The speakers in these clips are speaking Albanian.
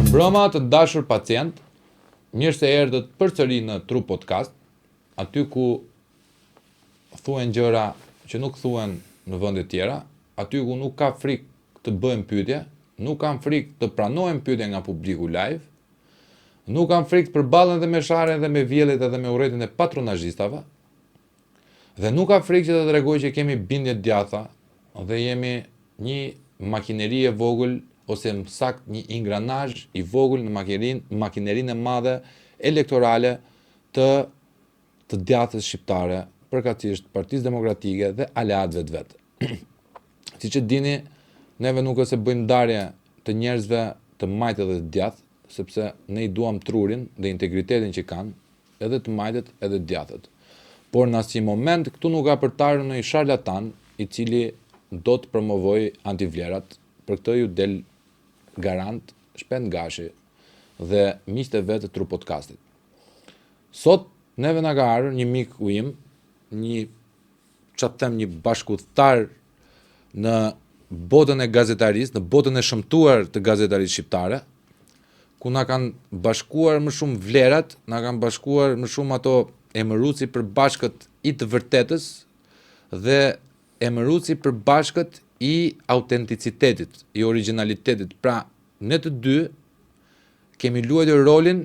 Mbrëma të dashur pacient, mirë se erdhët përsëri në Tru Podcast, aty ku thuhen gjëra që nuk thuhen në vende tjera, aty ku nuk ka frikë të bëhen pyetje, nuk kanë frikë të pranojnë pyetje nga publiku live, nuk kanë frikë të përballen dhe me sharën dhe me vjellit edhe me urrëtin e patronazhistave, dhe nuk ka frikë që të tregoj që kemi bindje djatha dhe jemi një makineri e vogël ose më sakt një ingranazh i vogël në makinerinë e madhe elektorale të djathës shqiptare, përkatësisht Partisë Demokratike dhe aleatëve të vet. Siç e dini, neve nuk është se bëjmë ndarje të njerëzve të majtë dhe të djathtë, sepse ne i duam trurin dhe integritetin që kanë, edhe të majtët edhe të djathët. Por në asnjë moment këtu nuk ka përtarë në një sharlatan i cili do të promovoj antivlerat. Për këtë ju del garant Shpend Gashi dhe miqtë e vet të Tru Podcastit. Sot neve na ka ardhur një miku im, një bashkëudhëtar në botën e gazetarisë, në botën e shëmtuar të gazetarisë shqiptare, ku na kanë bashkuar më shumë vlerat, na kanë bashkuar më shumë ato emëruci për bashkët i të vërtetës dhe emëruci për bashkët i autenticitetit, i originalitetit. Pra, ne të dy kemi luajtur rolin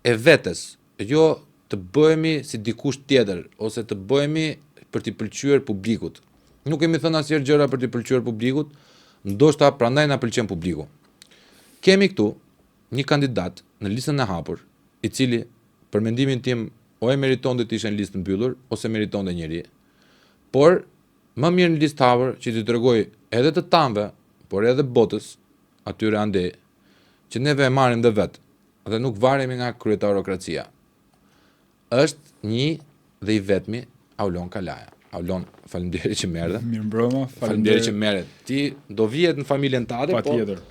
e vetes, jo të bëhemi si dikush tjetër, ose të bëhemi për t'i pëlqyer publikut. Nuk kemi thënë asnjëherë gjëra për t'i pëlqyer publikut, ndoshta prandaj na pëlqen publiku. Kemi këtu një kandidat në listën e hapur, i cili, për mendimin tim, o e meriton të ishte në listë mbyllur, ose meriton dhe njëri. Por, më mirë në listë hapur që t'i tregoj edhe të tanve, por edhe botës, atyre andej, që neve e marrim dhe vetë, dhe nuk varemi nga kryetarokracia. Është një dhe i vetmi Aulon Kalaja. Aulon, faleminderit që merre. Mirëmbrëma, faleminderit që merre. Ti do vihet në familjen tënde, patjetër.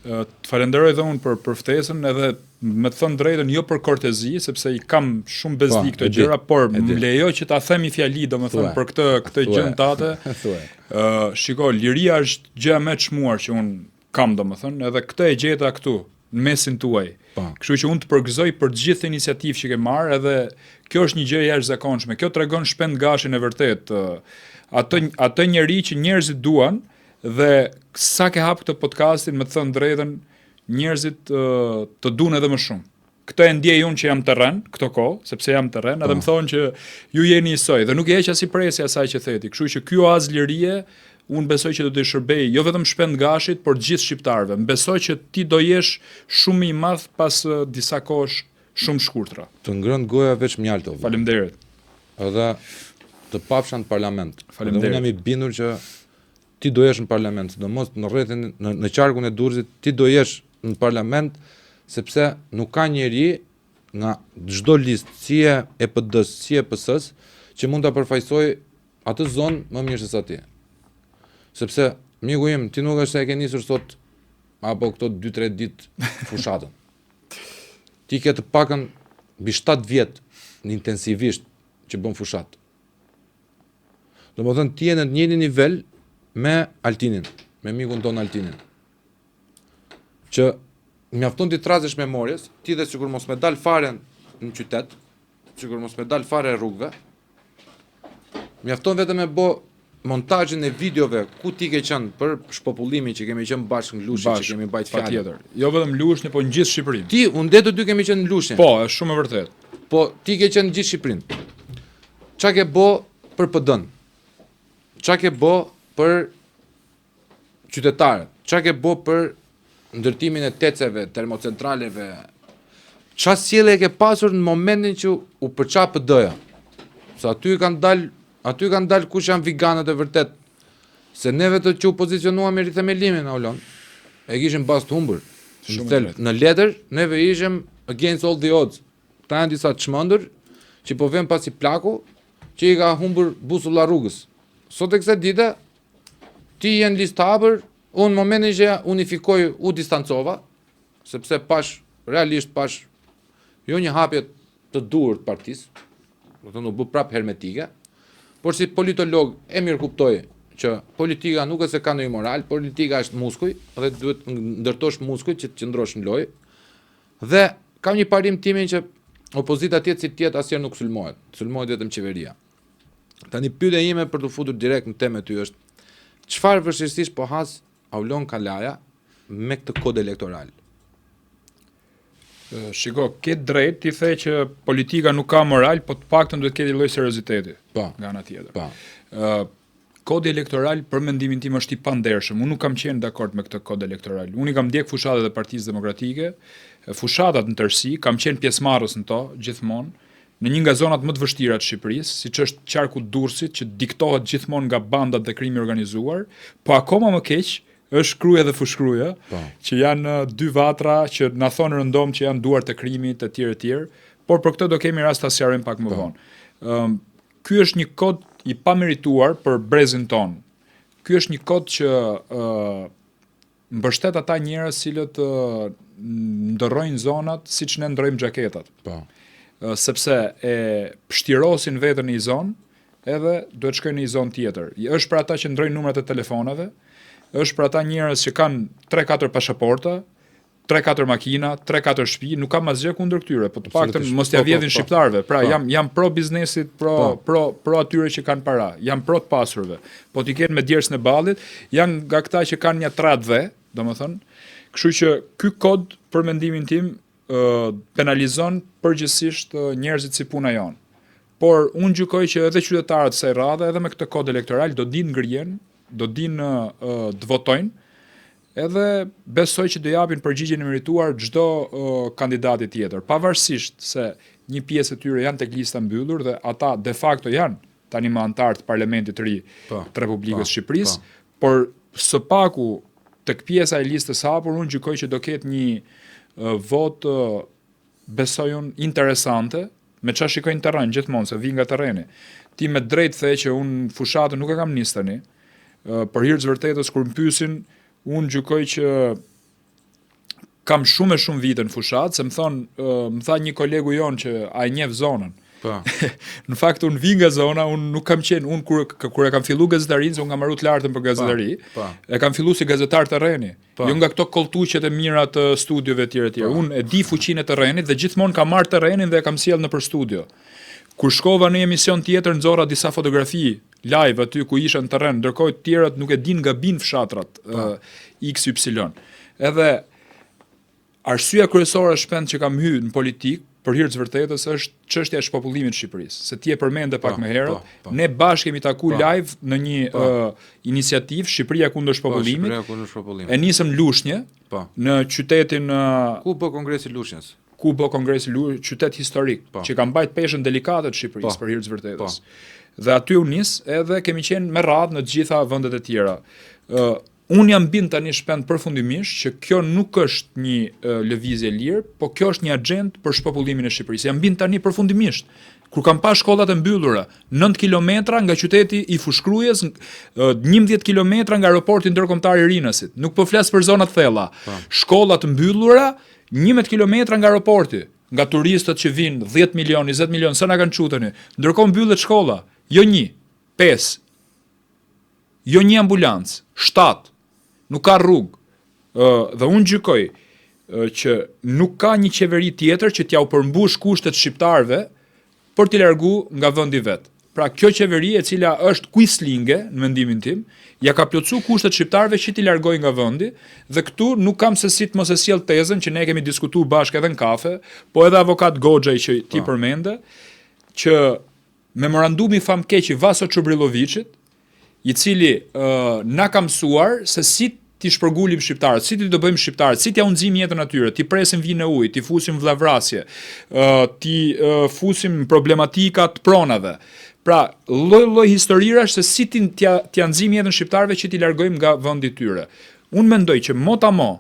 Të falenderoj dhe unë për ftesën, edhe me të thënë drejtën jo për kortezi, sepse i kam shumë bezdi këto gjëra, por më lejo që ta them i fjali, domethënë për këtë gjën tate. Shiko, liria është gjë më e çmuar që unë kam, domethënë, edhe këtë e gjeta këtu në mesin tuaj. Kështu që unë të përgëzoj për të gjithë iniciativë që ke marrë, edhe kjo është një gjë e jashtëzakonshme. Kjo tregon Shpend Gashin e vërtet, atë njerëz që njerëzit duan. Dhe sa ke hap këtë podcastin, me të thënë drejtën, njerëzit të duan edhe më shumë. Këtë e ndjej unë që jam terren, këto kohë, sepse jam terren, edhe më thonë që ju jeni njësoj, dhe nuk e heq as i presja asaj që theti. Kështu që ky oazë lirie, unë besoj që do të shërbej jo vetëm Shpend Gashit, por gjithë shqiptarëve. Më besoj që ti do jesh shumë i madh pas disa kohësh shumë shkurtra. Të ngrënë goja veç mjaltov. Faleminderit. Edhe të pafsha në parlament. Faleminderit. Unë jam i bindur që ti do jesh në parlament, sidomos në rrethin në qarkun e Durrësit, ti do jesh në parlament, sepse nuk ka njeri nga çdo listë, si e EPD-s, si e PS-s, që mund ta përfaqësoj atë zonë më mirë se sa ti. Sepse miku im, ti nuk është se e ke nisur sot apo këto 2-3 ditë fushatën. Ti ke të pakën mbi 7 vjet intensivisht që bën fushat. Domethënë ti je në të njëjtin nivel me Altinin, me mikun ton Altinin. Që mjafton ti trazesh memorjes, ti dhe sikur mos me dal fare në qytet, sikur mos me dal fare rrugëve. Mjafton vetëm me bë montazhin e videove ku ti ke qenë për shpopullimin që kemi qenë bashkë në Lushnjë, që kemi bajt fjalë. Patjetër. Jo vetëm Lushnjë, po në gjithë Shqipërinë. Ti, unë të dy kemi qenë në Lushnjë. Po, është shumë e vërtetë. Po ti ke qenë në gjithë Shqipërinë. Çka ke bë për PD-n? Çka ke bë për qytetarët? Çka ke bë për ndërtimin e teceve, termocentraleve? Çfarë sjellje ke pasur në momentin që u përça PD-ja? Se aty kanë dalë kush janë veganët e vërtet. Se neve të që u pozicionuam i rithemelimin, Aulon, e kishim bas të humbur. Në letër, neve ishim against all the odds. Ta janë disa çmendur që po vjen pasi plaku që i ka humbur busulla rrugës. Sot e kësaj dite, ti je në listë hapur, unë në momentin që unifikoj u distancova, sepse realisht pash jo një hapje të duhur të partisë, do të nuk bë prap hermetike, por si politolog e mirë kuptoj që politika nuk është se ka ndonjë moral, politika është muskuj dhe duhet ndërtosh muskuj që të qëndrosh në lojë. Dhe kam një parim timin që opozita tjetë si tjetë asnjëherë nuk sulmohet vetëm qeveria. Tani pyetja ime për të futur direkt në temë ty është çfarë vështirësisht po has Aulon Kalaja me këtë kod elektoral? Shiko, ke drejt ti the që politika nuk ka moral, po të paktën duhet ketë lloj serioziteti. Nga ana tjetër. Kodi elektoral për mendimin tim është i pandershëm. Unë nuk kam qenë dakord me këtë kod elektoral. Unë kam ndjek fushatat e Partisë Demokratike, fushatat në tërësi, kam qenë pjesëmarrës në to gjithmonë, në një nga zonat më të vështira të Shqipërisë, siç është qarku Durrësit, që diktohet gjithmonë nga bandat dhe krimi organizuar, po akoma më keq është Kruja dhe Fushkruja, që janë dy vatra që na thonë rëndom që janë duart e krimit e tjerë, por për këtë do kemi rast ta sqarojmë pak më vonë. Ky është një kod i pamerituar për brezin ton. Ky është një kod që mbështet ata njerëz cilët ndërrojnë zonat siç ne ndrojmë xhaketat. Sepse e pështirosin veten në një zonë, edhe duhet shkojnë në një zonë tjetër. Është për ata që ndrojnë numrat e telefonave, është për ata njerëz që kanë 3-4 pasaporta, 3-4 makina, 3-4 shtëpi, nuk kam asgjë kundër këtyre, po të paktën mos t'ia vjedhin shqiptarëve. Pra jam pro biznesit, pro atyre që kanë para, jam pro të pasurve. Po t'i kenë me djersën e ballit, janë nga këta që kanë një tradhve, domethënë. Kështu që ky kod për mendimin tim penalizon përgjithsisht njerëzit si puna jon. Por unë gjykoj që edhe qytetarët e kësaj radhe edhe me këtë kod elektoral do dinë ngrihen, do dinë të votojnë. Edhe besoj që do japin përgjigjen e merituar çdo kandidati tjetër, pavarësisht se një pjesë e tyre janë tek lista mbyllur dhe ata de facto janë tani më antar të Parlamentit të ri të Republikës së Shqipërisë, por së paku tek pjesa e listës hapur unë gjykoj që do ketë një vot besoj unë interesante, me çfarë shikojnë terren gjithmonë se vi nga terreni. Ti me drejt the që unë fushatën nuk e kam nis tani, për hir të vërtetës kur më pyesin unë gjykoj që kam shumë e shumë vite në fushat, se më tha një kolegu jonë që a e njeh zonën. Në fakt unë vi nga zona, unë nuk kam qenë, unë kur e kam fillu gazetarinë, se unë kam marrë të lartën për gazetari, e kam fillu si gazetar terreni, jo nga këto kolltuqet e mira të studiove tjera. Unë e di fuqinë e terrenit dhe gjithmonë kam marrë terrenin dhe e kam sjell nëpër studio. Kur shkova në emision tjetër nxorra disa fotografi live aty ku isha në terren, ndërkohë të tjerat nuk e din gabin fshatrat XY. Edhe arsyeja kryesore shpend që kam hyrë në politikë për hir të vërtetës është çështja e shpopullimit të Shqipërisë. Se ti e përmende pak më herët, ne bashkë kemi taku live në një iniciativë Shqipëria kundër shpopullimit. E nisëm Lushnjë në qytetin ku bë kongresi Lushnjës. Ku bë kongresi Lushnjë, qytet historik, që ka mbajt peshën delikate të Shqipërisë për hir të vërtetës. Dhe aty u nis edhe kemi qenë me radhë në të gjitha vendet e tjera. Unë jam bind tani shpend përfundimisht që kjo nuk është një lëvizje lirë, po kjo është një agjendë për shpopullimin e Shqipërisë. Jam bind tani përfundimisht. Kur kam pa shkollat e mbyllura, 9 kilometra nga qyteti i Fushkrujës, 11 kilometra nga aeroporti ndërkombëtar i Rinasit. Nuk po flas për zonat thella. Shkollat mbyllura, 11 kilometra nga aeroporti, nga turistët që vinë 10 milion, 20 milion, sa na kanë çuteni. Ndërkohë mbyllet shkolla, jo 1, 5. Jo një ambulancë, 7. Nuk ka rrugë. Dhe unë gjykoj që nuk ka një qeveri tjetër që t'ja u përmbush kushtet shqiptarëve për t'i largu nga vendi vet. Pra kjo qeveri e cila është quislinge në mendimin tim, ja ka plotsu kushtet shqiptarëve që t'i largojë nga vendi, dhe këtu nuk kam se si të mos e sjell tezën që ne kemi diskutuar bashkë edhe në kafe, po edhe avokat Goxha që ti përmende, që memorandumi famkeq i Vaso Çubrilovicit, i cili na ka mësuar se si ti shpërgulim shqiptarët, si ti do bëjmë shqiptarët, si t'ja unxim jetën atyre, ti presim vinë e ujë, ti fusim vllavrasje, ti fusim problematika të pronave. Pra, lloj historirash se si t'ja nxim jetën shqiptarëve që ti largojmë nga vendi i tyre. Unë mendoj që motamo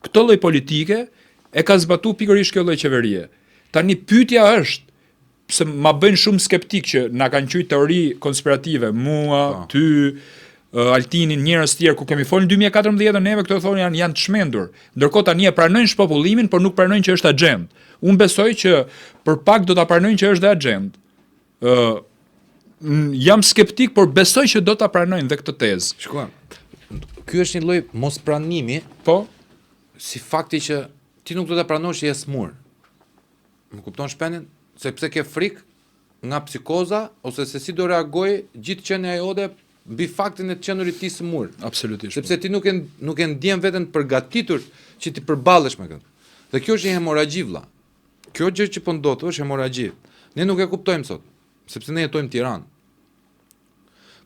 këtë lloj politike e ka zbatuar pikërisht kjo lloj qeverie. Tani pyetja është, se ma bëjnë shumë skeptik që na kanë qujtë teori konspirative, mua, ty, Altinin, njerëz tjerë, ku kemi folën 2014 neve, këto thonë janë të shmendur. Ndërkohë tani e pranojnë shpopullimin, por nuk pranojnë që është agjend. Unë besoj që për pak do ta pranojnë që është dhe agjend. jam skeptik, por besoj që do ta pranojnë dhe këtë tezë. Shkoj. Ky është një lloj mospranimi, Po, si fakti që ti nuk do ta pranosh që je smur. Më kupton shpenin? Sepse ke frikë nga psikoza ose se si do reagoj gjithë qenia jote mbi faktin e të qenurit ti smur. absolutisht. Sepse ti nuk e ndjen veten përgatitur që ti përballesh me këtë. Dhe kjo është një hemoragji vlla. Kjo gjë që po ndodh është hemoragji. Ne nuk e kuptojmë sot, sepse ne jetojmë në Tiranë.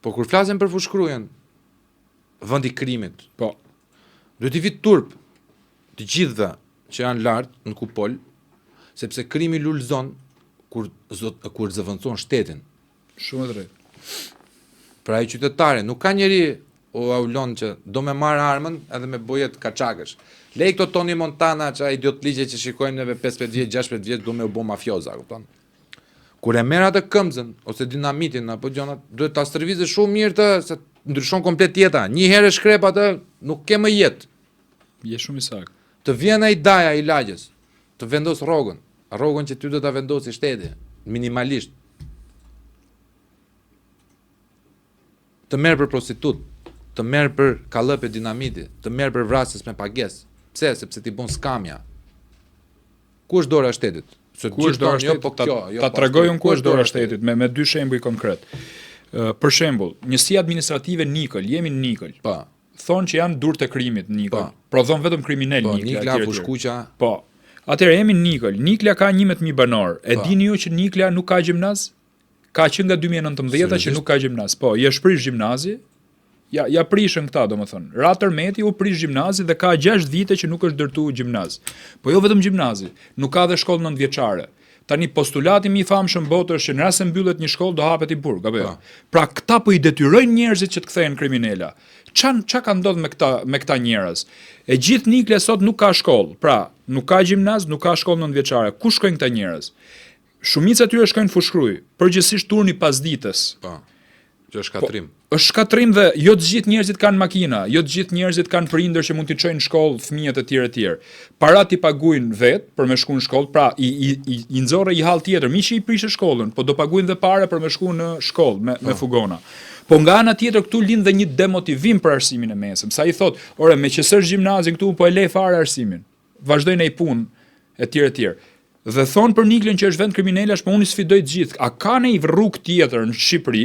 Po kur flasim për Fushkrujen, vendi i krimit, Po, duhet i vit turp të gjithëve që janë lart në kupol, sepse krimi lulëzon kur zëvendëson shtetin. shumë e drejtë. Pra ai qytetare, nuk ka njeri o aulon që do me marrë armën edhe me bojet kaçakësh. Lej këto Tony Montana, që idiot ligje që shikojmë neve 15 vjet, 16 vjet, do me u bë mafioza, kupton? Kur e merr atë këmbzën ose dinamitin apo gjonat, duhet ta stërvizë shumë mirë të se ndryshon komplet jeta. Një herë shkrep atë, nuk ke më jetë. Je shumë i saktë. Të vjen ai daja i lagjes, të vendos rrogën që ty do ta vendosi shteti, minimalisht. Të merr për prostitut, të merr për kallëp e dinamiti, të merr për vrasjes me pagesë. Pse? Sepse ti bën skamja. Ku është dora e shtetit? Ku është dora e shtetit? Ta tregoj unë ku është dora e shtetit me dy shembuj konkret. Për shembull, njësia administrative Nikël, jemi në Nikël. Po. Thonë që janë durë të krimit në Nikël. Prodhon vetëm kriminal Nikla. Nikla, Fushkuqa. Po. Atëherë jemi në Nikël. Nikla ka 11.000 banor. E dini ju që Nikla nuk ka gjimnaz? Ka që nga 2019 që nuk ka gjimnaz. Po, je shprish gjimnazi, ja prishën këta, domethënë. Ratër Meti u prish gjimnazi dhe ka 6 vite që nuk është ndërtuar gjimnaz. Po jo vetëm gjimnazi, nuk ka dhe shkollë 9 vjeçare. Tani postulati më i famshëm botë është që në rast se mbyllet një shkollë do hapet i burg, apo jo? Pra këta po i detyrojnë njerëzit që të kthehen kriminala. Ç'a ka ndodhur me këta njerëz? E gjithë Nikla sot nuk ka shkollë. Pra, nuk ka gjimnaz, nuk ka shkollë 9 vjeçare. Ku shkojnë këta njerëz? Shumica atyre shkojnë Fushkruj, përgjithsisht turni pasditës. Po. Që është shkatrim. Është shkatrim dhe jo të gjithë njerëzit kanë makina, jo të gjithë njerëzit kanë prindër që mund t'i çojnë në shkollë fëmijët e tjerë. Parat i paguajnë vetë për me shku në shkollë, pra i nxorë i hall tjetër, miqi i prishë shkollën, po do paguajnë dhe para për me shku në shkollë me fugona. Po nga ana tjetër këtu lind dhe një demotivim për arsimin e mesëm. Sa i thot, ore me që s'është gjimnazin këtu po e lej fare arsimin. Vazhdojnë ai punë e tjerë. Dhe thonë për Niklën që është vend kriminalash, po unë sfidoj të gjithë. A ka një rrugë tjetër në Shqipëri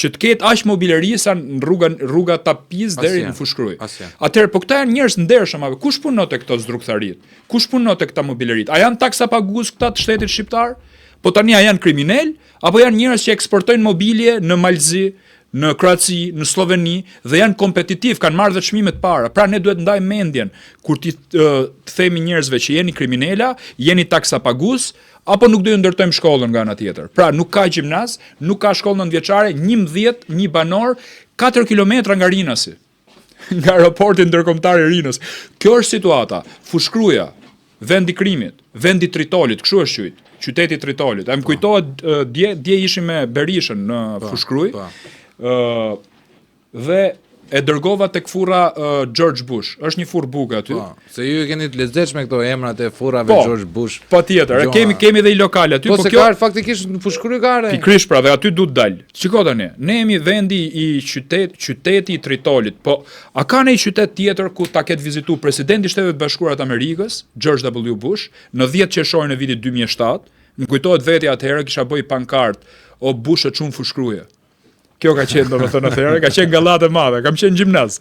që të ketë aq mobileri sa në rruga Tapiz deri në Fushkruj? Atëherë, po këta janë njerëz ndershëm, apo kush punon te këto zdruktarit? Kush punon te këta mobilerit? A janë taksa pagues këta të shtetit shqiptar? Po tani a janë kriminal apo janë njerëz që eksportojnë mobilje në Malzi, në Kroaci, në Sloveni dhe janë kompetitiv, kanë marrë dhe çmime të para. Pra ne duhet ndajmë mendjen kur ti themi njerëzve që jeni kriminala, jeni taksapagues apo nuk do ju ndërtojmë shkollën nga ana tjetër. Pra nuk ka gjimnaz, nuk ka shkollë 9 vjeçare, 11, një banor, 4 kilometra nga Rinasi. Nga aeroporti ndërkombëtar i Rinës. Kjo është situata. Fushkruja, vendi i krimit, vendi i Tritolit, kështu është quajtur, qyteti i Tritolit. Ai më kujtohet dje ishim me Berishën në Fushkruj. Dhe e dërgova tek furra George Bush. Është një furrë buke aty. Se ju e keni të lezetshme këto emrat e furrave George Bush. Patjetër, kemi edhe i lokal aty, po se ka faktikisht në Fushkruj ka. Pikërisht pra, dhe aty duhet dal. Çiko tani, ne jemi vendi i qyteti i Tritolit, po a ka një qytet tjetër ku ta ketë vizituar presidenti i Shtetit Bashkuar të Amerikës, George W. Bush, në 10 qershorin e vitit 2007? Më kujtohet vetja atëherë kisha bëj pankart, o Bush e çun Fushkruje. Kjo ka qenë domethënë atëherë, ka qenë gallate madhe, kam qenë gjimnaz.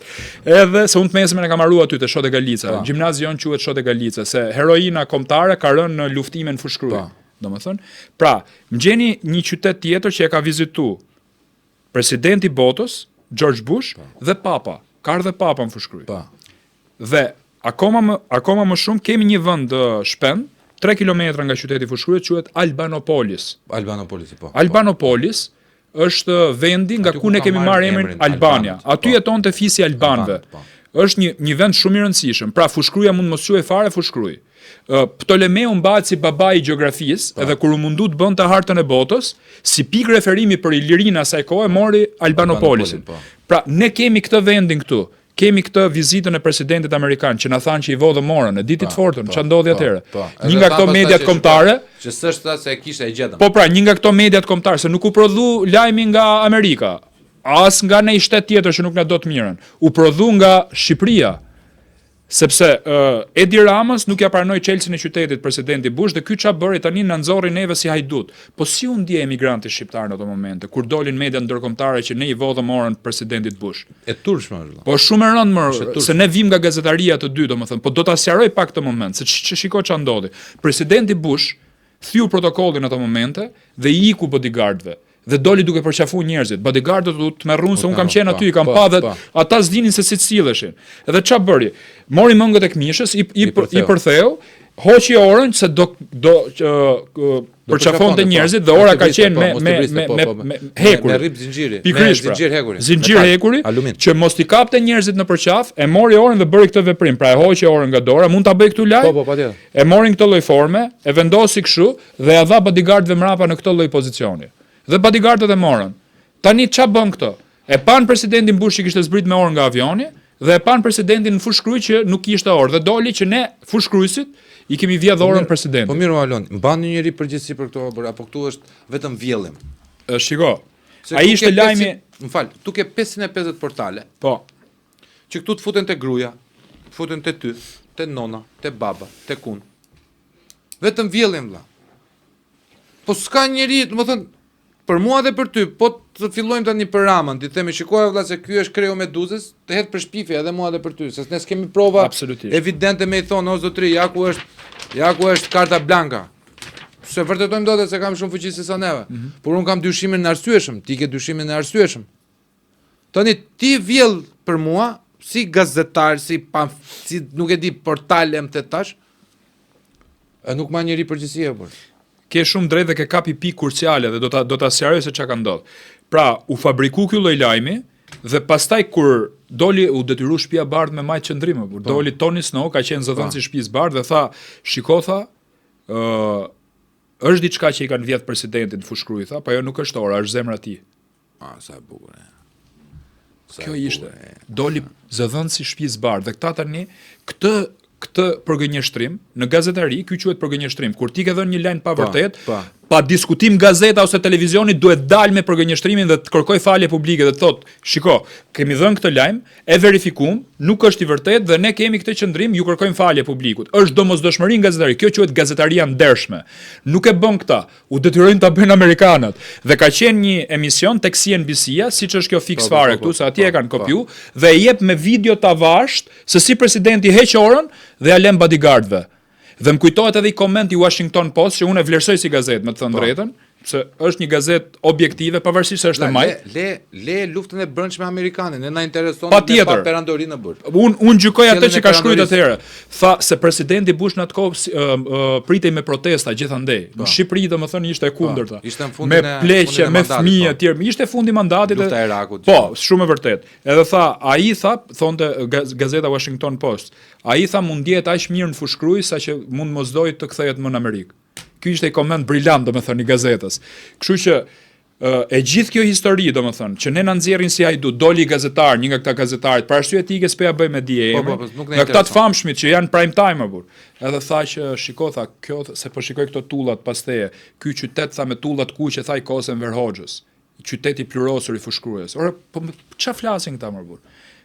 Edhe se unë të mesme e kam marrua aty te Shote Galica. Gjimnazi jon quhet Shote Galica, se heroina kombëtare ka rënë në luftimin në Fushkruj. Domethënë, pra, më gjeni një qytet tjetër që e ka vizituar presidenti i botës, George Bush, dhe Papa. Ka ardhe Papa në Fushkruj. Dhe akoma më shumë kemi një vend shpend 3 kilometra nga qyteti Fushkruj, quhet Albanopolis. Albanopolis është vendi nga ku ne kemi marrë emrin Albania. Aty jeton të fisi albanëve. Është një vend shumë i rëndësishëm. Pra Fushkruja mund mos quhej fare Fushkruj. Ptolemeu mbahet si babai i gjeografisë, edhe kur u mundu të bënte hartën e botës, si pikë referimi për Ilirinë asaj kohe mori Albanopolisin. Pra ne kemi këtë vendin këtu. kemi këtë vizitën e presidentit amerikan që na thanë që i vodhë morën, e ditit fortën, ç'a ndodhi atëherë. Një nga këto mediat kombëtare, që s'është tha se e kishte e gjetëm. Po pra, një nga këto mediat kombëtare se nuk u prodhu lajmi nga Amerika, as nga një shtet tjetër që nuk na do të mirën. U prodhu nga Shqipëria. Sepse Edi Ramës nuk ja pranoi Çelsin e qytetit presidenti Bush dhe ky ç'a bëri tani na nxorri neve si hajdut. Po si u ndje emigranti shqiptar në ato momente kur dolin media ndërkombëtare që ne i vodhëm orën presidentit Bush? E turshme është. Po shumë e rëndë se ne vim nga gazetaria të dy, domethënë, po do ta sqaroj pak këtë moment, se shiko ç'a ndodhi. Presidenti Bush thiu protokollin ato momente dhe i iku bodyguardëve. Dhe doli duke përqafu njerëzit. Bodyguardët u të merrun se un kam qenë aty, kam pa dhe ata s'dinin se si silleshin. Edhe ç'a bëri? Mori mëngët e këmishës, i përtheu, hoqi orën se do përqafonte njerzit dhe ora ka qenë me hekuri. Me rrip zinxhiri. Pikërisht, zinxhir hekuri. Zinxhir hekuri që mos i kapte njerzit në përqaf, e mori orën dhe bëri këtë veprim. Pra e hoqi orën nga dora, mund ta bëj këtu live? Po, patjetër. E morin këtë lloj forme, e vendosi kështu dhe ja dha bodyguardëve mrapa në këtë lloj pozicioni. Dhe bodyguardët e morën. Tani ç'a bën këto? E pan presidentin Bush që kishte zbrit me orë nga avioni dhe e pan presidentin në fushkruj që nuk kishte orë dhe doli që ne fushkrujësit i kemi vjedh orën presidentit. Po mirë Alon, mban një njeri përgjegjësi për këto apo këtu është vetëm vjellim? Shiko. Ai ishte lajmi, m'fal, tu ke 550 portale. Po. Që këtu të futen te gruaja, futen te ty, te nona, te baba, te kun. Vetëm vjellim vlla. Po s'ka njeri, domethënë për mua dhe për ty, po të fillojmë tani për Ramën, ti themi shikoj vëlla se ky është kreu Meduzës, të hedh për shpifje edhe mua dhe për ty, se ne s'kemi prova evidente me i thonë o zotëri, ja ku është karta blanka. Se vërtetojmë dot se kam shumë fuqi se sa neve. Por un kam dyshimin e arsyeshëm, ti ke dyshimin e arsyeshëm. Tani ti vjell për mua si gazetar, si nuk e di portale më tash, nuk ma njëri përgjithësi e bërë. Ke shumë drejt dhe ke kapi pikë kruciale dhe do ta sqaroj se çka ka ndodhur. Pra, u fabriku ky lloj lajmi dhe pastaj kur doli u detyru Shtëpia e Bardhë me majt qendrim, kur doli Tony Snow, ka qenë zëvendësi i Shtëpisë së Bardhë dhe tha, "Shiko tha, është diçka që i kanë vjedh presidentin fushkruj tha, po ajo nuk është ora, është zemra e tij." Sa e bukur. Kjo ishte. Doli zëvendësi i Shtëpisë së Bardhë dhe këta tani këtë përgënjeshtrim në gazetari, ky quhet përgënjeshtrim. Kur ti ke dhënë një lajm pa vërtet, pa diskutim gazeta ose televizioni duhet dalë me përgënjeshtrimin dhe të kërkoj falje publike dhe të thotë, "Shiko, kemi dhënë këtë lajm, e verifikuam, nuk është i vërtet dhe ne kemi këtë qendrim, ju kërkojmë falje publikut." Është domosdoshmëri në gazetari. Kjo quhet gazetaria ndershme. Nuk e bën këta. U detyrojnë ta bëjnë amerikanët. Dhe ka qenë një emision tek CNBC-ja, siç është kjo fix fare këtu, se atje e kanë kopju dhe e jep me video të avasht se si presidenti heq orën dhe ja lën bodyguardëve. Dhe më kujtohet edhe i koment i Washington Post që unë e vlerësoj si gazetë, me të thënë drejtën, se është një gazetë objektive, pavarësisht se është e majt. Le luftën e brendshme amerikane, ne na intereson me pa perandorinë e bërë. Unë gjykoj atë që ka shkruajtur atëherë. Tha se presidenti Bush në atë kohë pritej me protesta gjithandej. Në Shqipëri domethënë ishte e kundërta. Me pleqje, me fëmijë e tjerë, ishte fundi i mandatit. Lufta e Irakut. Po, shumë e vërtet. Edhe tha, ai thonte gazeta Washington Post. Ai tha mund ndjehet aq mirë në fushkruj sa që mund mos doj të kthehet më në Amerikë. Ky ishte një koment brillant domethënë i gazetës. Kështu që e gjithë kjo histori domethënë që ne na nxjerrin si hajdut, doli gazetar, një nga këta gazetarët, për arsye etike s'po ja bëj me dije. Nga këta të famshmit që janë prime time apo. Edhe tha që shiko tha, kjo se po shikoj këto tullat pas teje. Ky qytet tha me tullat kuqe tha i Kosen Verhoxhës. Qyteti plurosur i fushkrujes. Ora, po ç'a flasin këta më burr?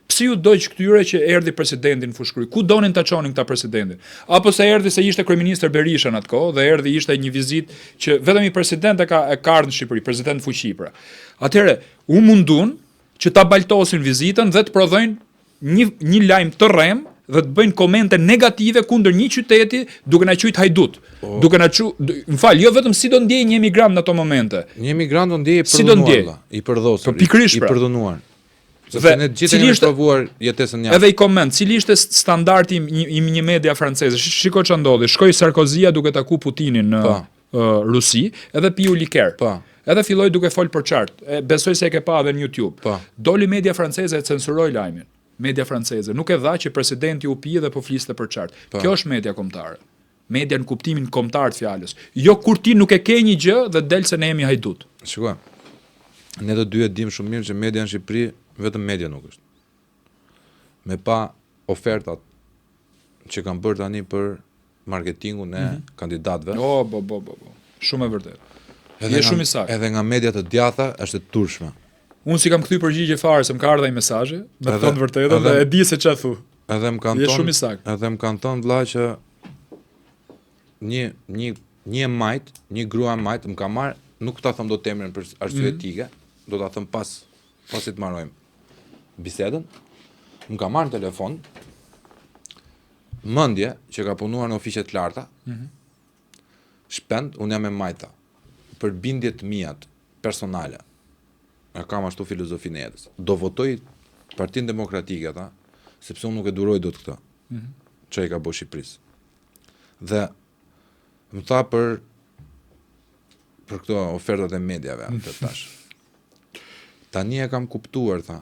Pse ju dojq këtyre që erdhi presidenti në fushkruj? Ku donin ta çonin këta presidentin? Apo se erdhi se ishte kryeministër Berisha në atë kohë dhe erdhi ishte një vizitë që vetëm i president e ka ardhur në Shqipëri, president fuqi pra. Atëherë, u mundun që ta baltosin vizitën dhe të prodhojnë një lajm të rrem dhe të bëjnë komente negative kundër një qyteti duke na qujt hajdut. Duke na m'fal, jo vetëm si do ndjej një emigrant në ato momente. Një emigrant do ndjej i përdosur, i përdhunuar. Dhe ne gjithë kemi provuar jetesën jashtë. Edhe i koment, cili ishte standardi i një media franceze. Shiko ç'a ndodhi. Shkoi Sarkozia duke taku Putinin në Rusi, edhe piu liker. Edhe filloi duke fol për çart. Besoj se e ke pa edhe në YouTube. Doli media franceze e censuroi lajmin. Media franceze nuk e dha që presidenti u pi dhe po fliste për çart. Kjo është media kombëtare. Media në kuptimin kombëtar të fjalës. Jo kur ti nuk e ke një gjë dhe del se ne jemi hajdut. Shikoj. Ne të dy e dim shumë mirë që media në Shqipëri vetëm media nuk është. me pa ofertat që kanë bërë tani për marketingun e kandidatëve. Po. Shumë e vërtet. Je shumë i saktë. Edhe nga media të djatha është e turshme. Unë si kam kthy përgjigje fare se më ka ardhur ai mesazhe, me të thënë vërtetën dhe e di se ç'a thu. Edhe më kanë thënë vëlla që një majt, një grua majt më ka marrë, nuk ta them dot emrin për arsye etike, do ta them pasi të marrojmë bisedën. Më ka marrë në telefon mendje që ka punuar në ofiqe të larta. Shpend, unë jam e majta për bindjet mia personale. E kam ashtu filozofinë e jetës. Do votoj Partinë Demokratike ata, sepse unë nuk e duroj dot këtë. Çai ka bërë Shqipërisë. Dhe më tha për këto ofertat e mediave të tash. Tani e kam kuptuar, tha,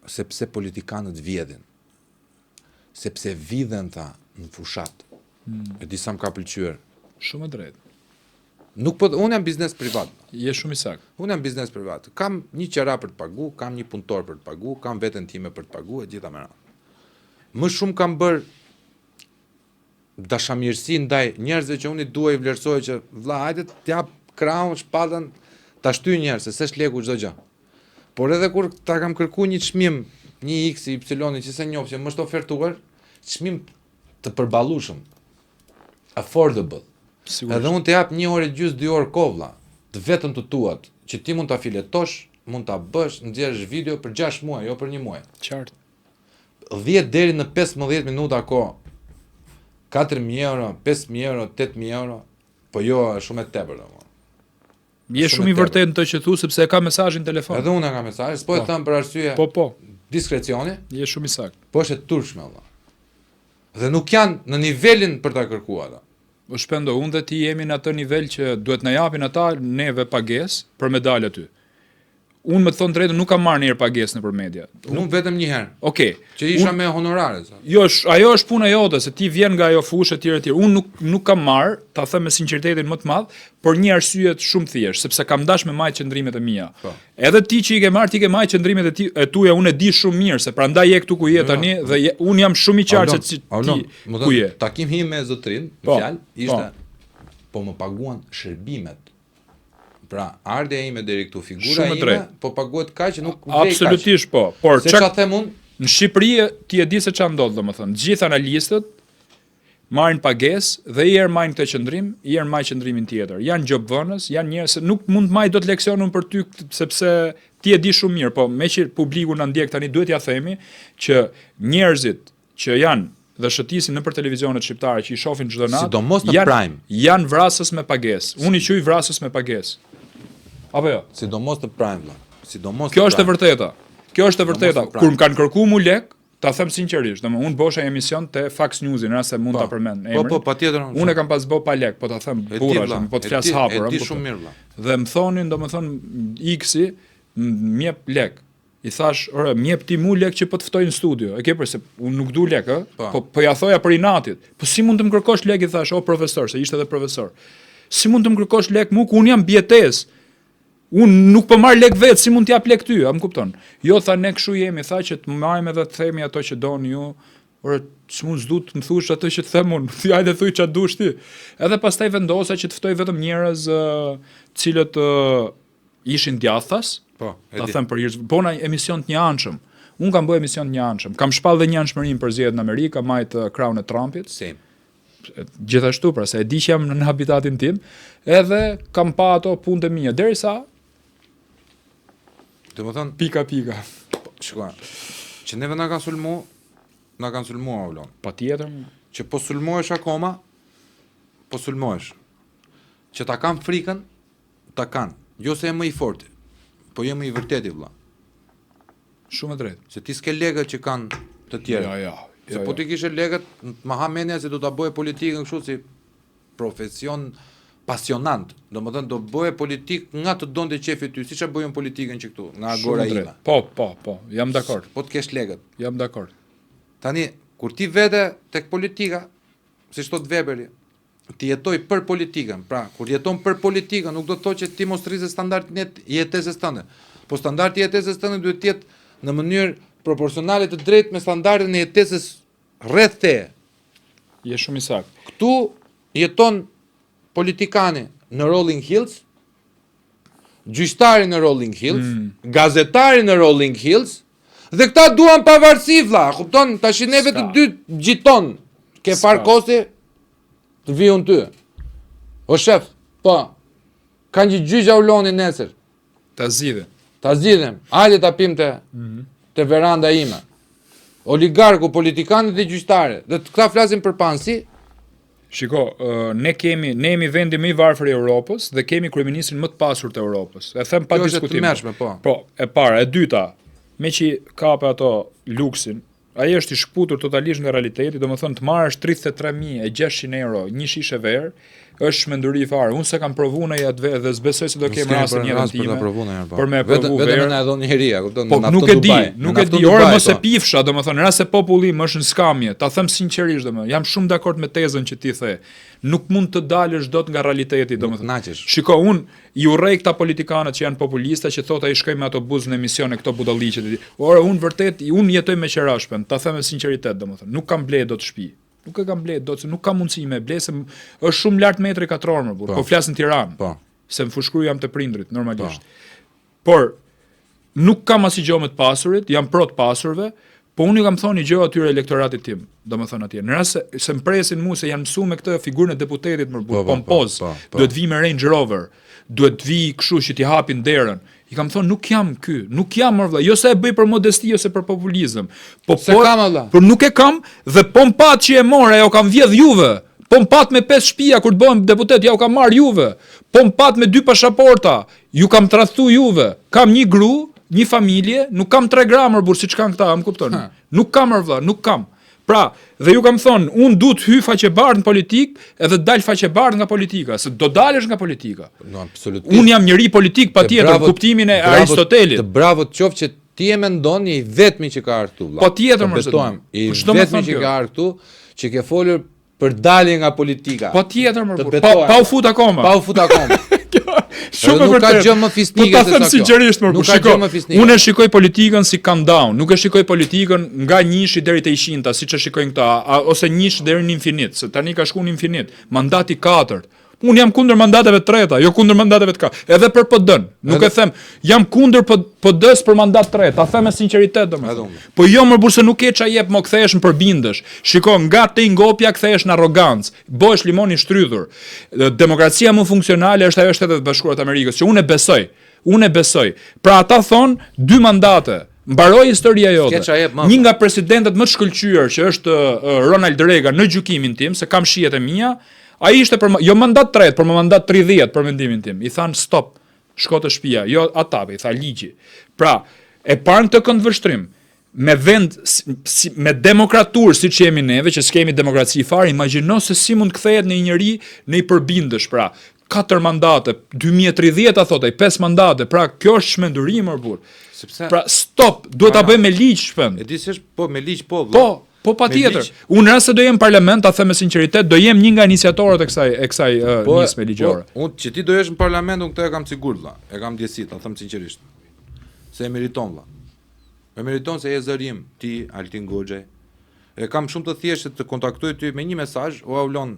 sepse politikanët vjedhin. Sepse vidhen, tha, në fushat. E di sa më ka pëlqyer. Shumë e drejtë. Unë jam biznes privat. Je shumë i saktë. Unë jam biznes privat. Kam një qera për të pagu, kam një punëtor për të pagu, kam veten time për të pagu, e gjitha me radhë. Më shumë kam bërë dashamirësi ndaj njerëzve që unë i dua i vlerësoj që vlla, hajde t'jap krahun, shpatën, ta shtyj njerëz, se s'është leku çdo gjë. Por edhe kur ta kam kërkuar një çmim, një X, Y, që se njoh që më është ofertuar, çmim të përballueshëm, affordable. Sigurisht. Edhe unë të jap 1 orë e gjysmë, 2 orë kovlla, të vetëm të tuat, që ti mund ta filetosh, mund ta bësh, nxjerrësh video për 6 muaj, jo për 1 muaj. Qartë. 10 deri në 15 minuta kohë. 4.000 euro, 5.000 euro, 8.000 euro, po jo shumë e tepër domo. Je shumë i vërtetë në të që thu sepse e ka mesazhin në telefon. Edhe unë e kam mesazh, po e them për arsye. Po. Diskrecioni. Je shumë i saktë. Po është e turshme valla. Dhe nuk janë në nivelin për ta kërkuar ata. O shpendo, unë dhe ti jemi në atë nivel që duhet na japin ata neve pagesë për me dalë aty. Unë me të thonë drejtën nuk kam marrë njëherë pagesë nëpër media. Unë vetëm një herë. Okej. Që isha me honorare. Jo, ajo është puna jote, se ti vjen nga ajo fushë etj. Unë nuk kam marrë, ta them me sinqeritetin më të madh, por një arsye shumë thjesht, sepse kam dash me majt qëndrimet e mia. Po. Edhe ti që i ke marrë, ti ke majt qëndrimet e tuaja, unë e di shumë mirë se prandaj je këtu ku je tani dhe unë jam shumë i qartë se ti ku je. Takimi im me zotrin, në fjalë, ishte po më paguan shërbimet. Pra, ardha ime deri këtu, figura ime, po paguhet kaq që nuk vej kaq. Absolutisht po. Por çfarë them unë? Në Shqipëri ti e di se çfarë ndodh, domethënë, të gjithë analistët marrin pagesë dhe i herë marrin këtë qendrim, i herë marrin qendrimin tjetër. Janë gjobvënës, janë njerëz se nuk mund të marr dot leksionun për ty sepse ti e di shumë mirë, po me që publiku na ndjek tani duhet ja themi që njerëzit që janë dhe shëtisin nëpër televizionet shqiptare që i shohin çdo natë, sidomos në prime, janë vrasës me pagesë. Unë i quaj vrasës me pagesë. Apo jo? Sidomos të prime valla. Sidomos. Kjo është e vërteta. Kjo është e vërteta. Kur më kanë kërkuar mu lek, ta them sinqerisht, domethënë unë bosha emision te Fax News në rast se mund ta përmend emrin. Po, patjetër. Unë kam pas bë pa lek, po ta them burra, po të flas hapur, e di shumë mirë valla. Dhe më thonin, domethënë X-i më jep lek. I thash, "Ore, më jep ti mu lek që po të ftoj në studio." E ke për se unë nuk du lek, ë? Po ja thoja për inatit. Po si mund të më kërkosh lek, i thash, "O profesor, se ishte edhe profesor. Si mund të më kërkosh lek mu ku unë jam bjetesë? Unë nuk po marr lek vetë, si mund t'jap lek ty, a më kupton? Jo, tha, ne kështu jemi, tha që të marrim edhe të themi ato që doni ju. Ore, s'mund s'du të më thush ato që të them unë, ti hajde thuj ç'a dush ti." Edhe pastaj vendosa që të ftoj vetëm njerëz cilët ishin djathtas. Po, ta them për hir, bona emision të njëanshëm. Unë kam bërë emision të njëanshëm. Kam shpall dhe njëanshmërinë për zgjedhjet në Amerikë, kam majt krahun e Trumpit. Gjithashtu, pra se e di që jam në habitatin tim, edhe kam pa ato punët e mia derisa domethënë pika. Shikoj. Që neve na kanë sulmuar Olon. Patjetër. Që po sulmohesh akoma, po sulmohesh. Që ta kanë frikën, ta kanë. Jo se e më i forti, po je më i vërteti vëlla. Shumë e drejtë. Se ti s'ke legët që kanë të tjerë. Jo. Se po ti kishe legët, Mahamenia se do ta bëje politikën kështu si profesion pasionant. Domethënë do bëje politik nga të donte qefi ty, siç e bëjmë politikën që këtu, nga agora ime. Po, jam dakord. Po të kesh legët. Jam dakord. Tani, kur ti vete tek politika, siç thot Weberi, ti jetoj për politikën. Pra, kur jeton për politikën, nuk do të thotë që ti mos rrizë standardin e jetesës tënde. Po standardi i jetesës tënde duhet të jetë në mënyrë proporcionale të drejtë me standardin e jetesës rreth teje. Je shumë i saktë. Këtu jeton politikani në Rolling Hills, gjyqtari në Rolling Hills, gazetari në Rolling Hills, dhe këta duan pavarësi vlla, kupton? Tash neve të dy gjiton ke farkosi të viun ty. O shef, po, kanë që gjyqja uloni nesër. Ta zgjidhe. Ta zgjidhem, hajde ta pim te veranda ime. Oligarku, politikanët dhe gjyqtarët. Dhe këta flasin për pansi. Shiko, ne jemi vendi më i varfër i Europës dhe kemi kryeministrin më të pasur të Europës. E them pa diskutim. Po, e para, e dyta, me që kape ato luksin, ai është i shkputur totalisht nga realiteti, domethënë të marrësh 33.600 euro një shishe verë, është shmenduri fare. Unë se kam provu në atë verë dhe s'besoj se do kem rastin një jetën time. Për me provu verë. Vetëm na e dhon njeria, kupton? Po nuk e di, ora mos e pifsha, domethënë, rast se populli më është në skamje. Ta them sinqerisht domethënë, jam shumë dakord me tezën që ti the. Nuk mund të dalësh dot nga realiteti, domethënë. Shiko, unë i urrej këta politikanët që janë populista që thotë ai shkoj me autobus në emisione këto budalliqet. Ora unë vërtet, unë jetoj me qerashpën, ta them me sinqeritet domethënë. Nuk kam blej dot shtëpi. Nuk e kam blet, nuk kam mundësi me ble, se është shumë lart metri katror më burr. Po flas në Tiranë. Se më fushkruaj jam të prindrit normalisht. Por nuk kam asgjë më të pasurit, jam pro të pasurve, po unë i kam thonë gjë atyre elektoratit tim, domethënë atje. Në rast se më presin mua se janë mësuar me këtë figurën e deputetit më burr, pompoz, duhet vi me Range Rover, duhet vi kështu që t'i hapin derën. I kam thonë nuk jam ky, nuk jam më vëlla, jo se e bëj për modesti ose për populizëm. Por nuk e kam dhe pompat që e morë, ajo kam vjedh juve. Pompat me 5 shtëpia kur të bëhem deputet, ja u kam marr juve. Pompat me 2 pasaporta, ju kam tradhtu juve. Kam një gru, një familje, nuk kam 3 gramër burr siç kanë këta, më kupton? Nuk kam më vëlla, nuk kam. Pra, dhe ju kam thonë, unë du të hy faqebardh në politikë edhe dal faqebardh nga politika, se do dalësh nga politika. No, absolutisht. Unë jam njëri politik patjetër, kuptimin e Aristotelit. Të bravo të qoftë që ti e mendon je i vetmi që ka ardhur këtu vëlla. Patjetër më betojmë, i vetmi që ka ardhur këtu, që ke folur për dalje nga politika. Patjetër më burr. Pa u fut akoma. Pa u fut akoma. Shumë nuk ka gjë më fisnike se sa kjo. Po ta them sinqerisht më burr. Shiko, unë e shikoj politikën si countdown, nuk e shikoj politikën nga 1 deri te 100, siç e shikojnë këta, ose 1 deri në infinit, se tani ka shkuar në infinit. Mandati 4. Unë jam kundër mandateve të treta, jo kundër mandateve të katërt. Edhe për PD-n. Nuk e them, jam kundër PD-s për mandat të tretë, ta them me sinqeritet domethënë. Po jo më burse nuk e ça jep, më kthehesh në përbindësh. Shiko, nga te ngopja kthehesh në arrogancë, bëhesh limon i shtrydhur. Demokracia më funksionale është ajo Shtetet Bashkuara të Amerikës, që unë e besoj. Unë e besoj. Pra ata thon 2 mandate. Mbaroi historia jote. Një nga presidentët më të shkëlqyer që është Ronald Reagan në gjykimin tim, se kam shihet e mia. Ai ishte për jo mandat 3, por mandat 30 për mendimin tim. I than stop, shko të shtëpia, jo ata, i tha ligji. Pra, e parë këtë këndvështrim me vend me demokratur siç jemi neve, që s'kemi demokraci fare, imagjino se si mund kthehet në një njerëz në i përbindësh, pra 4 mandate, 2030 thotë, 5 mandate, pra kjo është shmenduri më burr. Pra stop, duhet ta bëjmë me ligj shpend. E di se është po me ligj po. Po patjetër. Unë rast se do jem në parlament, ta them me sinqeritet, do jem një nga iniciatorët e kësaj nisme ligjore. Unë që ti do jesh në parlament, unë këtë e kam sigurt vëlla. E kam ndjesi, ta them sinqerisht. Se e meriton vëlla. E meriton se je zërim ti Altin Goxhaj. E kam shumë të thjeshtë të kontaktoj ty me një mesazh, o Aulon,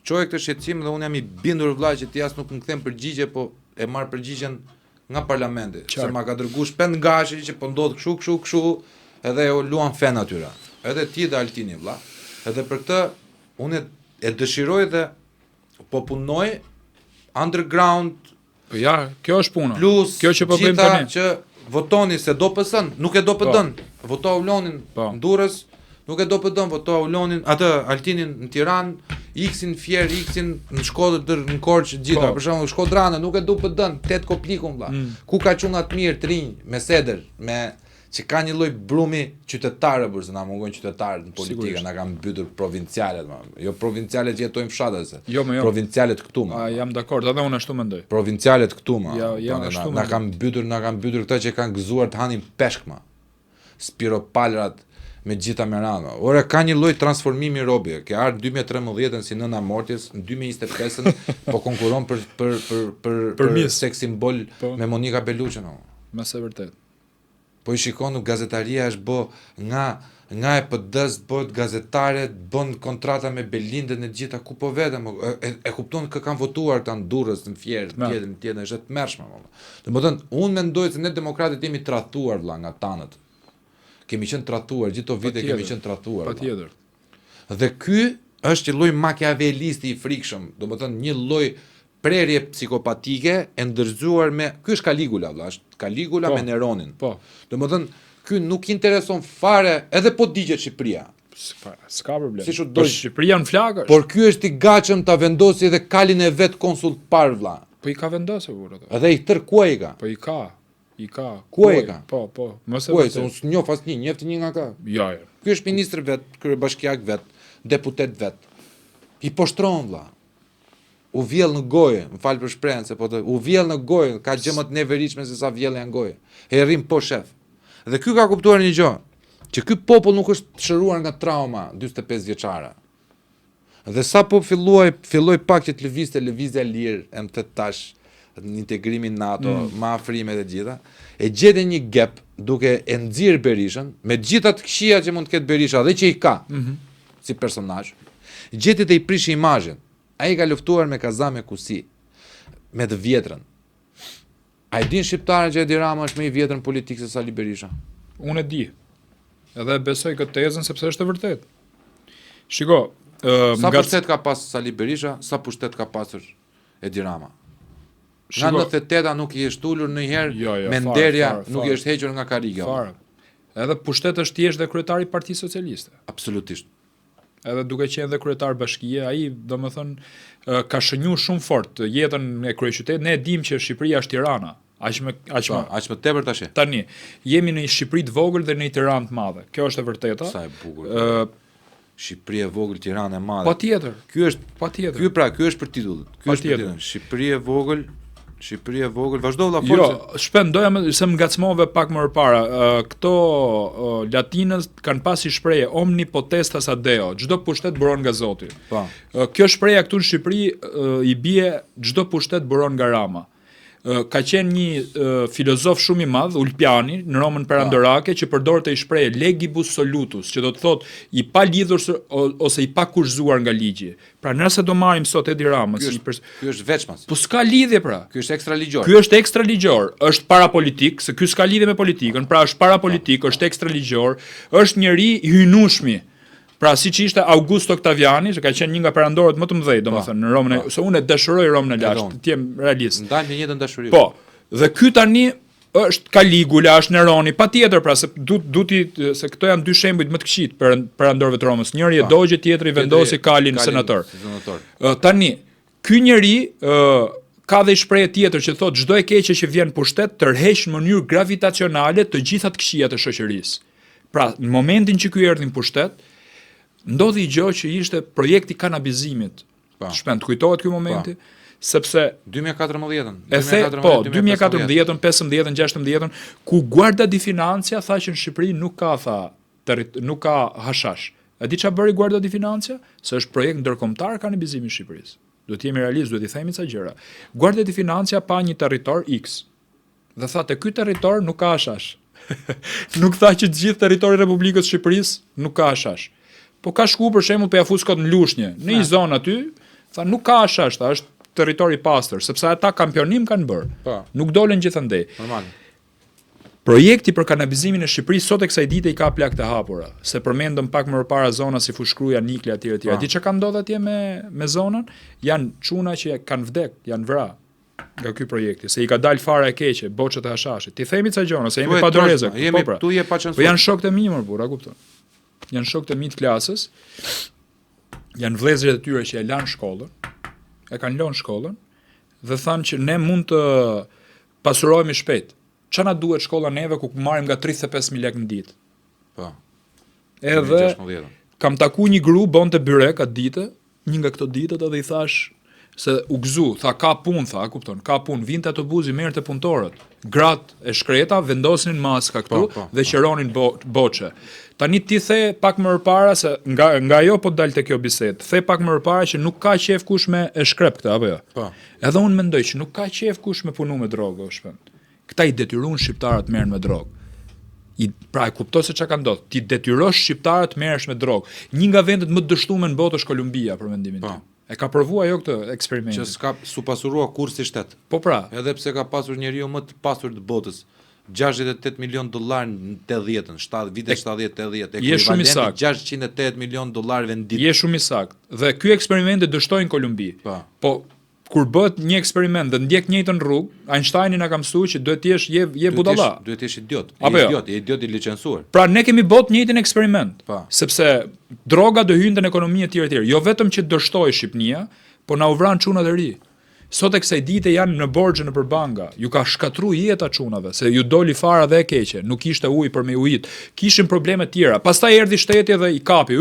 çoje këtë shqetësim dhe unë jam i bindur vëlla që ti as nuk më kthem përgjigje, po e marr përgjigjen nga parlamenti. Se ma ka dërguar shpend ngashi që po ndodh kështu, edhe e luan fen atyra. Edhe ti dhe Altini vëlla. Edhe për këtë unë e dëshiroj dhe po punoj underground. Po ja, kjo është puna. Plus kjo që po bëjmë tani. Që votoni se do PS-n, nuk e do PD-n. Voto Aulonin në Durrës, nuk e do PD-n, voto Aulonin, atë Altinin në Tiranë, X-in Fier, X-in në Shkodër, në Korçë, gjitha. Për shembull, Shkodranë, nuk e do PD-n, 8 koplikun vëlla. Ku ka çuna të mirë të rinj me seder, me që ka një lloj brumi qytetarë burse na mungon qytetarët në politikë, na kanë mbytur provincialet, jo provincialet që jetojnë fshatë, jo. Provincialet këtu më. Jam dakord, edhe unë ashtu mendoj. Provincialet këtu më. Na kanë mbytur këta që kanë gëzuar të hanin peshk më. Spiropalrat me gjitha Merano. Ora ka një lloj transformimi robi, që ardh 2013 si nëna Mortis, në 2025 po konkuron për seks simbol me Monika Bellucci, no. Më së vërtet. Po i shikonu, gazetaria është bë nga e PD-s bëhet gazetare, bën kontrata me Belindën e gjitha, ku po vetëm, e kupton kë kanë votuar ta në Durrës, në Fierë, tjetër, është të mërshme. Domethënë, unë mendoj se ne demokratët jemi tradhtuar vëlla nga tanët. Kemi qenë tradhtuar, gjithë to vite kemi qenë tradhtuar. Patjetër. Dhe ky është një lloj makiavelisti i frikshëm, domethënë një lloj prerje psikopatike e ndërzuar me ky është Caligula, vëlla, është Caligula me Neronin. Po. Domethënë ky nuk intereson fare edhe po digjet Shqipëria. S'ka problem. Si po Shqipëria në flak është. Por ky është i gatshëm ta vendosi edhe kalin e vet konsul par vëlla. Po i ka vendosur burrë. Edhe i tër ku ai ka? Po i ka. Ku ai ka? Po. Mos e ku se unë njoh asnjë, njeft një nga ka. Jo. Ky është ministër vet, kryebashkiak vet, deputet vet. I poshtron vëlla. U vjell në gojë, më fal për shprehjen se po të u vjell në gojë, ka gjë më të neveritshme se sa vjellja në gojë. E rrim po shef. Dhe ky ka kuptuar një gjë, që ky popull nuk është shëruar nga trauma 45 vjeçare. Dhe sa po filloi pak që të lëvizja lirë, M8 tash, në integrimin NATO, me afrimet e gjitha, e gjete një gap duke e nxirr Berishën, me gjitha të këqija që mund të ketë Berisha dhe që i ka si personazh, gjeti të i prish imazhin. Ai ka luftuar me Kazame Kusi, me të vjetrën. A i din shqiptarën që Edi Rama është më i vjetër në politikë se Sali Berisha? Unë e di. Edhe besoj këtë tezën sepse është e vërtet. Shiko, sa pushtet ka pas Sali Berisha, sa pushtet ka pasur Edi Rama? Nga 98-a nuk i është ullur ndonjëherë me nderja, nuk i është hequr nga karriga. Fare. Edhe pushtet është thjesht dhe kryetari i Partisë Socialiste. Absolutisht. Edhe duke qenë dhe kryetar bashkie, ai domethënë ka shënjuar shumë fort jetën e kryeqytetit. Ne e dimë që Shqipëria është Tirana. Aq më tepër tash. Tani, jemi në një Shqipëri të vogël dhe në një Tiranë të madhe. Kjo është e vërteta. Sa e bukur. Shqipëri e vogël, Tiranë e madhe. Patjetër. Ky është për titullit. Ky është për titullit. Shqipëri e vogël, vazhdo vëlla forcë. Jo, shpendoja se më ngacmove pak më përpara. Këto latinës kanë pasi shprehje omnipotestas adeo, çdo pushtet buron nga Zoti. Po. Kjo shprehja këtu në Shqipëri i bie çdo pushtet buron nga Rama. Ka qenë një filozof shumë i madh, Ulpiani, në Romën perandorake, që përdorte i shprehje legibus solutus, që do të thotë i pa lidhur ose i pa kurzuar nga ligji. Pra nëse do marrim sot Edi Ramës, ky është veçmas. Po s'ka lidhje pra. Ky është ekstraligjor. Ky është ekstraligjor, është parapolitik, se ky s'ka lidhje me politikën, pra është parapolitik, është ekstraligjor, është njeri i hynushmi. Pra siç ishte Augusto Octaviani, që ka qenë një nga perandorët më të mëdhenj, domethënë në Romën, se unë dashuroj Romën e lashtë, të jem realist. Ndajmë një jetën dashuri. Po. Dhe ky tani është Caligula, është Neroni, patjetër, pra se se këto janë dy shembuj më të këqit perandorëve të Romës. Njëri e dogje, tjetri vendosi Kalin senator. Tani, ky njeri ka dhe shprehje tjetër që thotë çdo e keqe që vjen pushtet tërheq në mënyrë gravitacionale të gjitha të këqijat e shoqërisë. Pra, në momentin që ky erdhi në pushtet, ndodhi gjë që ishte projekti kanabizimit. Shpend kujtohet ky momenti, sepse 2014-ën, 2014-ën, 15-ën, 16-ën, ku Guardia di Financia tha që në Shqipëri nuk ka hashash. A di çfarë bëri Guardia di Financia? Se është projekt ndërkombëtar kanabizimi i Shqipërisë. Duhet të jemi realist, duhet i themi ca gjëra. Guardia di Financia pa një territor X. Dhe tha te ky territor nuk ka hashash. Nuk tha që të gjithë territori i Republikës së Shqipërisë nuk ka hashash. Po ka shku për shembull pe Afuskot në Lushnjë, në një zonë aty, tha nuk ka hashash, është territori i pastër, sepse ata kampionim kanë bërë. Nuk dolen gjithandej. Normal. Projekti për kanabizimin e Shqipërisë sot e kësaj dite i ka plak të hapura, se përmendëm pak më parë zona si Fushkruja, Nikla etj. Di çka ka ndodhur atje me zonën? Janë çuna që kanë vdek, janë vrarë nga ky projekti, se i ka dalë fara e keqe, boçet e hashashit. Ti themi ca gjona, se jemi pa dorezë. Po janë shokët e mi më burra, kupton. Janë shokët e mi të klasës, janë vëllezërit e tyre që e lanë shkollën, e kanë lënë shkollën, dhe thanë që ne mund të pasurohemi shpejt. Qa na duhet shkolla neve ku marrim nga 35.000 lekë në ditë? Po. Edhe kam taku një gru, bonte byrek atë dite, një nga këto ditët edhe i thash, se u gëzu, tha ka punë, tha, kupton, ka punë, vinte autobusi merrte punëtorët. Gratë e shkreta vendosnin maska këtu dhe qeronin boçe. Tani ti the pak më përpara se nga ajo po dalte kjo bisedë. The pak më përpara që nuk ka qef kush me e shkrep këtë apo jo. Po. Edhe unë mendoj që nuk ka qef kush me punu me drogë, o shpend. Këta i detyruan shqiptarët merren me drogë. Pra e kuptoj se çka ka ndodhur. Ti detyrosh shqiptarët të merresh me drogë. Një nga vendet më të dështuara në botë është Kolumbia për mendimin tim. E ka provuar ajo këtë eksperiment. Që s'ka supasurua kur si shtet. Po pra. Edhe pse ka pasur njeriu më të pasur të botës. 68 milion dollar në 80-ën, vite 70-80, ekuivalenti 608 milion dollarëve në ditë. Je shumë i saktë. Dhe ky eksperiment e dështoi në Kolumbi. Po kur bëhet një eksperiment dhe ndjek njëjtën rrugë, Einsteini na ka mësuar që duhet të jesh je budalla. Duhet të jesh idiot. Je idiot i licencuar. Pra ne kemi bot njëjtin eksperiment. Sepse droga do hynte në ekonomi etj etj. Jo vetëm që dështoi Shqipnia, po na u vran çunat e ri. Sot e kësaj dite janë në borxhe në përbanga, ju ka shkatru jeta çunave, se ju doli fara dhe e keqe, nuk ishte ujë për me ujit, kishin probleme tjera, pastaj erdhi shteti dhe i kapi,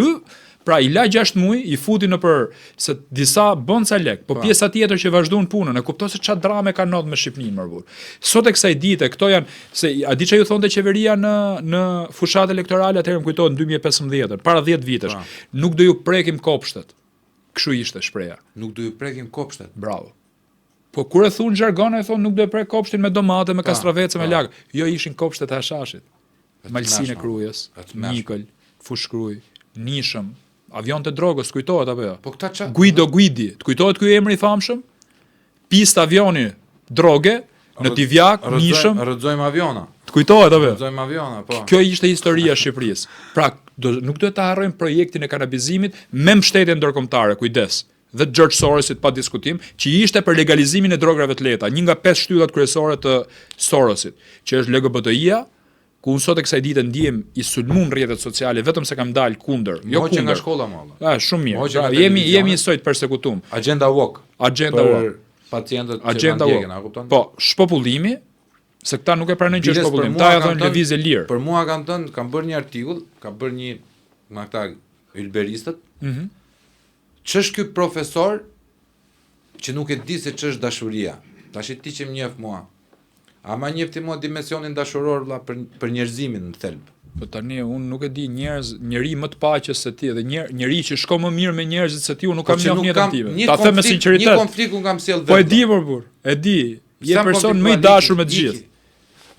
pra i la 6 muaj, i futi në për, se disa bën ca lek, po pjesa tjetër që vazhdojnë punën, e kuptoj se çfarë drame ka ndodhur me Shqipërinë më burr. Sot e kësaj dite, këto janë, se a di çfarë ju thonte qeveria në fushat elektorale, atëherë më kujtohet në 2015, para 10 vitesh, nuk do ju prekim kopshtet. Kështu ishte shpreha. Nuk do ju prekim kopshtet. Bravo. Po kur e thon jargon e thon nuk do e prek kopshtin me domate, me kastravece, me lag. Jo, ishin kopshtet e Hashashit. Malsinë e Krujës, Nikël, Fushkruj, Nishëm, avion të drogës, kujtohet apo jo? Po këta ç'a? Guidi. Të kujtohet ky emri i famshëm? Pista avioni droge në Tivjak, Nishëm. Rrëzojmë aviona. Të kujtohet apo jo? Rrëzojmë aviona, po. Kjo ishte historia e Shqipërisë. Pra, nuk duhet ta harrojmë projektin e kanabizimit me mbështetje ndërkombëtare, kujdes. Dhe George Sorosit pa diskutim, që ishte për legalizimin e drograve të lehta, një nga 5 shtyllat kryesore të Sorosit, që është LGBTI-a, ku unë sot e kësaj dite ndiem i sulmum rrjetet sociale vetëm se kam dalë kundër, jo kundër. Nga shkolla molla. Shumë mirë. Pra, jemi sot persekutum. Agenda woke. Për pacientët që ndjekën, a kupton? Po, shpopullimi, se këta nuk e pranojnë që është popullim. Ta ja thonë lëvizje lirë. Për mua kam bërë një artikull, kam bërë një nga këta ylberistët. Ç'është ky profesor që nuk e di se ç'është dashuria? Tash ti që më njeh mua. Ama njefti mua dimensionin dashuror vlla për njerëzimin në thelb. Po tani unë nuk e di njeri më të paqes se ti dhe njeri që shko më mirë me njerëzit se ti, unë nuk kam njohur jetën time. Ta them me sinqeritet. Një konflikt un kam sjell vetë. Po e di burr, e di. Je person më i dashur me të gjithë.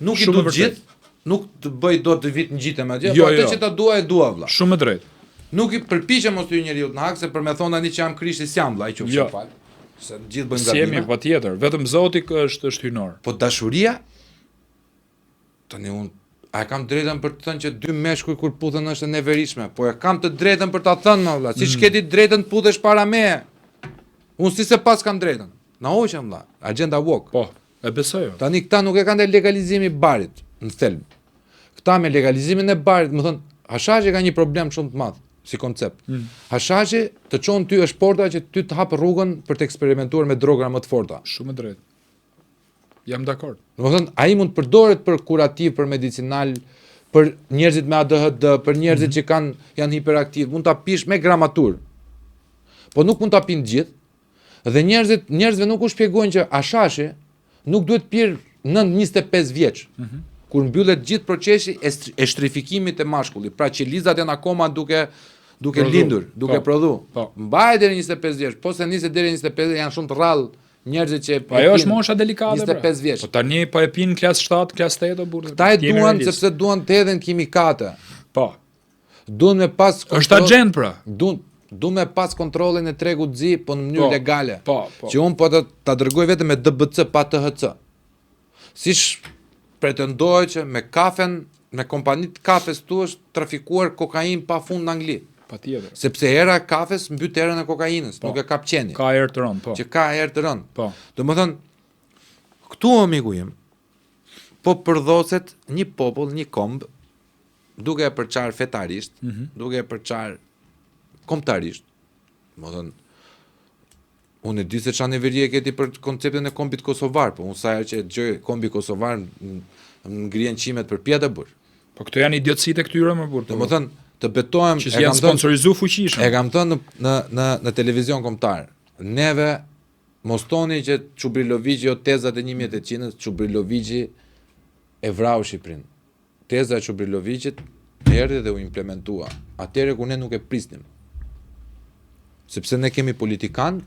Nuk i du të gjithë, nuk të bëj dot të vit ngjitem atje, po atë që ta dua e dua vlla. Shumë drejt. Nuk i përpiqem mos ty njeriu të na hak se për me thon tani që jam krishti s'jam vlla, ai qofshin fal. Se gjithë bëjmë gabime. Jemi patjetër, vetëm Zoti është hynor. Po dashuria tani a kam drejtën për të thënë që 2 meshkuj kur puthen është e neverishme, po e kam të drejtën për ta thënë më vlla, siç ke ti drejtën të puthesh para meje. Unë si se pas kam drejtën. Na hoqem vlla, agenda woke. Po, e besoj. Tani këta nuk e kanë legalizimin e barit në thelb. Këta me legalizimin e barit, më thon, Hashashi ka një problem shumë të madh si koncept. Hashashi të çon ty është porta që ty të hap rrugën për të eksperimentuar me droga më të forta. Shumë drejt. Jam dakord. Domethënë ai mund të përdoret për kurativ, për medicinal, për njerëzit me ADHD, për njerëzit që janë hiperaktiv, mund ta pish me gramatur. Po nuk mund ta pinë të gjithë. Dhe njerëzve nuk u shpjegojnë që Hashashi nuk duhet pirë nën 25 vjeç. Kur mbyllet gjithë procesi e shtrifikimit të mashkullit, pra qelizat janë akoma duke lindur, duke prodhu. Mbaj deri 25 vjeç, po se nisi deri 25 janë shumë të rrallë njerëzit që ajo është mosha delikate 25 vjeç. Po tani po e pinë klas 7, klas 8 burrë. Këta e duan sepse duan të hedhin kimikate. Po. Duan me pas është agent pra. Duan me pas kontrollin e tregut zi, po në mënyrë legale. Po. Që un po ta dërgoj vetëm me DBC pa THC. Siç pretendohet që me kafen, me kompanitë kafes tu është trafikuar kokainë pafund në Angli. Patjetër. Sepse era e kafes mbyt erën e kokainës, nuk e kap qeni. Ka erë të rënd, po. Që ka erë të rënd. Po. Domethënë, këtu miku im, po përdhoset një popull, një komb, duke e përçar fetarisht, duke e përçar kombëtarisht. Domethënë, unë e di se çfarë neveri e keti për konceptin e kombit kosovar, po unë sa herë që dëgjoj kombi kosovar ngrihen qimet për pjetë burr. Po këto janë idiotësitë e këtyre më burr. Domethënë, të betohem që janë sponsorizuar fuqishëm. E kam thënë në televizion kombëtar. Neve mos thoni që Çubriloviçi o tezat e 1800-s, Çubriloviçi e vrau Shqipërinë. Teza e Çubriloviçit erdhi dhe u implementua. Atëherë ku ne nuk e prisnim. Sepse ne kemi politikanë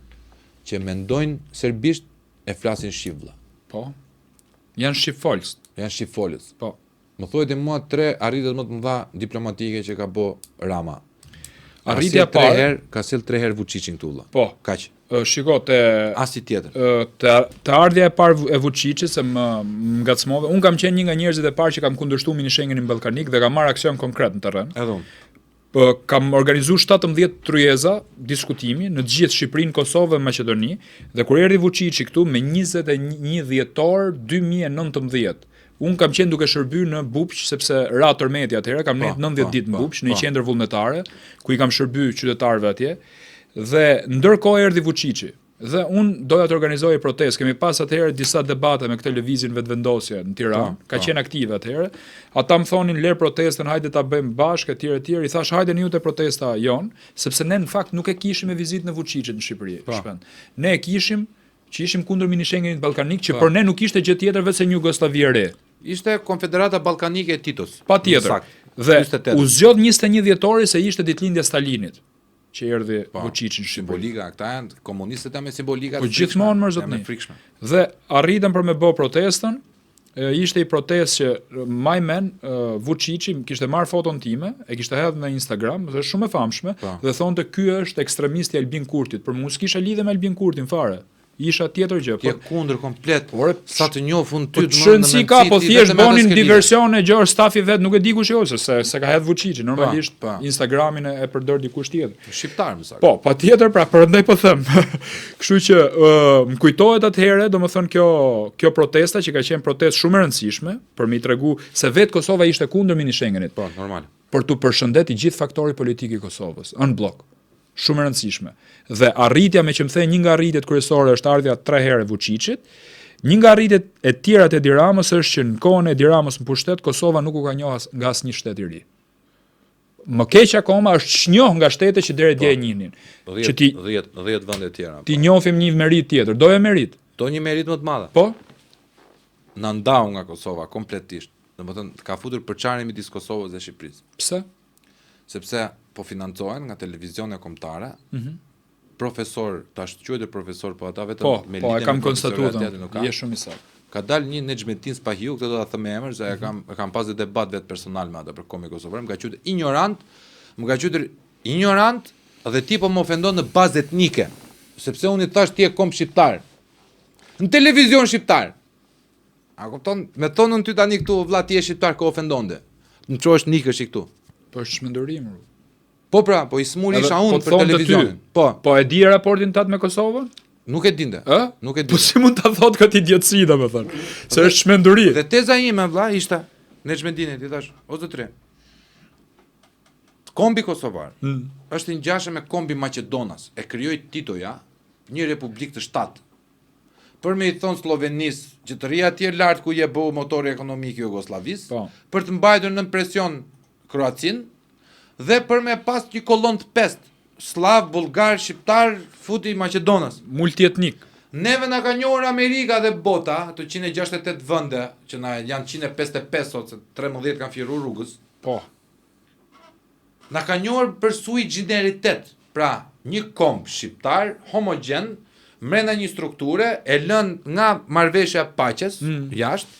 që mendojnë serbisht e flasin shqip vlla. Po. Janë shqipfolës. Janë shqipfolës. Po. Më thuajte mua 3 arritjet më të mëdha diplomatike që ka bë Rama. Arritja e parë ka sjell 3 herë Vučićin këtu vëlla. Po. Kaq. Shiko te asi tjetër. Te ardhja e parë e Vučićit se më ngacmove. Un kam qenë një nga njerëzit e parë që kam kundërshtuar mini Schengenin ballkanik dhe kam marrë aksion konkret në terren. Edhe unë. Kam organizuar 17 tryeza diskutimi në të gjithë Shqipërinë, Kosovë dhe Maqedoni dhe kur erdhi Vučići këtu me 21 dhjetor 2019. Unë kam qenë duke shërbyer në Bupq sepse ra tërmeti atëherë, kam net 90 ditë në Bupq në një qendër vullnetare ku i kam shërbyer qytetarëve atje dhe ndërkohë erdhi Vučići. Dhe unë doja të organizoj protestë. Kemi pas atëherë disa debate me këtë lëvizjen vetvendosje në Tiranë. Ka qenë aktive atëherë. Ata më thonin ler protestën, hajde ta bëjmë bashkë etj etj. I thash hajde ju te protesta jon, sepse ne në fakt nuk e kishim me vizitën e Vučićit në Shqipëri. Ne e kishim që ishim kundër mini Schengenit ballkanik, që për ne nuk ishte gjë tjetër veç se një Jugosllavi e re. Ishte Konfederata Ballkanike e Titos. Patjetër. Dhe u zgjodh 21 dhjetori se ishte ditëlindja e Stalinit që erdhi Vučići në Shqipëri. Simbolika, këta janë komunistët janë me simbolika. Po gjithmonë më zotni. Dhe arritëm për me bë protestën. Ishte i protestë që Majmen Vučići kishte marrë foton time, e kishte hedhur në Instagram, dhe shumë e famshme, dhe thonte ky është ekstremisti i Albin Kurtit. Por mos kisha lidhje me Albin Kurtin fare. Isha tjetër gjë. Je kundër komplet. Sa të njohun ty të shënsi ka, po thjesht bonin diversion e gjor stafi vet, nuk e di kush është, se ka hedh Vučići, normalisht Instagramin e përdor dikush tjetër. Shqiptar më saktë. Po, patjetër, pra prandaj po them. Kështu që më kujtohet atëherë, domethënë kjo protesta që ka qenë protestë shumë e rëndësishme për mi tregu se vet Kosova ishte kundër mini Schengenit. Po, normal. Për të përshëndetur gjithë faktorët politik i Kosovës, në blok. Shumë e rëndësishme. Dhe arritja me që më the një nga arritjet kryesore është ardhja 3 herë e Vučićit. Një nga arritjet e tjera të Edi Ramës është që në kohën e Edi Ramës në pushtet Kosova nuk u ka njohur nga asnjë shtet i ri. Më keq akoma është çnjoh nga shtete që deri dje e njihnin. Që ti 10 vende të tjera. Ti njohim një merit tjetër, doja merit. Do një merit më të madhe. Po? Na ndau nga Kosova kompletisht. Domethënë ka futur përçarje midis Kosovës dhe Shqipërisë. Pse? Sepse po financohen nga televizione kombëtare. Profesor, tash quhet profesor, po ata vetëm me lidhje. Po, e kam konstatuar. Je shumë i saktë. Ka dalë një Nexmetin Spahiu, këtë do ta them me emër, se e kam pas debat vet personal me ata për komi kosovar, më ka qenë ignorant, dhe ti po më ofendon në bazë etnike, sepse unë i thash ti je kom shqiptar. Në televizion shqiptar. A kupton? Me thonën ty tani këtu vlla ti je shqiptar që ofendonte. Në çosh nikësh këtu. Po është çmendurim. Po pra, po i smur isha unë për televizionin. Po e di raportin tat me Kosovën? Nuk e dinte. Nuk e di. Po si mund ta thotë këtë idiotësi domethënë? Se është çmenduri. Dhe teza ime vlla ishte në Xhmendinit, i thash, o zotëre. Kombi kosovar është i ngjashëm me kombi Maqedonas. E krijoi Titoja një republikë të shtatë. Për me i thonë Slovenis, që të rria atje lart ku je bëu motori ekonomik i Jugosllavis, për të mbajtur në presion Kroacin, dhe për me pas një kolon të pest, slav, bulgar, shqiptar, futi Maqedonas. Multietnik. Neve na ka njohur Amerika dhe bota, ato 168 vende, që na janë 155 ose 13 kanë firruar rrugës. Po. Na ka njohur për sui generalitet. Pra, një komb shqiptar homogjen, mrena një strukture, e lën nga marrëveshja e paqes, jashtë.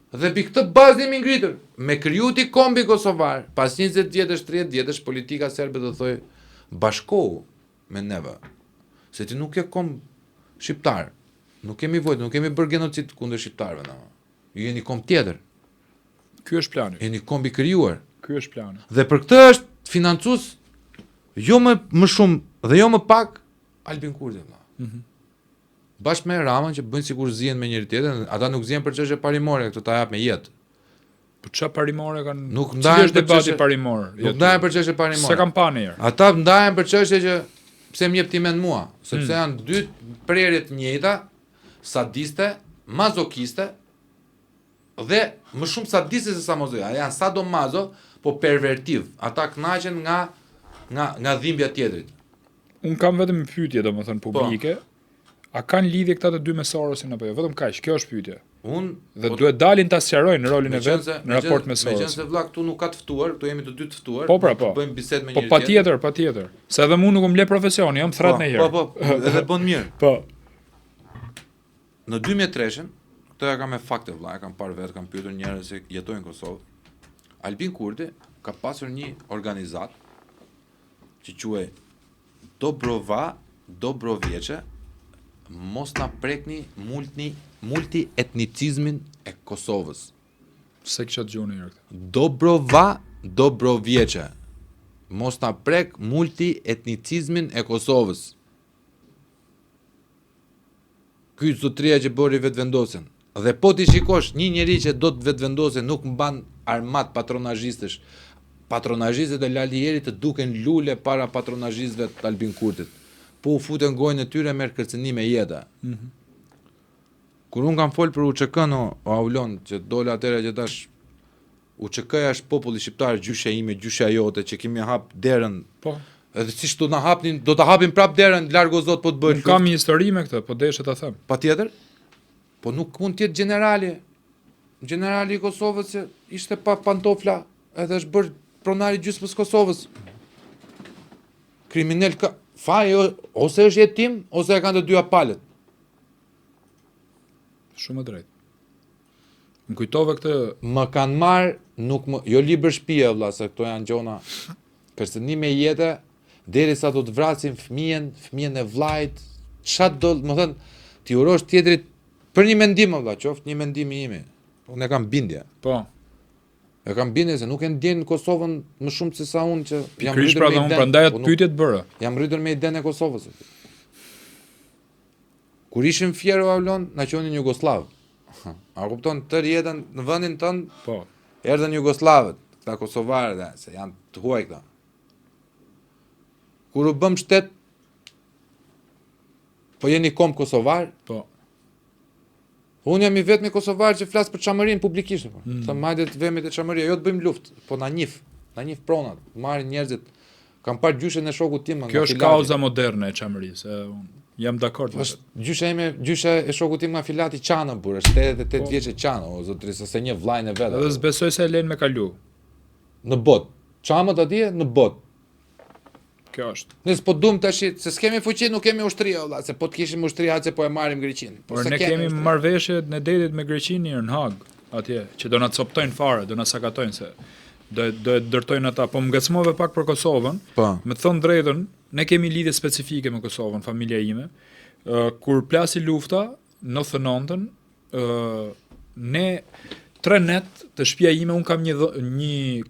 Dhe bi këtë bazë jemi ngritur. Me krijuti kombi kosovar, pas 20 vjetësh, 30 vjetësh, politika serbe do thoj bashkohu me neve. Se ti nuk je komb shqiptar. Nuk kemi vojtë, nuk kemi bërë genocid kundër shqiptarëve na. Ju jeni komb tjetër. Ky është plani. Jeni komb i krijuar. Ky është plani. Dhe për këtë është financues jo më shumë dhe jo më pak Albin Kurti vëlla. Bashkë me Ramën që bëjnë sikur zihen me njëri tjetrin, ata nuk zihen për çështje parimore, këto ta jap me jetë. Po çfarë parimore kanë? Nuk ndahen për debati parimor. Nuk ndahen për çështje parimore. Se kam pa ndonjëherë. Ata ndahen për çështje që pse më jep ti mend mua, sepse janë dy prerje të njëjta, sadiste, mazokiste dhe më shumë sadiste se samozoja. Janë sadomazo, po pervertiv. Ata kënaqen nga dhimbja tjetrit. Un kam vetëm një pyetje domethënë publike. A kanë lidhje këta të dy me Sorosin apo jo? Vetëm kaq, kjo është pyetja. Dhe duhet dalin ta sqarojnë në rolin e vet në raport me Sorosin. Megjithëse vëlla këtu nuk ka të ftuar, këtu jemi të dy të ftuar. Po. Bëjmë bisedë me njëri tjetër. Po patjetër. Se edhe mua nuk më le profesioni, jam thret në herë. Po, edhe bën mirë. Po. Në 2003-ën këtë e kam me fakte vëlla, e kam parë vetë, kam pyetur njerëz që jetojnë në Kosovë. Albin Kurti ka pasur një organizat që quhej Dobrovjeçe, mos na prekni multietnicizmin e Kosovës. Se kisha dëgjuar një herë këtë. Dobrovjeçe. Mos na prek multietnicizmin e Kosovës. Ky zotëria që bëri vetvendosen. Dhe po ti shikosh një njeri që do të vetvendosen nuk mban armat patronazhistësh. Patronazhistët e Lalierit të duken lule para patronazhistëve të Albin Kurtit. Po u futen gojën e tyre merr kërcënime jeta. Kur unë kam folë për UÇK-n o Aulon, që dole atëre që tash UÇK-ja është populli shqiptar, gjyshja ime, gjyshja jote, që kemi hap derën. Po. Edhe siç do na hapnin, do ta hapin prap derën, largo zot po të bëj. Unë kam një histori me këtë, po desha ta them. Patjetër. Po nuk mund të jetë generali. Generali i Kosovës që ishte pa pantofla, edhe është bërë pronari i gjysmës Kosovës. Kriminal ka faje ose është jetim ose e kanë të dyja palët. Shumë drejt. Më kujtove këtë. Më kanë marrë, jo libër shtëpie vëlla, se këto janë gjona kërcënime jete, derisa do të vrasin fëmijën e vllajt, çfarë do, më thënë, ti urosh tjetrit për një mendim vëlla, qoftë një mendim i imi. Unë e kam bindje. Po. E kam bindje se nuk e ndjen Kosovën më shumë se sa unë që jam rritur me iden. Prandaj atë pyetje të bëra. Jam rritur me iden e Kosovës. Kur ishim fjerë o Aulon, na qonin Jugoslav. A kupton tërë jetën në vendin tënd? Po. Erdhën Jugoslavët, këta kosovarët, se janë të huaj këta. Kur u bëm shtet, po jeni kom kosovar? Po. Unë jam i vetmi kosovar që flas për çamërinë publikisht. Sa majde të vemit e çamëria, jo të bëjmë luftë, po na njih pronat, marrin njerëzit. Kam parë gjyshen e shokut tim nga Filati. Kjo është kauza moderne e çamërisë, jam dakord me këtë. Gjysha e shokut tim nga Filati Çana burr, është 88 vjeç e Çana, o zotëri, se një vllajën e vet. Edhe s'besoj se e lën me kalu. Në bot. Çamët atje në bot. Kjo është. Nëse po duam tash, se s'kemi fuqi, nuk kemi ushtri valla, se po të kishim ushtri atë se po e marrim Greqinë. Por ne kemi marrëveshje në detit me Greqinë në Hag, atje, që do na coptojnë fare, do na sakatojnë se do dërtojnë ata, po më ngacmove pak për Kosovën. Po. Me thënë drejtën, ne kemi lidhje specifike me Kosovën, familja ime. Kur plasi lufta, 99-ën, ne 3 net të shtëpia ime, un kam një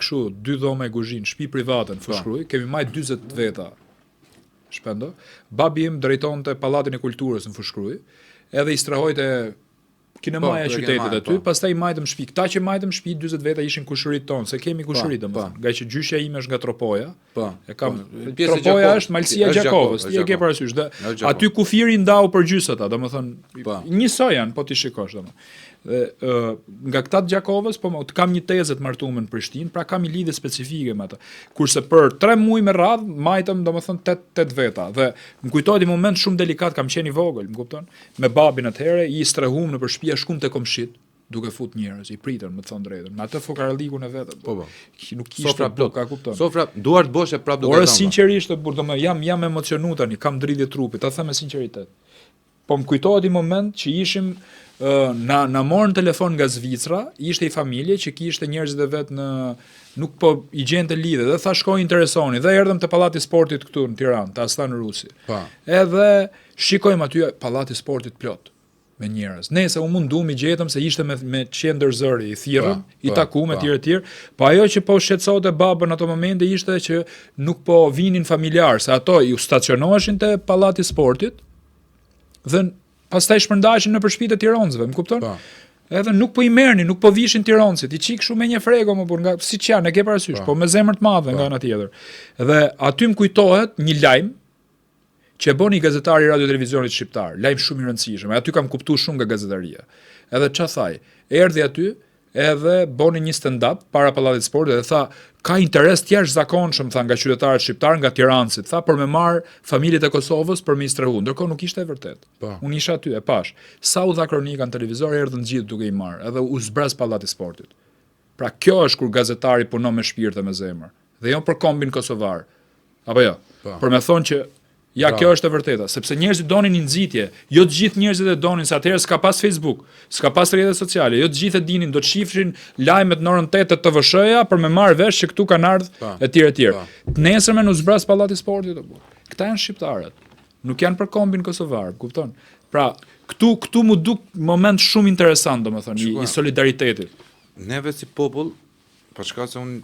kështu 2 dhoma e kuzhinë, shtëpi private në Fushkruj, kemi maj 40 veta. Shpendo. Babi im drejtonte Pallatin e Kulturës në Fushkruj, edhe i strehojte kinemaja e qytetit aty, pastaj majtëm shtëpi. Këta që majtëm shtëpi 40 veta ishin kushërit tonë, se kemi kushëri domethënë. Nga që gjyshja ime është nga Tropoja. E kam Tropoja është malësia e Gjakovës, ti e ke parasysh. Aty kufiri ndau për gjysata, domethënë njësoj janë, po ti shikosh domethënë. Nga këta të Gjakovës, po të kam një tezë të martuar në Prishtinë, pra kam një lidhje specifike me atë. Kurse për 3 muaj me radhë majtëm domethënë 8 veta dhe më kujtohet një moment shumë delikat, kam qenë i vogël, më kupton? Me babin atëherë i strehum nëpër shtëpia, shkum te komshit, duke fut njerëz, i pritën, më thon drejtën. Me atë fokarallikun e vet. Po. Nuk kishte plot, ka kupton. Sofra duar të boshe prap duke. Por sinqerisht, domethënë jam emocionuar tani, kam dridhje trupit, ta them me sinqeritet. Po më kujtohet një moment që ishim na morën telefon nga Zvicra, ishte i familje që kishte njerëzit e vet nuk po i gjente lidhje, dhe tha shkoj interesoni, dhe erdhëm te Pallati i Sportit këtu në Tiranë, te Aslan Rusi. Edhe shikojmë aty Pallati i Sportit plot me njerëz. Nëse u munduam i gjetëm se ishte me qendër zëri i thirrën, i takuar me etj. Po ajo që po shqetësonte babën ato momente ishte që nuk po vinin familjar, se ato ju stacionoheshin te Pallati i Sportit dhe pastaj shpërndaheshin nëpër shtëpitë e tironësve, më kupton? Edhe nuk po i merrnin, nuk po vishin tironësit, i çik shumë me një frego më burr, nga siç janë, e ke parasysh, po me zemër të madhe nga ana tjetër. Dhe aty më kujtohet një lajm që e boni gazetari i radio televizionit shqiptar, lajm shumë i rëndësishëm. Aty kam kuptuar shumë nga gazetaria. Edhe ç'a thaj, erdhi aty edhe boni një stand-up para Pallatit të Sportit dhe tha ka interes të jashtëzakonshëm, tha, nga qytetarët shqiptar, nga tiranësit, tha, për me marr familjet e Kosovës për me i strehu. Ndërkohë nuk ishte e vërtet. Unë isha aty, e pash. Sa u dha kronika në televizor, erdhën gjithë duke i marr, edhe u zbraz Pallati i Sportit. Pra kjo është kur gazetari punon me shpirt dhe me zemër. Dhe jo për kombin kosovar. Apo jo. Për me thonë që Ja, kjo është e vërteta, sepse njerëzit donin një nxitje, jo të gjithë njerëzit e donin, se atëherë s'ka pas Facebook, s'ka pas rrjete sociale, jo të gjithë e dinin, do të shifshin lajmet në orën 8 të TVSH-ja për me marrë vesh që këtu kanë ardhur etj etj. Nesërmen u zbras pallati sportit apo. Këta janë shqiptarët. Nuk janë për kombin kosovar, kupton? Pra, këtu mu duk moment shumë interesant, domethënë, i solidaritetit. Neve si popull, për shkak se unë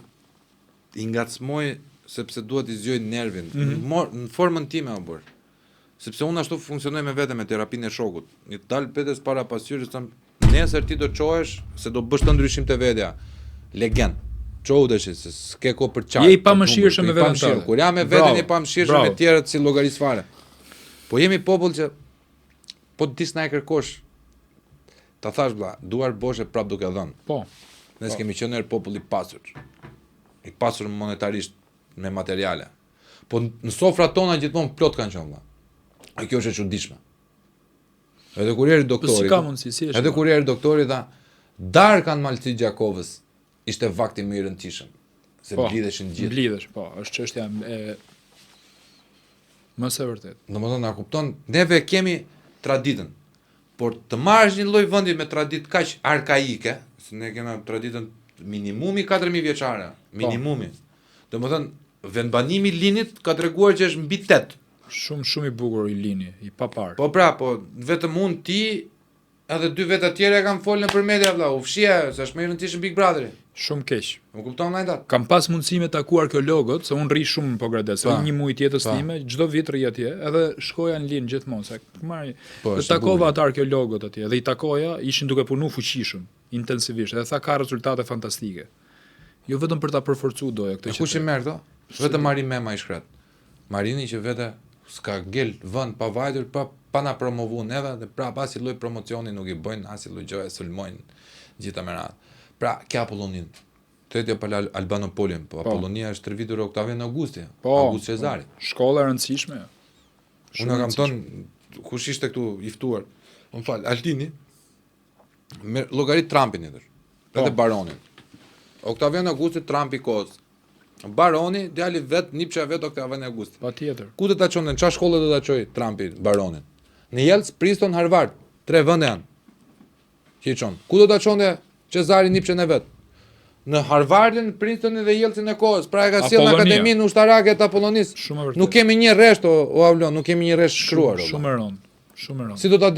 i ngacmoj sepse duhet i zgjoj nervin. Në formën time a bër. Sepse unë ashtu funksionoj me vete me terapinë e shokut. Një dal petes para pasqyrës, thëm, nesër ti do çohesh se do bësh të ndryshim të vetja. Legend. Çohu tash se s'ke kohë për çaj. Je i pamëshirshëm me veten tënde. Kur jam me veten i pamëshirshëm me tjerët si llogaris fare. Po jemi popull që po dis na e kërkosh. Ta thash vlla, duar boshe prap duke dhënë. Po. Ne kemi qenë popull i pasur. I pasur monetarisht me materiale. Po në sofrat tona gjithmonë plot kanë qenë. A kjo është e çuditshme. Edhe kur erdhi doktori. Po si ka mundësi, si është? Edhe kur erdhi doktori tha, Darkan Malci Gjakovës ishte vakti më i rëndësishëm. Se blidheshin gjithë. Blidhesh, po, është çështja e më së vërtet. Domethënë na kupton, neve kemi traditën. Por të marrësh një lloj vendi me traditë kaq arkaike, se ne kemi traditën minimumi 4000 vjeçare, minimumi. Domethënë vendbanimi i linit ka treguar që është mbi 8. Shumë i bukur i lini, i papar. Po pra, po vetëm unë ti edhe 2 veta tjerë kanë folën për media vlla, u fshie se është më i rëndësishëm Big Brotheri. Shumë keq. Më kupton vllajta? Kam pas mundësi me taku arkeologët, se unë rri shumë po Progrades, një muaj tjetër time, çdo vit rri atje, edhe shkoja në Lin gjithmonë, se marr. Dhe takova ata arkeologët atje, dhe i takoja, ishin duke punuar fuqishëm, intensivisht, edhe tha ka rezultate fantastike. Jo vetëm për ta përforcuar doja këtë. Kush i merr këto? Vetëm Marin Mema i shkret. Marini që vete s'ka gel vend pa vajtur, pa na promovu neve dhe pra pasi lloj promocioni nuk i bëjnë, as lloj gjëje sulmojnë gjithë me radhë. Pra, ke Apollonin. Tretja për Albanopolin, po Apollonia është tërvitur Oktavian Augusti, August Cezari. Shkolla e rëndësishme. Unë kam thënë kush ishte këtu i ftuar. Më fal, Altini me llogarit Trumpin edhe. Edhe Baronin. Oktavian Augusti Trumpi kohës. Baroni, djali vet, nipçja vet Oktavian Augusti. Patjetër. Ku do ta çonë? Në çfarë shkolle do ta çoj Trumpi Baronin? Në Yale, Princeton, Harvard. 3 vende janë. Që i çon. Ku do ta çonte Cezari nipçën e vet? Në Harvardin, Princetonin dhe Yale-in e kohës. Pra e ka sjellë në Akademinë Ushtarake të Apollonisë. Nuk kemi një rresht o Avlon, nuk kemi një rresht shkruar. Shumë e rëndë. Shumë e rëndë. Si do ta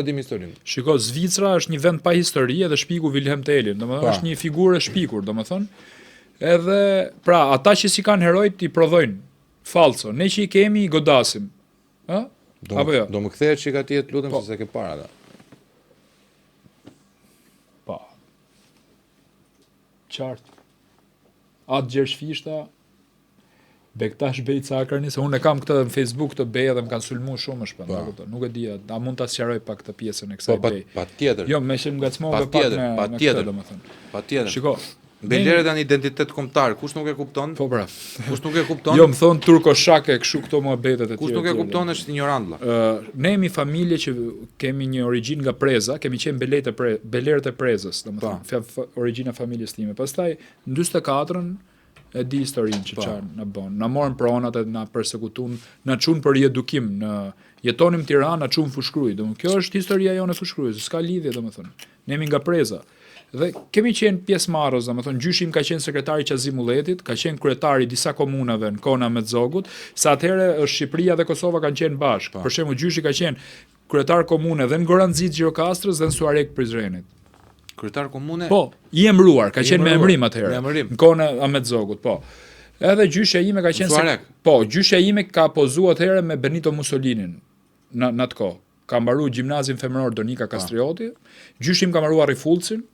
dimë historinë? Shiko, Zvicra është një vend pa histori edhe shpiku Wilhelm Tellin, domethënë është një figurë e shpikur, domethënë. Edhe pra, ata që si kanë herojt i prodhojnë falso, ne që i kemi i godasim. Ë? Apo jo? Do më kthehet çika ti të lutem se ke para ata. Po. Qartë. Atë Gjergj Fishta, Bektash Bej Cakrani, se unë e kam këtë në Facebook të Bej dhe më kanë sulmuar shumë më shpejt, nuk e di, a mund ta sqaroj pak këtë pjesën e kësaj Bej. Patjetër. Jo, më shumë ngacmova pak me këtë domethënë. Patjetër. Shiko, Belerët janë identitet kombëtar, kush nuk e kupton? Po pra. Kush nuk e kupton? Jo, më thon turkoshake kështu këto muhabetet e tjera. Kush nuk e kupton është ignorant vlla. Ne jemi familje që kemi një origjinë nga Preza, kemi qenë Belerët e Prezës, domethënë, origjina familjes time. Pastaj në 44-ën e di historinë që çfarë na bën. Na morën pronat e na përsekutuan, na çun për edukim, jetonim në Tiranë, na çun Fushkruj. Domethënë, kjo është historia jonë e Fushkrujës, s'ka lidhje domethënë. Ne jemi nga Preza. Dhe kemi qenë pjesëmarrës, domethënë gjyshim ka qenë sekretari i Qazimulletit, ka qenë kryetari i disa komunave në kohën e Metzogut, sa atëherë është Shqipëria dhe Kosova kanë qenë bashkë. Për shembull, gjyshi ka qenë kryetar komune dhe në Goranxhi Gjirokastrës dhe në Suarek Prizrenit. Kryetar komune? Po, i emëruar, ka qenë me emrim atëherë. Në kohën e Metzogut, po. Edhe gjyshja ime ka qenë Suarek. Po, gjyshja ime ka pozuar atëherë me Benito Mussolinin në atë kohë. Ka mbaruar gjimnazin femëror Donika Kastrioti, gjyshim ka mbaruar Rifullcin.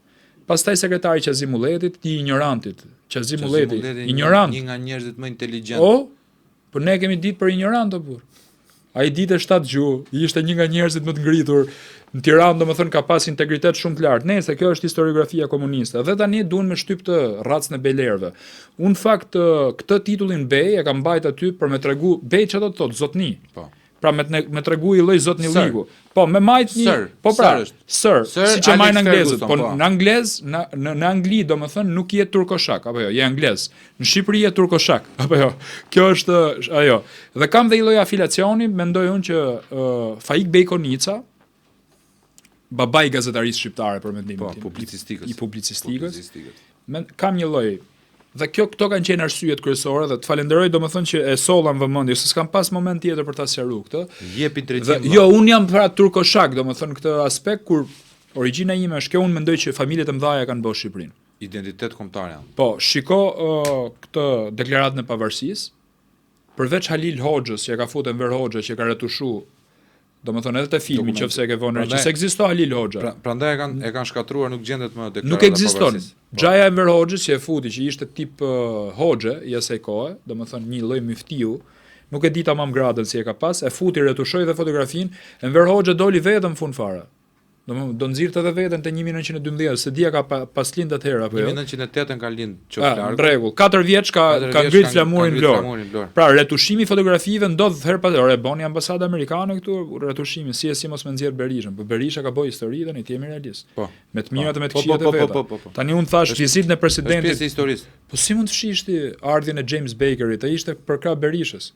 Pastaj sekretari i Qazimulletit, i ignorantit. Qazimuleti, ignorant. Një nga njerëzit më inteligjent. O, po ne kemi ditë për ignorant apo? Ai ditë 7 gjuhë, ishte një nga njerëzit më të ngritur në Tiranë, domethënë ka pas integritet shumë të lartë. Nëse kjo është historiografia komuniste. Dhe tani duan me shtyp të racën e Belerëve. Unë fakt këtë titullin Bej e kam mbajt aty për me tregu Bej çfarë do të thotë zotni. Po. Pra me tregu i lloj zotni Ligu. Po me majt një, po pra, sir, siç e majnë anglezët, po në anglez, në Angli domethënë nuk je turkoshak, apo jo, je anglez. Në Shqipëri je turkoshak, apo jo. Kjo është ajo. Dhe kam dhe i lloj afilacioni, mendoj unë që Faik Bejkonica, babai i gazetarisë shqiptare për mendimin tim. Publicistikës. I publicistikës. Kam një lloj. Dhe këto kanë qenë arsyet kryesore dhe të falenderoj domethënë që e solla në vëmendje, se s'kam pas moment tjetër për ta sqaruar këtë. Jepi drejtim. Jo, un jam pra turkoshak, domethënë këtë aspekt kur origjina ime është kjo, un mendoj që familjet e mëdha kanë bërë Shqipërinë. Identitet kombëtar janë. Po, shiko këtë deklaratën e pavarësisë, përveç Halil Hoxhës që ka futur Enver Hoxha që ka retushuar domethënë edhe te filmi nëse e ke vënë që s'ekziston Halil Hoxha. Prandaj e kanë shkatruar, nuk gjendet më deklarata. Nuk ekziston. Xhaja Enver Hoxhës që e futi që ishte tip Hoxhe i asaj kohe, domethënë një lloj myftiu, nuk e di tamam gradën si e ka pas, e futi retushoi dhe fotografinë, Enver Hoxha doli vetëm fund fare. Domethënë do nxirrte edhe veten te 1912, se dia ka pas lind atëherë apo jo. 1908 ka lind qoftë. Në rregull, 4 vjeç ka ngrit flamurin Vlorë. Pra retushimi fotografive ndodh herë pas here, boni ambasadë amerikane këtu, retushimi si mos më nxjerr Berishën, po Berisha ka bëj histori dhe ne jemi realist. Po. Me të mirat e me të këqijat e veta. Tani un thash vizitën e presidentit. Pjesë e historisë. Po si mund të fshish ti ardhjën e James Bakerit? Ai ishte përkrah Berishës,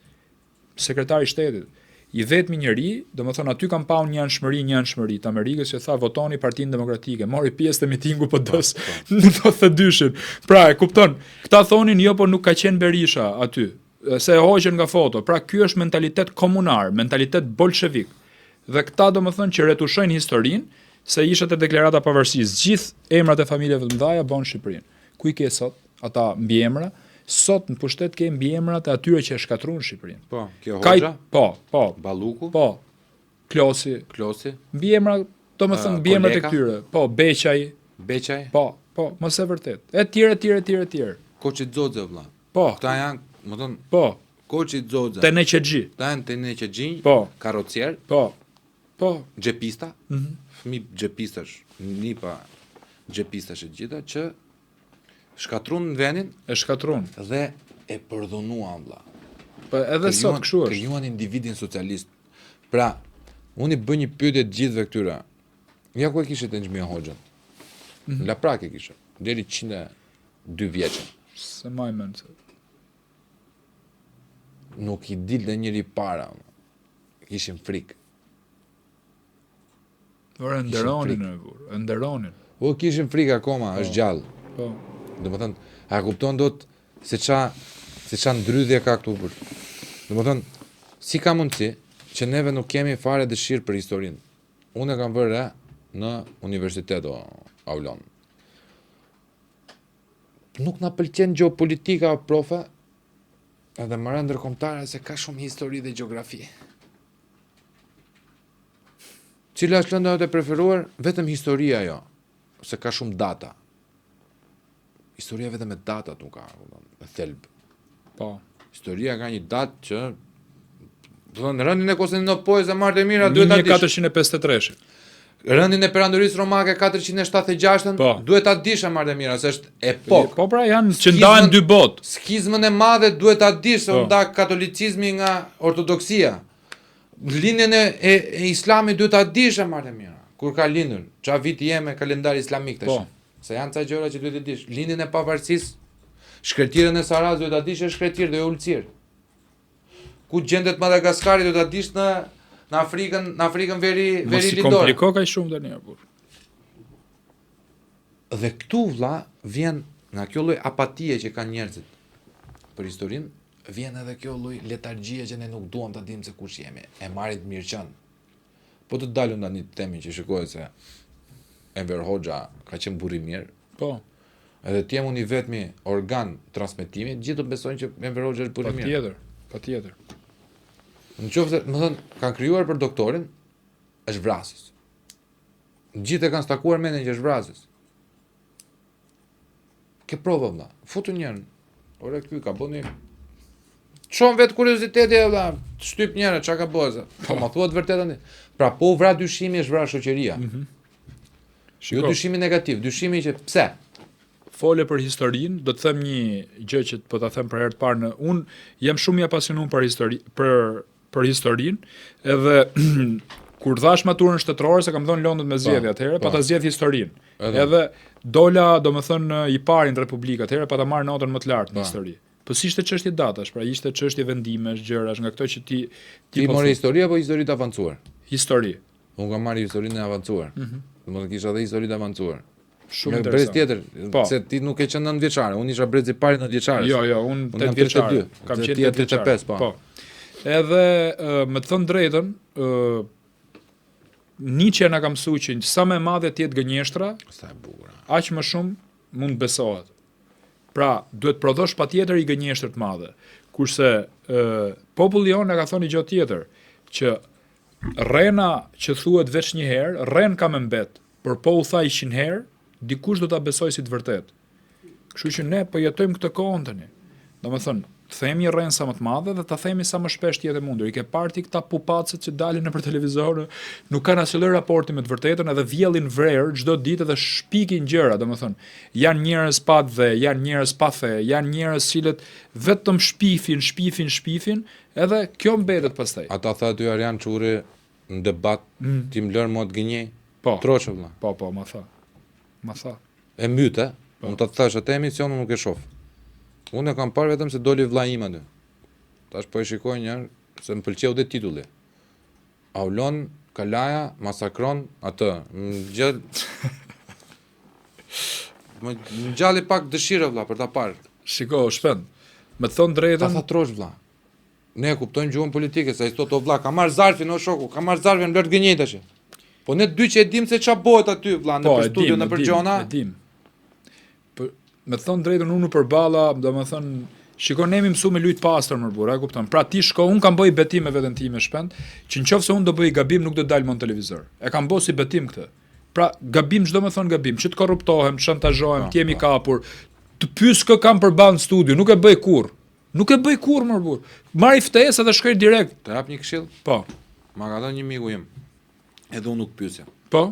sekretari i shtetit. I vetmi njeri, domethënë aty kam pa unë një anshmëri të Amerikës që tha votoni Partinë Demokratike, mori pjesë te mitingu PD-s në 92-shin. Pra e kupton, këta thonin jo, po nuk ka qenë Berisha aty, se e hoqën nga foto. Pra ky është mentalitet komunar, mentalitet bolshevik. Dhe këta domethënë që retushojnë historinë, se ishte te deklarata pavarësisë, gjithë emrat e familjeve të mëdha bën Shqipërinë. Ku i ke sot ata mbiemra? Sot në pushtet ke mbiemrat e atyre që e shkatruan Shqipërinë. Po, kjo Hoxha? Po. Balluku? Po. Klosi. Mbiemra, domethënë mbiemrat e këtyre. Po, Beqaj? Po, mos e vërtet. Etj. Koçi Xoxe vëlla. Po. Këta janë, më thon, po. Koçi Xoxe. Teneqexhi. Këta janë Teneqexhi. Po. Karrocier. Po. Xhepista. Fëmijë xhepistash, nipa xhepistash e gjitha që shkatrun në vendin, dhe e përdhunuan vëlla. Po edhe sot kështu është. Krijuan individin socialist. Pra, unë i bëj një pyetje të gjithëve këtyre. Ja ku e kishte Xhmia Hoxhën. Në Laprak e kishte, deri 102 vjeç. Se më mend. Nuk i dilte njëri para. Kishin frikë. Ora nderonin. O kishin frikë akoma, është gjallë. Po. Domethënë, a kupton dot se ça ndrydhje ka këtu për. Domethënë, si ka mundësi që neve nuk kemi fare dëshirë për historinë. Unë e kam vënë në universitet Aulon. Nuk na pëlqen gjeopolitika, profe, edhe marrë ndërkombëtare se ka shumë histori dhe gjeografi. Cila është lënda jote e preferuar? Vetëm historia jo, se ka shumë data. Historia vetëm me datat nuk ka, me thelb. Po. Historia ka një datë që në rëndin e Konstantinopolës e Martë e Mira duhet ta dish. 1453. Rëndin e perandorisë romake 476, duhet ta dish Martë e Mira, se është epokë. Po pra janë që ndahen dy botë. Skizmën e madhe duhet ta dish se u nda katolicizmi nga ortodoksia. Lindjen e Islamit duhet ta dish Martë e Mira. Kur ka lindur, çfarë viti jemi kalendari islamik tash. Se janë ca gjëra që duhet të dish. Lindjen e pavarësisë, shkretirën e Saraz duhet ta dish është shkretirë dhe jo ulëcir. Ku gjendet Madagaskari duhet ta dish në Afrikën veri lindore. Mos i kompliko kaq shumë tani apo. Dhe këtu vëlla vjen nga kjo lloj apatie që kanë njerëzit për historinë, vjen edhe kjo lloj letargjie që ne nuk duam ta dimë se kush jemi. E marrin të mirë qen. Po të dalun tani temin që shikoj se Enver Hoxha ka qenë burr i mirë. Po. Edhe ti jam unë i vetmi organ transmetimi, gjithë besojnë që Enver Hoxha është burr i mirë. Patjetër. Në qoftë, më thënë, kanë krijuar për doktorin, është vrasës. Gjithë e kanë stakuar mendin që është vrasës. Ke provë vëlla. Futu njërin. Ore ky ka bënë çon vet kurioziteti vëlla. Shtyp njëra çka ka bëza. Po ma thuat vërtet tani. Pra po vra dyshimi është vra shoqëria. Jo dyshimi negativ, dyshimi që pse? Fole për historinë, do të them një gjë që po ta them për herë të parë un jam shumë i apasionuar për histori, për për historinë, edhe kur thash maturën shtetërore se kam dhënë Londën me zgjedhje atëherë, pa ta zgjedh historinë. Edhe dola, domethënë i pari në Republikë atëherë pa ta marrë notën më të lartë në histori. Po si ishte çështje datash, pra ishte çështje vendimesh, gjërash, nga këto që ti more histori apo histori të avancuar? Histori. Unë kam marrë historinë e avancuar. Domethënë kisha edhe histori të avancuar. Shumë interesant. Brez tjetër, se ti nuk e qenë 9 vjeçare, unë isha brez i pari 9 vjeçare. Jo, unë 8 vjeçare. Kam qenë 35, po. Edhe me të thënë drejtën, Nietzsche na ka mësuar që sa më e madhe të jetë gënjeshtra, sa e bukur. Aq më shumë mund besohet. Pra, duhet prodhosh patjetër i gënjeshtër të madhe. Kurse populli jonë na ka thënë gjë tjetër, që rrena që thuhet veç një herë, rren ka më mbet, por po u tha 100 herë, dikush do ta besojë si të vërtet. Kështu që ne po jetojmë këtë kohën tani. Domethënë, themi rren sa më të madhe dhe ta themi sa më shpesh të jetë mundur. I ke parti këta pupacet që dalin nëpër televizor, nuk kanë asnjë raporti me të vërtetën, edhe vjellin vrerë çdo ditë dhe shpikin gjëra, domethënë, janë njerëz pa dhe, janë njerëz pa fe, janë njerëz cilët vetëm shpifin, edhe kjo mbetet pastaj. Ata tha ty Arjan Çurri në debat, ti më lër më të gënjej. Po. Troçë vëlla. Po, ma tha. E mbytë, unë të thash atë emision unë nuk e shoh. Unë e kam parë vetëm se doli vlla im aty. Tash po e shikoj një herë se më pëlqeu dhe titulli. Aulon Kalaja masakron atë. Më ngjalli pak dëshirë vlla për ta parë. Shiko, shpend. Me thon drejtën. Ta tha trosh vlla. Ne e kuptojmë gjuhën politike, se ai thot o vlla, ka marr zarfin o shoku, ka marr zarfin lart gënjej tash. Po ne dy që e dim se ç'a bëhet aty vlla në për studio në për gjona. E dim. Po me thon drejtën unë përballa, domethënë shikon ne mësu me lut pastër më burr, e kupton. Pra ti shko, un kam bëj betim me veten time shpend, që nëse un do bëj gabim nuk do dal më në televizor. E kam bëu si betim këtë. Pra gabim çdo më thon gabim, që të korruptohem, të shantazhohem, të jemi kapur, të pyes kë kam përballë në studio, nuk e bëj kurr. Nuk e bëj kurr më burr. Marr ftesë dhe shkoj direkt. Të jap një këshill? Po. Ma ka dhënë një miku im. Edhe unë nuk pyesja. Po.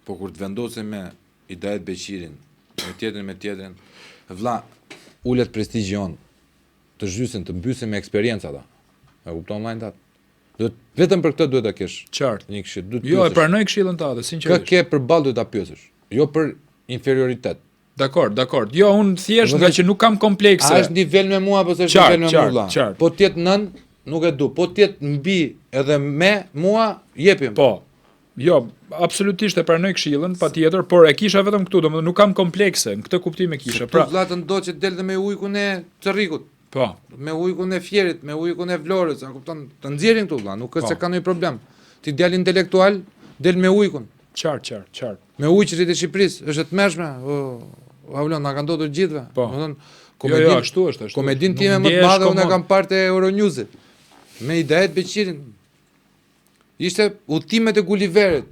Po kur të vendosem me Idajt Beqirin, me tjetrin, vlla, ulet prestigjion, të zhysin, të mbysin me eksperiencë ata. E kupton online tat. Duhet vetëm për këtë duhet ta kesh. Qartë. Një këshill. Jo, e pranoj këshillën tënde, sinqerisht. Kë ke përballë duhet ta pyesësh, jo për inferioritet. Dakor. Jo, unë thjesht nga që nuk kam komplekse. A është nivel me mua apo s'është nivel me mua? Po ti jetë nën, nuk e du. Po ti jetë mbi edhe me mua, jepim. Po. Jo, absolutisht e pranoj këshillën, patjetër, por e kisha vetëm këtu, domethënë nuk kam komplekse, në këtë kuptim e kisha. Pra, vllatë ndo që del dhe me ujkun e Çerrikut. Po. Me ujkun e Fjerit, me ujkun e Vlorës, a kupton? Të nxjerrin këtu vlla, nuk është se ka ndonjë problem. Ti djal intelektual, del me ujkun. Qartë. Me ujqërit e Shqipërisë, është të mëshme. Aulon, na kanë ndodhur gjithve. Po. Domethënë, ashtu është. Komedin time më të madhe unë kam parë te Euronewsit. Me Idajt Beqirin. Ishte Udhëtimet e Gulliverit.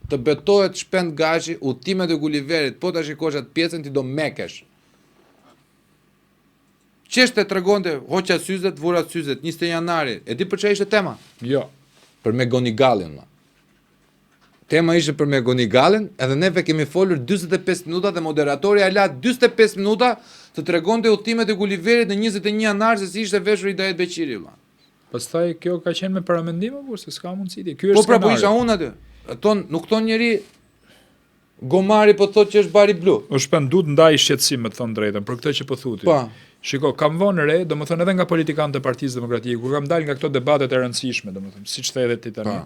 Të betohet Shpend Gashi, Udhëtimet e Gulliverit. Po ta shikosh atë pjesën ti do mekesh. Çështë tregonte hoqja syzet, vura syzet 20 janari. E di për çfarë ishte tema? Jo. Për Megonigallin. Tema ishte për Megonigallin, edhe neve kemi folur 45 minuta dhe moderatori ala 45 minuta të tregonte udhëtimet e Gulliverit në 21 janar se si ishte veshur Idajt Beqiri valla. Pastaj kjo ka qenë me paramendim apo se s'ka mundësi ti. Ky është po pra po isha unë aty. Nuk thon njëri Gomari po thotë që është bari blu. O shpendut ndaj shqetësim me të thënë drejtën për këtë që po thuti. Po. Shiko, kam vënë re, domethënë edhe nga politikanët e Partisë Demokratike, kur kam dalë nga këto debatet e rëndësishme, domethënë, siç the edhe ti tani,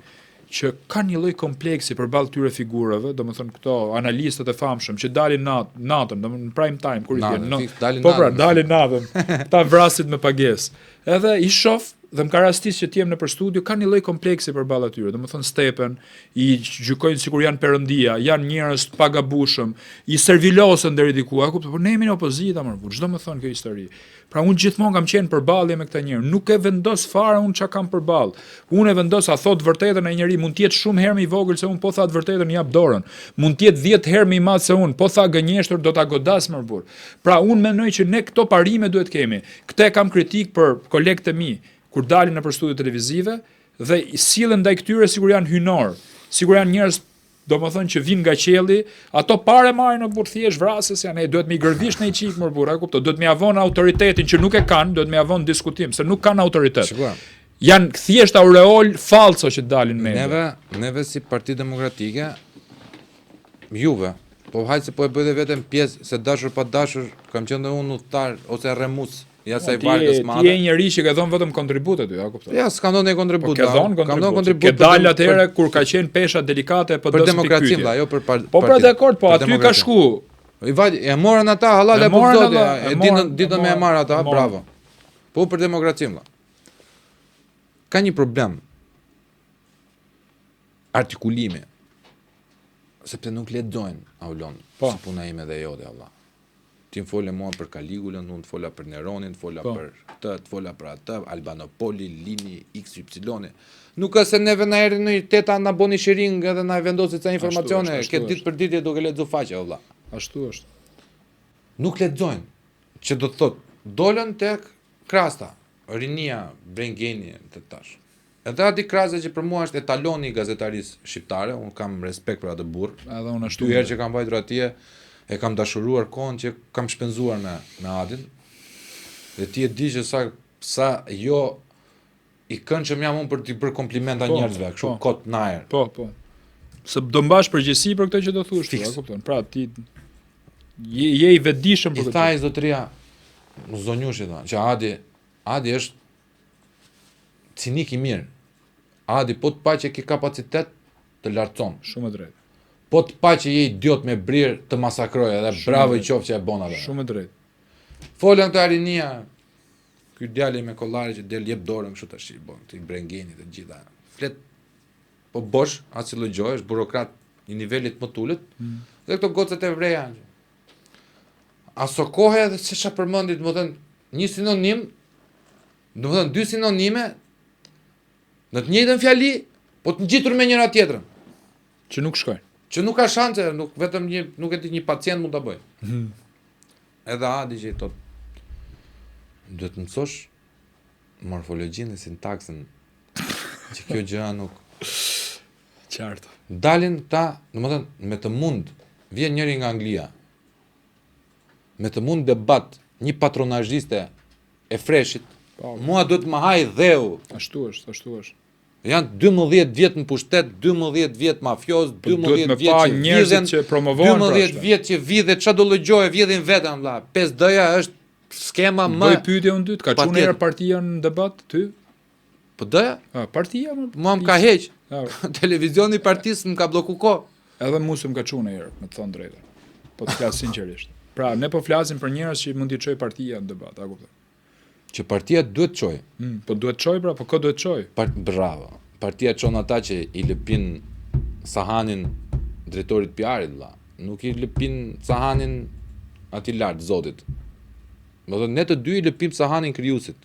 që kanë një lloj kompleksi përballë këtyre figurave, domethënë këto analistët e famshëm që dalin natën, domethënë në prime time kur i vjen. Po pra, dalin natën. Ta vrasit me pagesë. Edhe i shoh dhe më ka rastis që t'jem në për studio, ka një lloj kompleksi përballë atyre. Domethënë Stepen i gjykojnë sikur janë perëndia, janë njerëz të pagabushëm, i servilosen deri diku, a kupton? Po ne jemi në opozita më burr, çdo më thon kjo histori. Pra unë gjithmonë kam qenë përballje me këta njerëz, nuk e vendos fare unë çka kam përballë. Unë e vendos a thot vërtetën ai njeri, mund të jetë shumë herë më i vogël se unë, po tha të vërtetën jap dorën. Mund të jetë 10 herë më i madh se unë, po tha gënjeshtër do ta godas më burr. Pra unë mendoj që ne këto parime duhet kemi. Këtë kam kritik për kolegët e mi kur dalin në për studio televizive dhe sillen ndaj këtyre sikur janë hynor, sikur janë njerëz domethënë që vinë nga qielli, ato parë marrin në burr thjesht vrasës janë, duhet më gërvish në çik më burr, e kupton, duhet më avon autoritetin që nuk e kanë, duhet më avon diskutim se nuk kanë autoritet. janë thjesht aureol falso që dalin me. Neve si Parti Demokratike, juve, po hajtë se po e bëjë vetëm pjesë, se dashur pa dashur, kam qenë dhe unë udhëtar ose rremus, ja sa i vargës madhe. Ti je njëri që ke dhënë vetëm kontribut aty, a kupton? Ja, s'kam dhënë kontribut. Ke dhënë kontribut. Ke dalë atëherë kur ka qenë pesha delikate për demokracinë, valla, jo për partinë. Po pra dakord, po aty ka shku. I vajt, e morën ata, halal e buzotja, e ditën me e marrë ata, bravo. Po për demokracinë, valla. Ka një problem artikulimi, sepse nuk lexojnë Aulon, si puna ime dhe jote, Allah. Ti më fole mua për Kaligulën, unë të fola për Neronin, të fola për të fola për atë, Albanopoli, Lini, XY. Nuk është se neve na erdhi në teta na boni shiring edhe na vendosit ca informacione, ke ditë për ditë duke lexu faqe, Allah. Ashtu është. Nuk lexojnë, që do të thotë, dolën tek Krasta, Rinia, Brengeni, të tash. Edhe ati Krasta që për mua është etaloni i gazetarisë shqiptare, unë kam respekt për atë burr. Edhe unë ashtu. Dy herë që kam vajtur atje, e kam dashuruar kohën që kam shpenzuar me Adin. Dhe ti e di që sa jo i këndshëm jam unë për t'i bërë komplimenta njerëzve, kështu kot najer. Po. Se do mbash përgjegjësi për këtë që do thush, e kupton. Pra ti je i vetëdijshëm për këtë. I thaj zotëria zonjushi thonë, që Adi është cinik i mirë. Adi po të pa që ke kapacitet të lartëson. Shumë e drejtë. Po të pa që je idiot me brirë të masakroj edhe bravo i qoftë që e bon atë. Shumë e drejtë. Folën të Arinia, ky djali me kollare që del jep dorën kështu tash, bon, të Brengeni të gjitha. Flet po bosh, as si llogjoj, është burokrat i nivelit më të ulët. Dhe këto gocët e vreja. Aso kohë edhe se çfarë përmendit, domethënë një sinonim, domethënë dy sinonime në të njëjtën fjali, po të ngjitur me njëra tjetrën. Që nuk shkojnë. Që nuk ka shanse, nuk e di një pacient mund ta bëjë. Edhe Adi që i thot, duhet të mësosh morfologjinë dhe sintaksën, që kjo gjëra nuk qartë. Dalin ta, domethënë me të mund vjen njëri nga Anglia. Me të mund debat një patronazhiste e freshit, mua duhet të më haj dheu. Ashtu është. Janë 12 vjet në pushtet, 12 vjet mafioz, 12 vjet që njerëzit që promovojnë 12 vjet që vidhe çfarë do llogjojë, vjedhin vetëm vëlla. 5D-ja është skema më. Bëj pyetje unë dytë, ka çuar herë partia në debat ty? Po D-ja? Partia mua më ka heq. Televizioni i partisë më ka blloku kohë. Edhe mua më ka çuar herë, me të thënë drejtën. Po të flas sinqerisht. Pra, ne po flasim për njerëz që mund t'i çojë partia në debat, a kupton? Që partia duhet çoj. Po duhet çoj pra, po kë duhet çoj? Bravo. Partia çon ata që i lëpin sahanin drejtorit PR-it vëlla. Nuk i lëpin sahanin aty lart zotit. Do të ne të dy i lëpim sahanin krijuesit.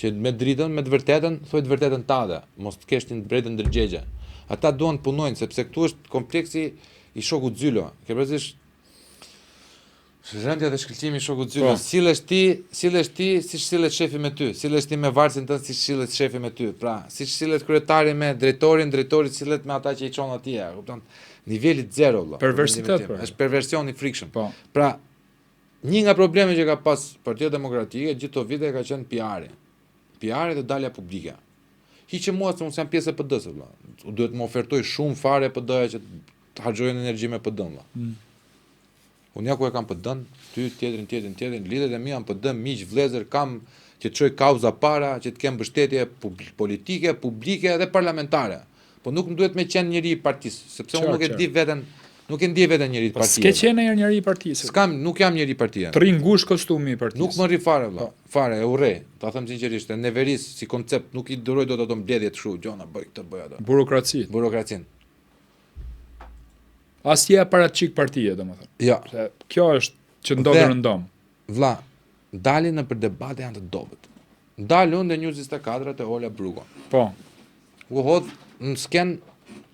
Që me dritën, me të vërtetën, thuaj të vërtetën tade, mos të kesh në drejtën ndërgjegje. Ata duan të punojnë sepse këtu është kompleksi i shokut Zylo. Ke parasysh rëndja dhe shkëlqimi i shokut Zylo. Sillesh ti siç sillet shefi me ty, sillesh ti me varsin tënd siç sillet shefi me ty. Pra, siç sillet kryetari me drejtorin, drejtori sillet me ata që i çon atje, kupton? Niveli 0 vëlla. Perversitet pra. Është perversion i frikshëm. Pra, një nga problemet që ka pas Partia Demokratike gjithë këto vite ka qenë PR-i. PR-i dhe dalja publike. Hiqe mua se unë jam pjesë e PD-s vëlla. Duhet më ofertoj shumë fare PD-ja që të harxojnë energji me PD-n vëlla. Unë ja ku e kam PD-n, ty tjetrin, lidhet e mia në PD, miq vëllezër, kam që të çoj kauza para, që të kem mbështetje politike, publike dhe parlamentare. Po nuk më duhet me qenë njëri i partisë, sepse unë nuk e di veten njëri i partisë. S'ke qenë njëri i partisë. Nuk jam njëri i partisë. Të rri ngushtë kostumi i partisë. Nuk më rri fare vëlla. Fare, e urrej. Ta them sinqerisht, e neveris si koncept, nuk i duroj dot ato mbledhjet kështu, gjona bëj këtë, bëj ato. Burokracinë. Asje aparatçik partie, domethënë. Ja. Se kjo është që ndodhet rëndom. Vlla, dalin në për debate janë të dobët. Dalë unë dhe News 24 te Ola Brugo. Po. U hodh në sken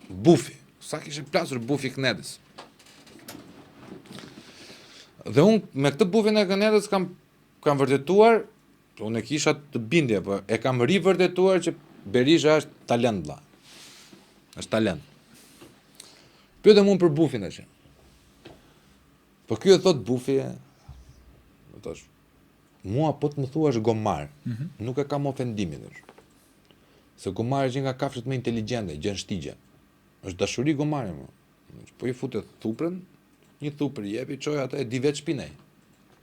Bufi. Sa kishte plasur Bufi Knedës. Dhe unë me këtë Bufin e Knedës kam vërtetuar, unë e kisha të bindje, po e kam rivërtetuar që Berisha është talent vlla. Është talent. Pyetëm unë për Bufin tash. Po ky e thot Bufi, thash, mua po të më thuash gomar, nuk e kam ofendimin. Se gomari që nga kafshët më inteligjente, gjën shtigje. Është dashuri gomari më. Po i futet thuprën, një thupër i jepi, çoj atë e di vetë shpinej.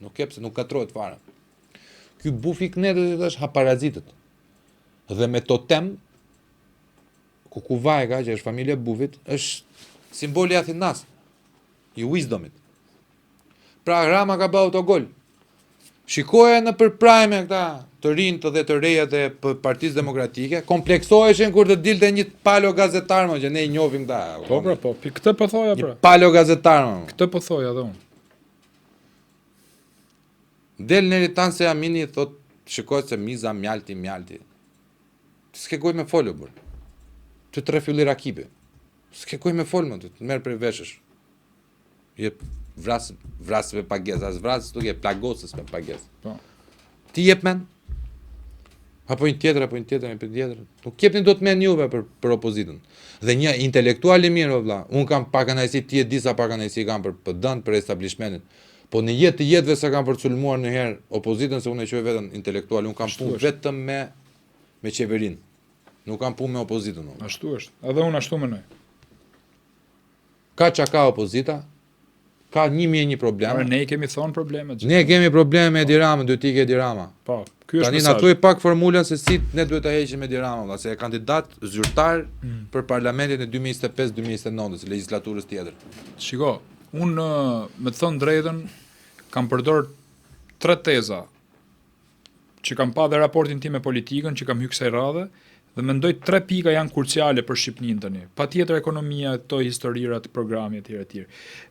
Nuk e pse nuk katrohet fare. Ky bufi knetët është ha parazitët. Dhe me totem Kukuvajka, që është familja e bufit, është simboli i Athinas, i wisdomit. Pra Rama ka bë autogol. Shikoja në përprajme këta të rinjtë dhe të rejat e Partisë Demokratike, kompleksoheshin kur të dilte një palo gazetar më që ne i njohim këta. Po pra, po, këtë po thoja pra. Një palo gazetar më. Këtë po thoja edhe unë. Del njëri tanë se Amini thot, shikoj se miza mjalti. S'ke goj me folë, bërë. Të tre fylli rakibi. S'ke goj me folë, më të merë për veshësh. Je vrasë për pagesë, as vrasë tuk je plagosës për pagesë. Po. Ti jep men? Apo një tjetër. Nuk jepni do të men juve për opozitën. Dhe një intelektual i mirë, vëlla, unë kam pak anajsi, ti e disa pak anajsi kam për dënë, për establishmentin. Po në jetë të jetëve se kam për sulmuar në herë opozitën, se unë e qoj vetën intelektual, unë kam punë vetëm me qeverin. Nuk kam punë me opozitën. Ashtu është. Edhe unë ashtu menoj. Ka opozita, ka 1001 probleme. Ne i kemi thonë problemet. Ne kemi probleme me Edi Ramën, duhet ikë Edi Rama. Po, ky është mesazhi. Tani na thuaj pak formulën se si ne duhet ta heqim Edi Ramën, se e kandidat zyrtar për parlamentin e 2025-2029, legislaturës tjetër. Shiko, unë me të thënë drejtën kam përdor 3 teza që kam pa dhe raportin tim me politikën që kam hyrë kësaj radhe. Dhe mendoj 3 pika janë kruciale për Shqipërinë tani. Patjetër ekonomia, to historirat, programi etj.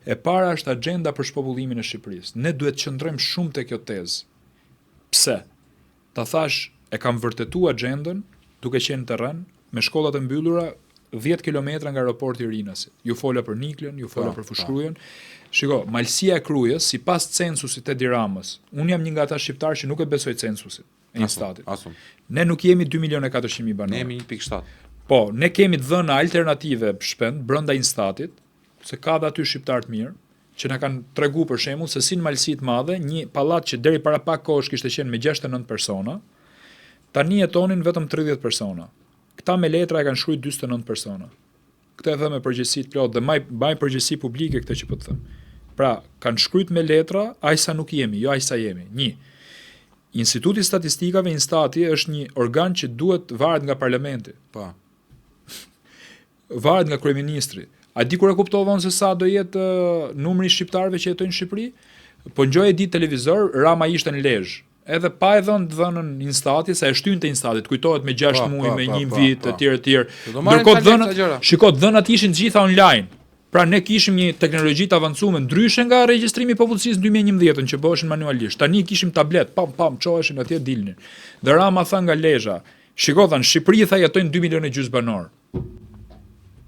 E para është agenda për shpopullimin e Shqipërisë. Ne duhet të qëndrojmë shumë te kjo tezë. Pse? Ta thash, e kam vërtetuar agendën duke qenë në terren me shkollat e mbyllura 10 kilometra nga aeroporti i Rinasit. Ju fola për Niklën, ju fola për Fushkrujen. Shiko, malësia e Krujës sipas censusit e Edi Ramës. Unë jam një nga ata shqiptarë që nuk e besoj censusit e një statit. Ne nuk jemi 2.400.000 banorë. Ne jemi 1.7. Po, ne kemi të dhëna alternative shpend brenda instatit, se ka dhe aty shqiptar të mirë, që na kanë tregu për shembull se si në malësi të madhe, një pallat që deri para pak kohësh kishte qenë me 69 persona, tani jetonin vetëm 30 persona. Këta me letra e kanë shkruar 49 persona. Këtë e them me përgjegjësi të plotë dhe mbaj përgjegjësi publike këtë që po të them. Pra, kanë shkruar me letra aq sa nuk jemi, jo aq sa jemi. 1. Instituti i Statistikave Instati është një organ që duhet varet nga parlamenti. Po. Varet nga kryeministri. A di kur e kuptovon se sa do jetë numri i shqiptarëve që jetojnë në Shqipëri? Po ngjoj e di televizor, Rama ishte në Lezhë. Edhe pa e dhënë dhënën Instati, sa e shtynte Instatit, kujtohet me 6 muaj, me 1 vit, etj. Ndërkohë dhënat, shikoj, dhënat ishin gjitha online. Pra ne kishim një teknologji të avancuar ndryshe nga regjistrimi i popullsisë në 2011 që bëheshin manualisht. Tani kishim tablet, pam, çoheshin atje dilnin. Dhe Rama tha nga Lezhë, shikoj than Shqipëri tha jetojnë 2,5 milionë banor.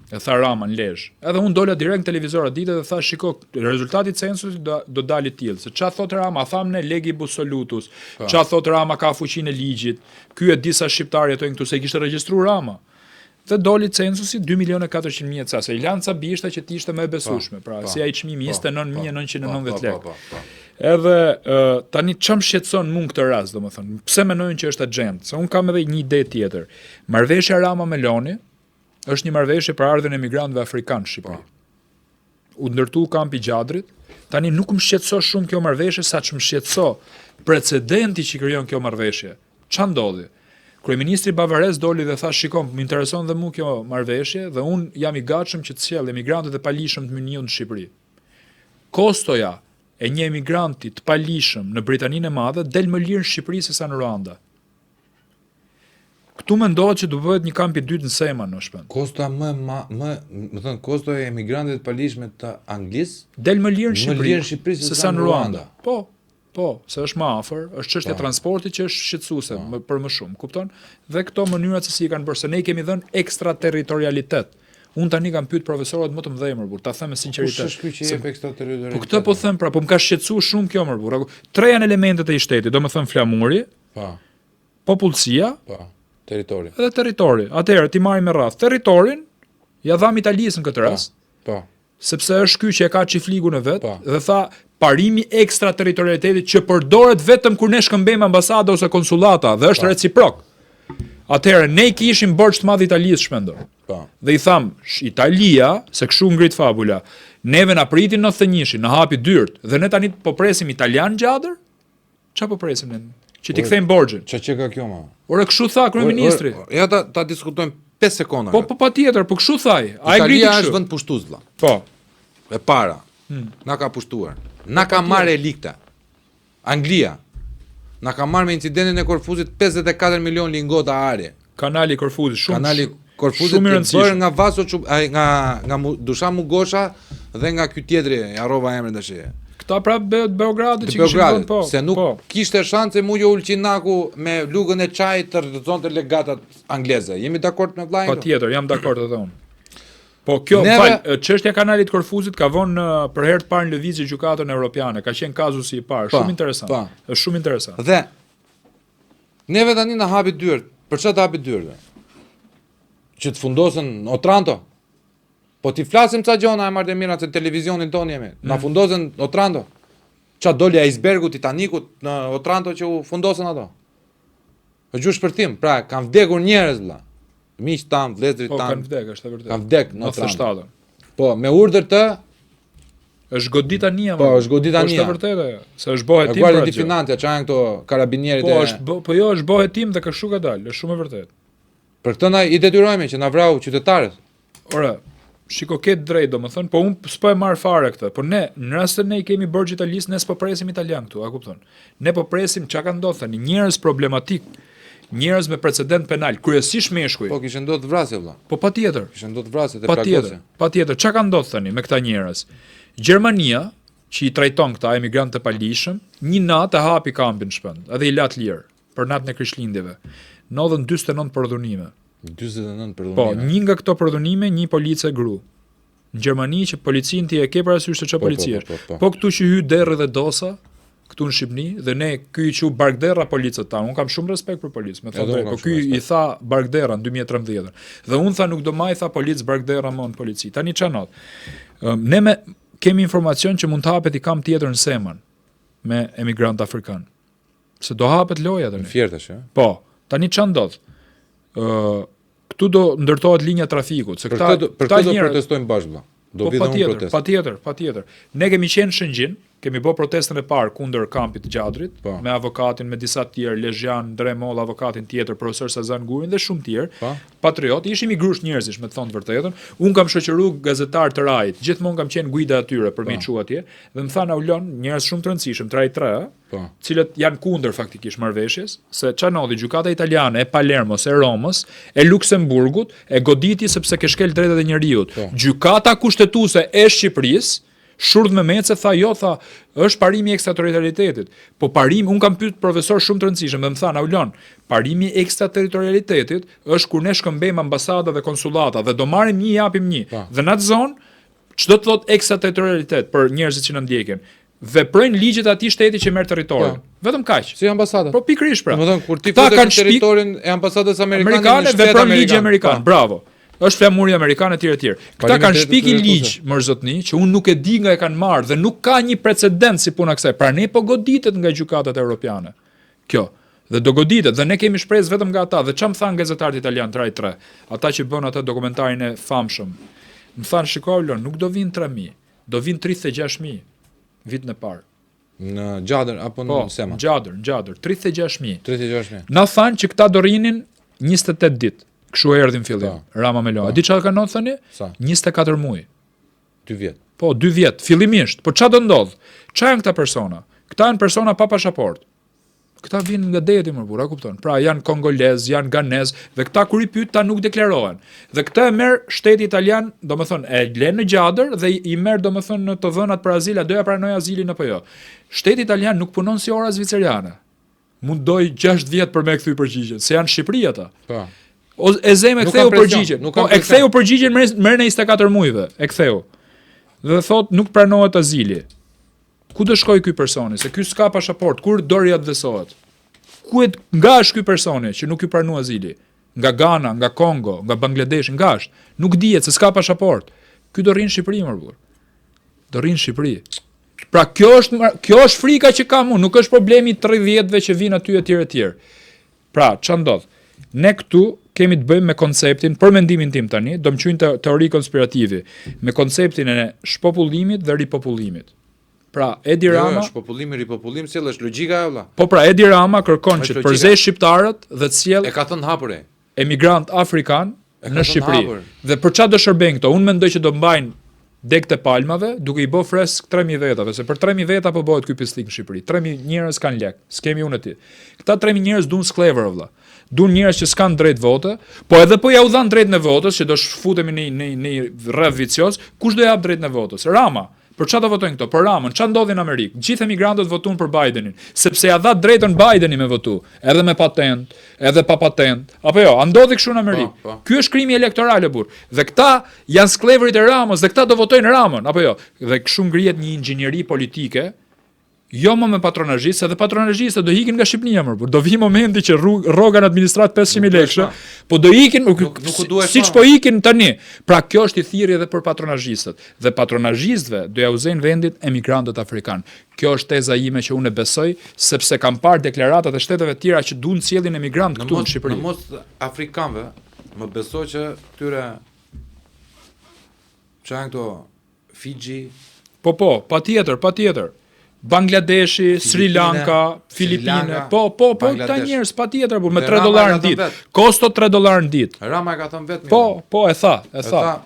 E tha Rama në Lezhë. Edhe unë dola direkt në televizor atë ditë dhe tha shikoj, rezultati i censusit do dalë tillë. Se çfarë thotë Rama, tham ne legi busolutus. Çfarë thotë Rama ka fuqinë e ligjit. Ky e disa shqiptarë jetojnë këtu se kishte regjistruar Rama. Dhe doli censusi 2.400.000 ca, se Ilanca bishta që t'ishte më e besueshme, pra si ai çmimi 29.990 lekë. Edhe tani çam shqetëson mua këtë rast, domethënë, pse mendojnë që është agjend? Se un kam edhe një ide tjetër. Marrëveshja Rama Meloni është një marrëveshje për ardhen e migrantëve afrikanë në Shqipëri. U ndërtu kampi Gjadrit. Tani nuk më shqetëso shumë kjo marrëveshje saç më shqetëso precedenti që krijon kjo marrëveshje. Ç'a ndodhi? Kryeministri bavarez doli dhe tha, shikon, më intereson dhe mua kjo marrëveshje dhe un jam i gatshëm që të sjell emigrantët e palishëm të mënyrë në Shqipëri. Kostoja e një emigranti të palishëm në Britaninë e Madhe del më lirë në Shqipëri se sa në Ruanda. Këtu mendohet që do bëhet një kamp i dytë në Sema në shpend. Kosta kosto e emigrantëve të palishëm të Anglisë del më lirë në Shqipëri se sa në Ruanda. Po, se është më afër, është çështja e transportit që është shqetësuese për më shumë, kupton? Dhe këto mënyrat se si i kanë bërë, se ne i kemi dhënë ekstraterritorialitet. Unë tani kam pyet profesorët më të mëdhenj burr, ta them me sinqeritet. Kush është ky që jep ekstraterritorialitet? Po këtë po them pra, po më ka shqetësuar shumë kjo më burr. 3 janë elementet e shtetit, domethënë flamuri, popullsia, territori. Edhe territori. Atëherë ti marrim me radh territorin, ja dham Italisë në këtë rast. Po. Sepse është ky që e ka çifligun e vet dhe tha parimi ekstraterritorialitetit që përdoret vetëm kur ne shkëmbejmë ambasada ose konsullata dhe është reciprok. Atëherë ne kishim borxh të madh Italisë shpendor. Po. Dhe i tham, Italia, se kështu ngrit fabula, neve na pritin 91-shin, na hapi dyrt, dhe ne tani po presim italian gjadër? Çfarë po presim ne? Që t'i kthejmë borxhin. Ç'a ka kjo ma? Ora kështu tha kryeministri. Ja ta diskutojmë 5 sekonda. Po patjetër, po kështu thaj. Ai griti Italia kështu. është vend pushtues vëlla. Po. E para. Na ka pushtuar. Na ka marrë elikta. Anglia. Na ka marrë me incidentin e Korfuzit 54 milion lingota are. Kanali Korfuzit shumë. Kanali Korfuzit i bërë nga Vaso nga Dušan Mugosha dhe nga ky tjetri, harrova emrin tash. Këta pra Beogradit që kishin Beogradit, po. se nuk kishte shanse Mujo Ulqinaku me lugën e çajit të rrëzonte legatat angleze. Jemi dakord me vllajën? Patjetër, jam dakord edhe unë. Po kjo, çështja e kanalit Korfuzit ka vonë për herë të parë në lëvizje gjykatën evropiane, ka qenë kazusi i parë, shumë interesant. Është shumë interesant. Dhe neve tani na hapi dyert. Për çfarë të hapi dyert? Që të fundosën Otranto. Po ti flasim ca gjona e Martemira se televizionin ton jemi. Na fundosën Otranto. Ça doli icebergu Titanikut në Otranto që u fundosën ato. Është gjuhë shpërthim, pra kanë vdekur njerëz vëlla. Miq tan, vëllezërit tan. Po kanë vdekur, është e vërtetë. Kanë vdekur në Otranto. Po, me urdhër të është godita nia. Po, është godita nia. Është e vërtetë ajo, se është bëhet tim. Guardia di Finanza, çajën këto karabinierit Po jo, është bëhet tim dhe kështu ka dalë, është shumë e vërtetë. Për këtë na i detyrojmë që na vrau qytetarët. Ora, shiko ke drejt domethën, po unë s'po e marr fare këtë, po ne në rast se ne i kemi borxh Italisë, ne s'po presim italian këtu, a kupton? Ne po presim çka ka ndodhur tani, njerëz problematik, njerëz me precedent penal, kryesisht meshkuj. Po kishte ndodhur vrasje vëlla. Po patjetër. Kishte ndodhur vrasje te plagosje. Patjetër, çka ka ndodhur tani me këta njerëz? Gjermania, që i trajton këta emigrantë të palishëm, një natë e hapi kampin shpend, edhe i lat lirë për natën e Krishtlindjeve. Ndodhen 49 përdhunime. 49 përdhunime. Po, një nga këto përdhunime, një policë gru. Në Gjermani që policin ti e ke parasysh se çfarë policia është. Po këtu që hy derë dhe dosa, këtu në Shqipëri, dhe ne ky i quh Barkderra policët tanë. Un kam shumë respekt për policë, me thonë, po ky i tha Barkderra në 2013. Dhe un tha nuk do më i tha policë Barkderra më në polici. Tani çanot. Ne kemi informacion që mund të hapet i kam tjetër në Seman me emigrant afrikan. Se do hapet loja tani. Fjertash, ë? Po, tani çan ndodh? Këtu do ndërtohet linja trafikut, se këta do protestojnë bashkë. Do vi dhënë protestë. Patjetër. Ne kemi qenë në Shëngjin, kemi bërë protestën e parë kundër kampit të Gjadrit, me avokatin, me disa të tjerë, Lezhjan, Dremoll, avokatin tjetër, profesor Sazan Gurin dhe shumë tjerë. Patriot, ishim i grush njerëzish, me të thonë të vërtetën. Un kam shoqëruar gazetar të Rajit, gjithmonë kam qenë guida atyre për me çu atje, dhe më thanë ulon njerëz shumë të rëndësishëm, Raj 3, cilët janë kundër faktikisht marrëveshjes, se çanodhi gjykata italiane e Palermos, e Romës, e Luksemburgut, e goditi sepse ke shkel drejtat e njerëzit. Gjykata kushtetuese e Shqipërisë Shurdh Mehmeci tha jo, tha, është parimi i ekstraterritorialitetit. Po parimi, un kam pyet profesor shumë të rëndësishëm dhe më thanë, Aulon, parimi i ekstraterritorialitetit është kur ne shkëmbejmë ambasada dhe konsullata dhe do marrim një, japim një. Dhe në atë zonë, ç'do të thotë ekstraterritorialitet për njerëzit që na ndjekin? Veprojnë ligjet e atij shteti që merr territorin. Vetëm kaq. Si ambasadat. Po pikërisht pra. Domethënë kur ti futesh në territorin e ambasadës amerikane veprojnë ligji amerikan. Bravo. Është flamuri amerikan etj etj. Këta kanë shpiki ligj mërzotni që unë nuk e di nga e kanë marrë dhe nuk ka një precedent si puna kësaj. Pra ne po goditet nga gjykatat europiane. Kjo. Dhe do goditet dhe ne kemi shpresë vetëm nga ata. Dhe çam thanë gazetarët italianë Rai 3, ata që bën atë dokumentarin e famshëm. Më thanë, shikoj, nuk do vinë 3.000, do vinë 36.000 vitën e parë. Në Gjadër apo në Seman? Në Gjadër, 36.000. 36.000. Na thanë që këta do rinin 28 ditë. Kështu erdhin fillim. Rama Melo. A di çfarë kanë thënë? 24 muaj. 2 vjet. Po, 2 vjet, fillimisht. Po çfarë do ndodh? Çfarë janë këta persona? Këta janë persona pa pasaportë. Këta vinë nga deti më burra, kupton? Pra janë kongolez, janë ganez, dhe këta kur i pyet ta nuk deklarohen. Dhe këtë e merr shteti italian, domethënë e lën në Gjadër dhe i merr domethënë në të dhënat për azil, a doja pranoj azilin apo jo. Shteti italian nuk punon si ora zviceriane. Mund doj 6 vjet për me kthy përgjigjen, se janë Shqipëri ata. Po. E zeme ktheu përgjigjen. Po e ktheu përgjigjen merr në 24 muajve, e ktheu. Dhe thot nuk pranohet azili. Ku do shkoj ky personi? Se ky s'ka pasaport, kur do riadvesohet? Nga është ky personi që nuk i pranoi azili? Nga Ghana, nga Kongo, nga Bangladesh, nga është. Nuk dihet se s'ka pasaport. Ky do rrin në Shqipëri më burr. Do rrin në Shqipëri. Pra kjo është frika që kam unë, nuk është problemi 30-ve që vinë aty etj etj. Pra, ç'a ndodh? Ne këtu kemi të bëjmë me konceptin, për mendimin tim tani, do më qujnë teori konspirativi, me konceptin e shpopullimit dhe ripopullimit. Pra, Edi Rama... shpopullim, ripopullim, sjell është logjika e vëlla. Po pra, Edi Rama kërkon që të përzej shqiptarët dhe të sjell... E ka thënë hapur e. Emigrant afrikan në Shqipëri. Dhe për çfarë do shërbejnë këto? Unë mendoj që do mbajnë degët e palmave, duke i bë fresk 3.000 vetave, se për 3.000 veta po bëhet ky pislik në Shqipëri. 3.000 njerëz kanë lek, s'kemi unë e ti. Këta 3.000 njerëz duan sklever vëlla. Duan njerëz që s'kan drejt vote, po edhe po ja u dhan drejtën e votës, që do shfutemi në rreth vicioz, kush do jap drejtën e votës? Rama. Për çfarë do votojnë këto? Për Ramën. Çfarë ndodhi në Amerikë? Gjithë emigrantët votuan për Bidenin, sepse ja dha drejtën Bidenit me votu, edhe me patent, edhe pa patent. Apo jo, a ndodhi kështu në Amerikë? Ky është krimi elektoral e burr. Dhe këta janë skleverit e Ramës, dhe këta do votojnë Ramën, apo jo? Dhe kështu ngrihet një inxhinieri politike. Jo më me patronazhistë, edhe patronazhistët do ikin nga Shqipëria më, por do vi momenti që rrogan administrat 500.000 lekë, po do ikin, siç po ikin tani. Pra kjo është i thirrje edhe për patronazhistët. Dhe patronazhistëve do ja uzejnë vendit emigrantët afrikanë. Kjo është teza ime që unë besoj, sepse kam parë deklaratat e shteteve të tjera që duan të sjellin emigrant këtu në Shqipëri. Në mos afrikanëve, më besoj që këtyre çan këto Fiji. Po, patjetër. Bangladeshi, Sri Lanka, Filipine, po, këta njerëz patjetër me $3 në ditë. Kosto $3 në ditë. Rama e ka thënë vetëm. Po, e tha.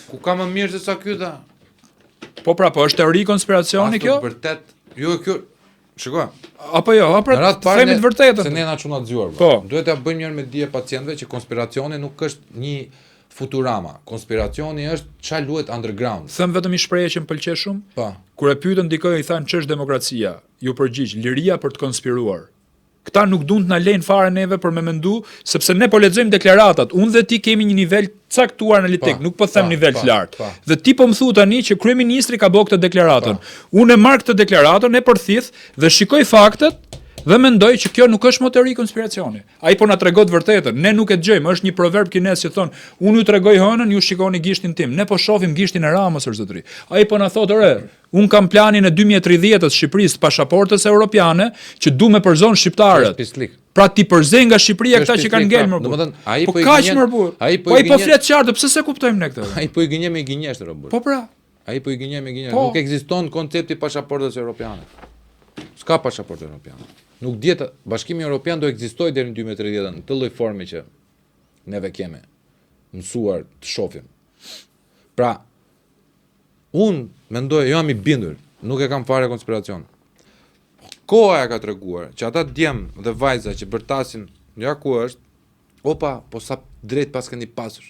Ku ka më mirë se sa ky ta? Po pra, po është teori konspiracioni kjo? Vërtet. Jo kjo. Shikoj. Apo jo, pra themi të vërtetën. Se ne na çuna zgjuar. Po. Duhet ta bëjmë njëherë me dije pacientëve që konspiracioni nuk është një Futurama. Konspiracioni është ç'a luhet underground. Them vetëm një shprehje që më pëlqej shumë. Po. Kur e pyetën dikë i thanë ç'është demokracia, ju përgjigj liria për të konspiruar. Këta nuk duan të na lejnë fare neve për me mendu, sepse ne po lexojmë deklaratat. Unë dhe ti kemi një nivel caktuar analitik, nuk po them nivel të lartë. Dhe ti po më thu tani që kryeministri ka bërë këtë deklaratën. Unë e marr këtë deklaratën, e përthith dhe shikoj faktet. Dhe mendoj që kjo nuk është teori konspiracioni. Ai po na tregon të vërtetën. Ne nuk e dëgjojmë, është një proverb kinez që thon, unë ju tregoj hënën, ju shikoni gishtin tim. Ne po shohim gishtin e Ramës së zotëri. Ai po na thotë, un kam planin e 2030-s Shqipërisë të pasaportës europiane që du me përzon shqiptarët. Pra ti përzej nga Shqipëria këta që kanë ngel më burr. Po kaq më burr. Po ai po flet qartë, pse se kuptojmë ne këtë? Ai po i gënjej me gënjesht burr. Po pra. Ai po i gënjej me gënjesht. Nuk ekziston koncepti pasaportës europiane. S'ka pasaportë europiane. Nuk dieta, Bashkimi Evropian do ekzistojë deri në 2030 në të lloj forme që neve kemi mësuar të shohim. Pra, unë mendoj, jam i bindur, nuk e kam fare konspiracion. Koha e ka treguar që ata djem dhe vajza që bërtasin, ja ku është, opa, po sa drejt pas keni pasur.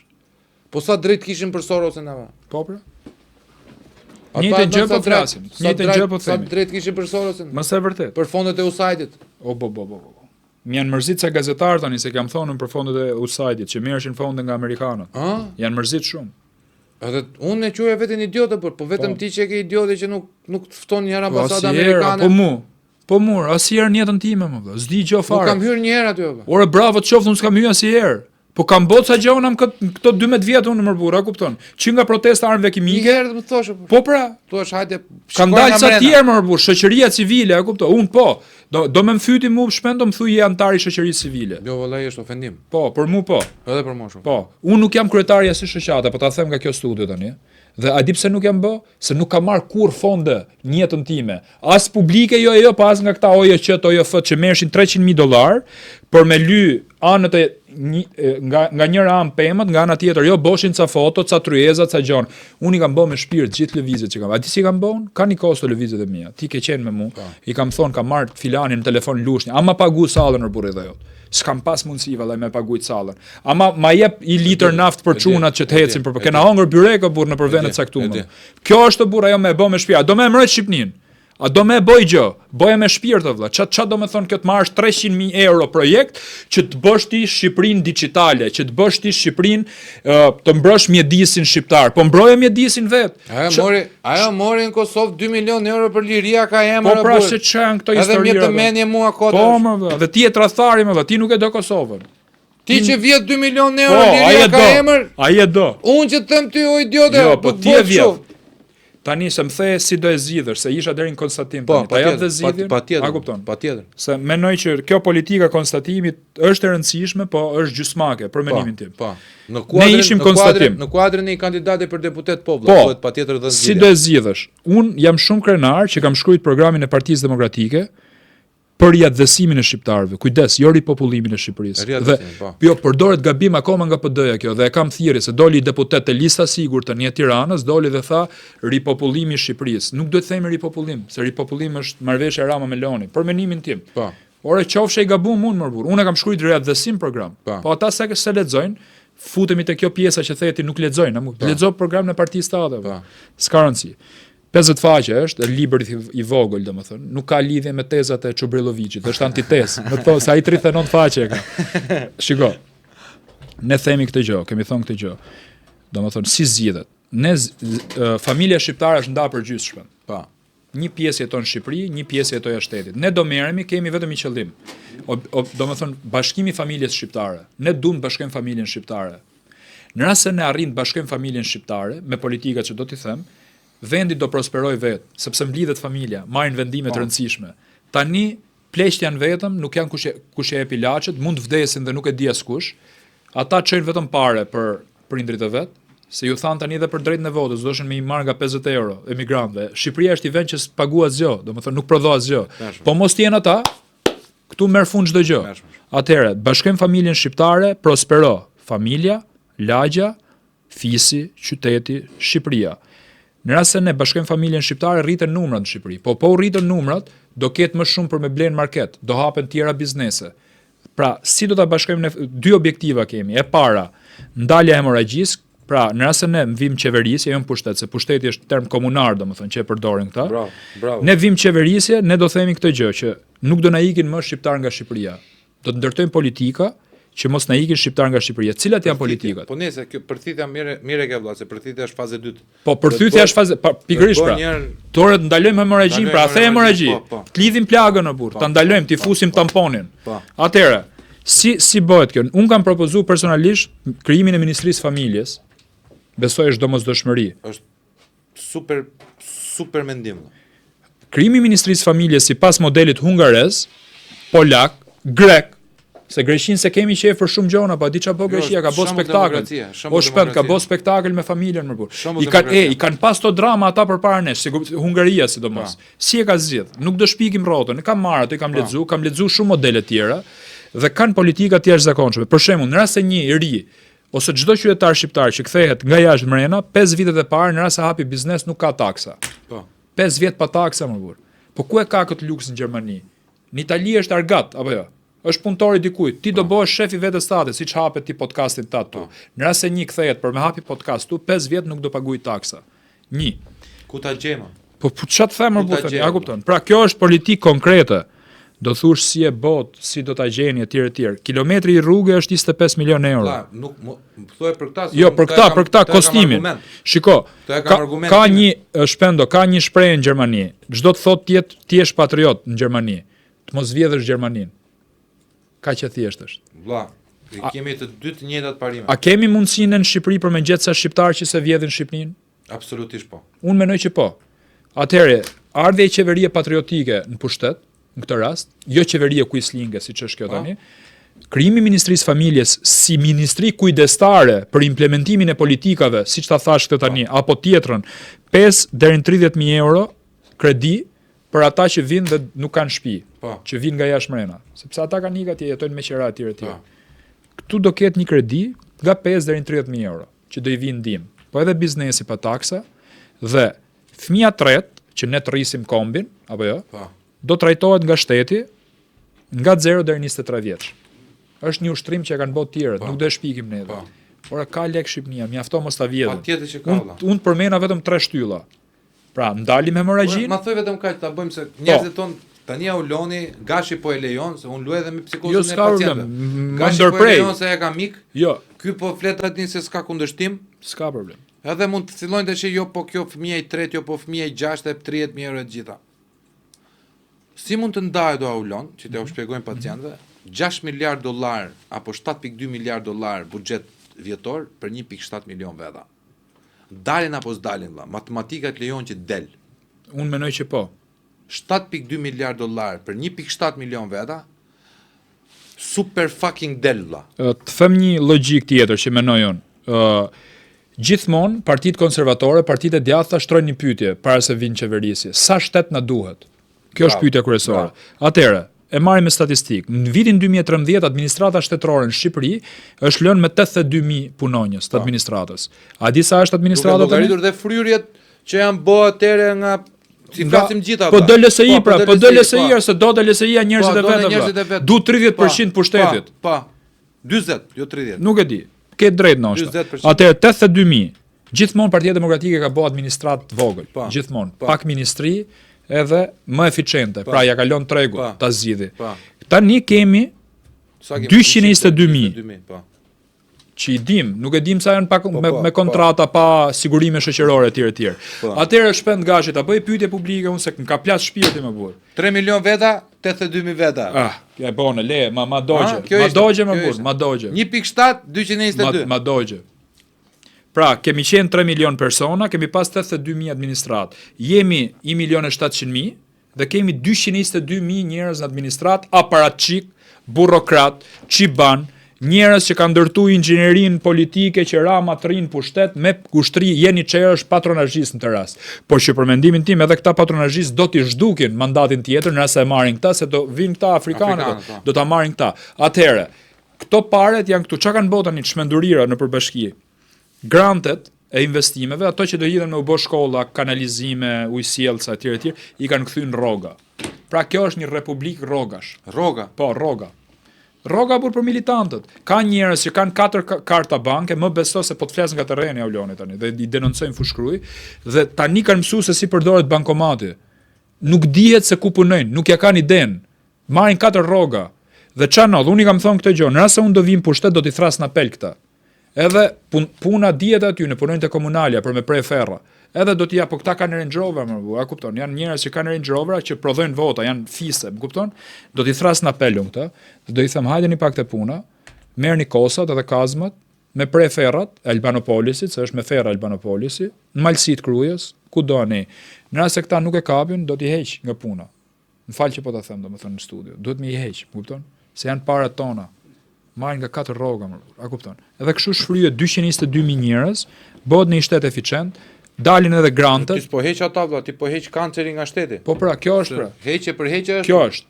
Po sa drejt kishin për Sorosin ava. Po pra. Njëjtë gjë po flasim. Njëjtë gjë po themi. Sa drejt kishin për Sorosin? Mos e vërtet. Për fondet e USAID-it. Bo. Më janë mërzit sa gazetarë tani se kam thonë për fondet e USAID-it që merreshin fonde nga amerikanët. Janë mërzit shumë. Edhe unë e quaj veten idiotë, po vetëm ti që ke idiotë që nuk fton një herë ambasadë amerikane. Po mu, asnjëherë në jetën time më vë. S'di gjë fare. Nuk kam hyrë një herë aty. Ore bravo të qoftë, unë s'kam hyrë asnjëherë. Po kam boca gjonam këto 12 vjet unë më burr, a kupton? Që nga protesta armëve kimike. Një herë më thosh. Po pra, thuash hajde. Kanë dalë sa të tjerë më burr, shoqëria civile, a kupton? Unë po. Do më mfyti mua shpend do më thuj je antar i shoqërisë civile. Jo vallai është ofendim. Po, për mua po. Edhe për mua shumë. Po, unë nuk jam kryetari as shoqate, po ta them nga kjo studio tani. Dhe a di pse nuk jam bë? Se nuk kam marr kur fonde në jetën time. As publike jo, pas nga këta OJQ, OJF që merrshin $300.000 për me ly anët e nga njëra anë pemët, nga ana tjetër jo boshin ca foto, ca tryeza, ca gjon. Unë i kam bë me shpirt gjithë lëvizjet që kam. A di si kam bën? Ka një kosto lëvizjet e mia. Ti ke qenë me mua. I kam thon kam marr filanin në telefon lushnjë. Ama pagu sallën në burrë dhe jot. S'kam pas mundësi vallai me pagujt sallën. Ama ma jep i litër naftë për çunat që të ecin për kena hongër byrek burr në për vende të caktuara. Kjo është burr ajo me bë me shpirt. Do më mbrojt Shqipnin. A do me boj gjë, boje me shpirt vëlla. Ç'a do me thon kjo të marrësh €300.000 projekt që të bësh ti Shqipërinë digjitale, që të bësh ti Shqipërinë të mbrosh mjedisin shqiptar. Po mbroje mjedisin vet. Ajo mori në Kosovë €2 milionë për liria ka emër. Po pra se çan këto histori. Edhe më të menje mua kota. Po më vë, dhe ti je tradhtari më vë, ti nuk e do Kosovën. Ti që vjet €2 milionë liria ka emër. Ai e do. Unë që them ty o idiotë. Jo, po ti e vjet. Tani se më the si do e zgjidhësh, se isha deri në konstatim tani. Ta jap dhe zgjidhjen. A kupton? Patjetër. Se mendoj që kjo politika konstatimit është e rëndësishme, po është gjysmake për mendimin tim. Po. Ne ishim konstatim. Në kuadrin e një kandidati për deputet duhet patjetër dhe zgjidhje. Si do e zgjidhësh? Un jam shumë krenar që kam shkruajtur programin e Partisë Demokratike për riadhësimin e shqiptarëve. Kujdes, jo ripopullimin e Shqipërisë. Dhe jo përdoret gabim akoma nga PD-ja kjo dhe e kam thirrje se doli deputet te lista sigurt tani e Tiranës, doli dhe tha ripopullimi i Shqipërisë. Nuk duhet të themi ripopullim, se ripopullim është marrëveshje Rama Meloni, për mendimin tim. Po. Ore qofshe i gabum unë më burr. Unë kam shkruajtur riadhësim program. Po ata sa se lexojnë, futemi te kjo pjesa që theti nuk lexojnë, lexo programin e Partisë Tade. S'ka rëndësi. 50 faqe është, libri i vogël, domethënë, nuk ka lidhje me tezat e Çubriloviçit, është antitezë. Më thon se ai 39 faqe ka. Shiko. Ne themi këtë gjë, kemi thënë këtë gjë. Domethënë si zgjidhet. Ne familja shqiptare është ndarë për gjysmë. Po. Një pjesë jeton në Shqipëri, një pjesë jeton jashtë shtetit. Ne do merremi, kemi vetëm një qëllim. Domethënë bashkimi i familjes shqiptare. Ne duam të bashkojmë familjen shqiptare. Në rast se ne arrim të bashkojmë familjen shqiptare me politikat që do t'i them, vendi do prosperoj vetë, sepse mblidhet familja, marrin vendime të rëndësishme. Tani pleqt janë vetëm, nuk janë kush e jep ilaçet, mund të vdesin dhe nuk e di askush. Ata çojnë vetëm parë për prindrit e vet, se ju than tani edhe për drejtën e votës, doshin me i marr nga 50 euro emigrantëve. Shqipëria është i vend që s'paguaj asgjë, domethënë nuk prodho asgjë. Po mos t'jen ata, këtu merr fund çdo gjë. Atëherë, bashkojmë familjen shqiptare, prospero familja, lagja, fisi, qyteti, Shqipëria. Në rast se ne bashkojmë familjen shqiptare, rriten numrat në Shqipëri. Po rriten numrat, do ketë më shumë për me blen market, do hapen tjera biznese. Pra, si do ta bashkojmë ne? Dy objektiva kemi. E para, ndalja e hemorragjisë. Pra, në rast se ne vim qeverisje, jo në pushtet, se pushteti është term komunar, domethënë që e përdorin këta. Bravo. Ne vim qeverisje, ne do themi këtë gjë që nuk do na ikin më shqiptar nga Shqipëria. Do të ndërtojmë politika që mos na ikin shqiptar nga Shqipëria. Cilat janë politikat? Po nëse kjo përthitja mirë ke vëlla, se përthitja është faza e dytë. Po përthitja është faza, pikërisht pra. Tore të ndalojmë hemorragjin, pra the hemorragji. Të lidhim plagën në burr, ta ndalojmë, ti fusim tamponin. Atëherë, si bëhet kjo? Un kam propozuar personalisht krijimin e Ministrisë Familjes. Besoj është domosdoshmëri. Është super mendim. Krijimi i Ministrisë Familjes sipas modelit hungarez, polak, grek. Se Greqinë se kemi qef për shumë gjona, pa di çfarë bë Greqia, ka bë spektakël. O shpend ka bë spektakël me familjen më burr. I kanë pas to drama ata përpara nesh, Hungaria sidomos. Si e ka zgjidh? Nuk do shpikim rrotën, e kam marrë atë, kam lexuar shumë modele tjera dhe kanë politika të jashtëzakonshme. Për shembull, në rast se një i ri ose çdo qytetar shqiptar që kthehet nga jashtë mrena, 5 vitet e parë në rast se hapi biznes nuk ka taksa. Po. 5 vjet pa taksa më burr. Po ku e ka këtë luks në Gjermani? Në Itali është argat apo jo? Është punëtori dikujt. Ti do bëhesh shefi vetes tate, siç hapet ti podcastin tat tu. Në rast se një kthehet për me hapi podcast tu, 5 vjet nuk do paguaj taksa. 1. Ku ta gjema? Po ç'a të them më burr, a kupton? Pra kjo është politikë konkrete. Do thush si e bot, si do ta gjeni etj. Kilometri i rrugë është 25 milionë euro. Nuk më thuaj për këtë. Jo, për këtë kostimin. Shiko, ka një shpendo, ka një shprehje në Gjermani. Çdo të thotë ti je patriot në Gjermani, të mos vjedhësh Gjermaninë. Ka që thjesht është. Vlla, kemi të dy të njëjtat parime. A kemi mundësinë në Shqipëri për me gjetë sa shqiptar që se vjedhin Shqipërinë? Absolutisht po. Unë mendoj që po. Atëherë, ardhja e qeverie patriotike në pushtet, në këtë rast, jo qeveria kuislinge siç është kjo tani. Krijimi i Ministrisë Familjes si ministri kujdestare për implementimin e politikave, siç ta thash këtë tani, apo tjetrën, 5 deri në 30.000 euro kredi për ata që vinë dhe nuk kanë shtëpi, që vinë nga jashtë mrena, sepse ata kanë ikë atje, jetojnë me qira etj. Ktu do ketë një kredi nga 5 deri në 30.000 euro, që do i vinë ndihmë. Po edhe biznesi pa taksa dhe fëmia tret, që ne të rrisim kombin, apo jo? Do trajtohet nga shteti nga 0 deri 23 vjeç. Është një ushtrim që e kanë bërë tjerët, nuk do e shpikim ne. Ora ka lek Shqipënia, mjafton mos ta vjedhë. Patjetër që ka. Unë përmena vetëm 3 shtylla. Pra, ndalim hemorragjin. Ma thoj vetëm kaq, ta bëjmë se njerëzit tonë tani ja uloni, Gashi po e lejon, se unë luaj edhe me psikozën e pacientëve. Gashi po e lejon se e ka mik. Jo. Ky po flet aty se s'ka kundërshtim. S'ka problem. Edhe mund të fillojnë të që jo po kjo fëmia i tretë, jo po fëmia i 6 e 30.000 euro të gjitha. Si mund të ndajë do aulon, që t'ja u shpjegojmë pacientëve, $6 miliard apo $7.2 miliard buxhet vjetor për 1.7 milion veta. dalin apo s'dalin valla. Matematika të lejon që del. Unë mendoj që po. 7.2 miliard dollar për 1.7 milion veta. Super fucking del valla. Të them një logjik tjetër që mendoj unë. Gjithmonë partitë konservatore, partitë e djathta shtrojnë një pyetje para se vinë qeverisje. Sa shtet na duhet? Kjo është pyetja kryesore. Atëherë, e marrim me statistikë. Në vitin 2013 administrata shtetërore në Shqipëri është lënë me 82.000 punonjës të administratës. A di sa është administrata? Duke llogaritur dhe fryrjet që janë bë atëre nga si flasim gjitha. Po do LSI pra, po do LSI se do të LSI-ja njerëzit e vet. Du 30% pushtetit. Po. 40, jo 30. Nuk e di. Ke drejt ndoshta. Atëherë 82.000. Gjithmonë Partia Demokratike ka bërë administratë vogël. Gjithmonë. Pak ministri edhe më eficiente. Pra ja kalon tregu ta zgjidhi. Tani kemi 222.000. Që i dim, nuk e dim sa janë me kontrata pa sigurime shoqërore etj. Atëherë shpend Gashi ta bëj pyetje publike unë se më ka plas shpirti më burr. 3 milion veta, 82.000 veta. Ja bone, le, ma dogje. Ma dogje më burr, ma dogje. 1.7 222. Ma dogje. Pra, kemi qenë 3 milion persona, kemi pas 82.000 administrat. Jemi 1.700.000 dhe kemi 222.000 njerëz në administrat, aparatçik, burokrat, qiban, njerëz që kanë ndërtu inxhinierin politike që Rama të rinë pushtet me kushtri jeni çerësh patronazhist në të rast. Por që për mendimin tim edhe këta patronazhist do t'i zhdukin mandatin tjetër nëse e marrin këta se do vinë këta afrikanët, do ta marrin këta. Atëherë, këto paret janë këtu, çka kanë bërë tani çmendurira në përbashki. Grantet e investimeve, ato që do hidhen me u bë shkolla, kanalizime, ujësjellca etj, i kanë kthyer në rroga. Pra kjo është një republik rrogash. Rroga. Po, rroga. Rroga burr për militantët. Ka njerëz që kanë 4 karta banke, më beso se po të flas nga terreni Auloni tani dhe i denoncojnë fushkruj dhe tani kanë mësuar se si përdoret bankomati. Nuk dihet se ku punojnë, nuk ja kanë iden. Marrin 4 rroga. Dhe çanall, unë i kam thonë këtë gjë, në rast se unë do vim pushtet do t'i thras në apel këta. Edhe puna dihet aty, në punojnë te komunalja për me prej ferra. Edhe do t'ja, po këta kanë Range Rover, a kupton? Janë njerëz që kanë Range Rover që prodhojnë vota, janë fise, më kupton? Do t'i thras në apel këta, dhe do i them hajdeni pak te puna, merrni kosat edhe kazmat me prej ferrat e Albanopolisit, se është me ferra Albanopolisi, në malësit Krujës, ku do ne. Në rast se këta nuk e kapin, do t'i heq nga puna. M'fal që po ta them, domethënë në studio. Duhet me i heq, më kupton? Se janë parat tona. Marrin nga 4 rroga, a kupton? Edhe kështu shfryhet 222.000 njerëz, bëhet në një shtet eficient, dalin edhe grantet. Ti po heq ata valla, ti po heq kancerin nga shteti. Po pra, kjo është pra. Heqje për heqje është. Kjo është.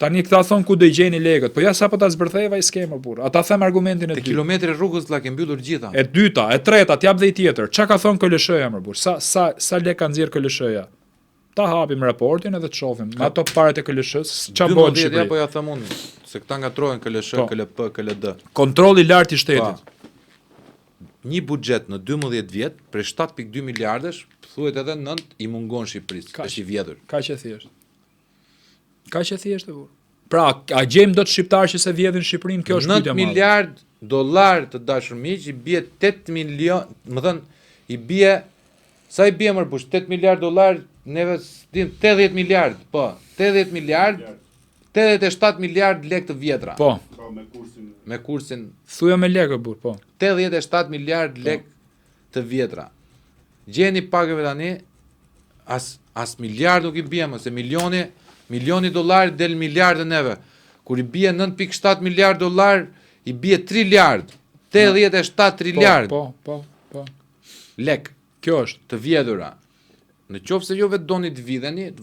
Tani këta thon ku do i gjeni lekët, po ja sapo ta zbërtheva i skemër burr. Ata them argumentin e dytë. Te kilometri rrugës la ke mbyllur gjitha. E dyta, e treta, t'jap dhe i tjetër. Çka ka thon KLSH-ja më burr? Sa lek ka nxjerr KLSH-ja? Ta hapim raportin edhe të shohim. Me ato parat e KLSH-s, ç'a bën Shqipëri? Ja po ja them unë, se këta ngatrohen KLSH, KLP, KLD. Kontrolli i lartë i shtetit. Një buxhet në 12 vjet për 7.2 miliardësh, thuhet edhe 9 i mungon Shqipërisë. Është i vjedhur. Kaq e thjesht. Kaq e thjesht burr. Pra, a gjejmë dot shqiptar që se vjedhin Shqipërinë? Kjo është pyetja e madhe. 9 miliard dollar të dashur miq, i bie 8 milion, më thën, i bie sa i bie më bush 8 miliard dollar, neve dim 80 miliard, po, 80 miliard, 87 miliard lekë të vjetra. Po. Me kursin thuja me lekë burr, po. 87 miliard lekë të vjetra. Gjeni pakëve tani as miliard nuk i bie më, se milioni dollar del miliardë neve. Kur i bie 9.7 miliard dollar, i bie triliard. 87 triliard. Po. Lek. Kjo është të vjedhura. Në qoftë se ju vetë doni të vidheni, të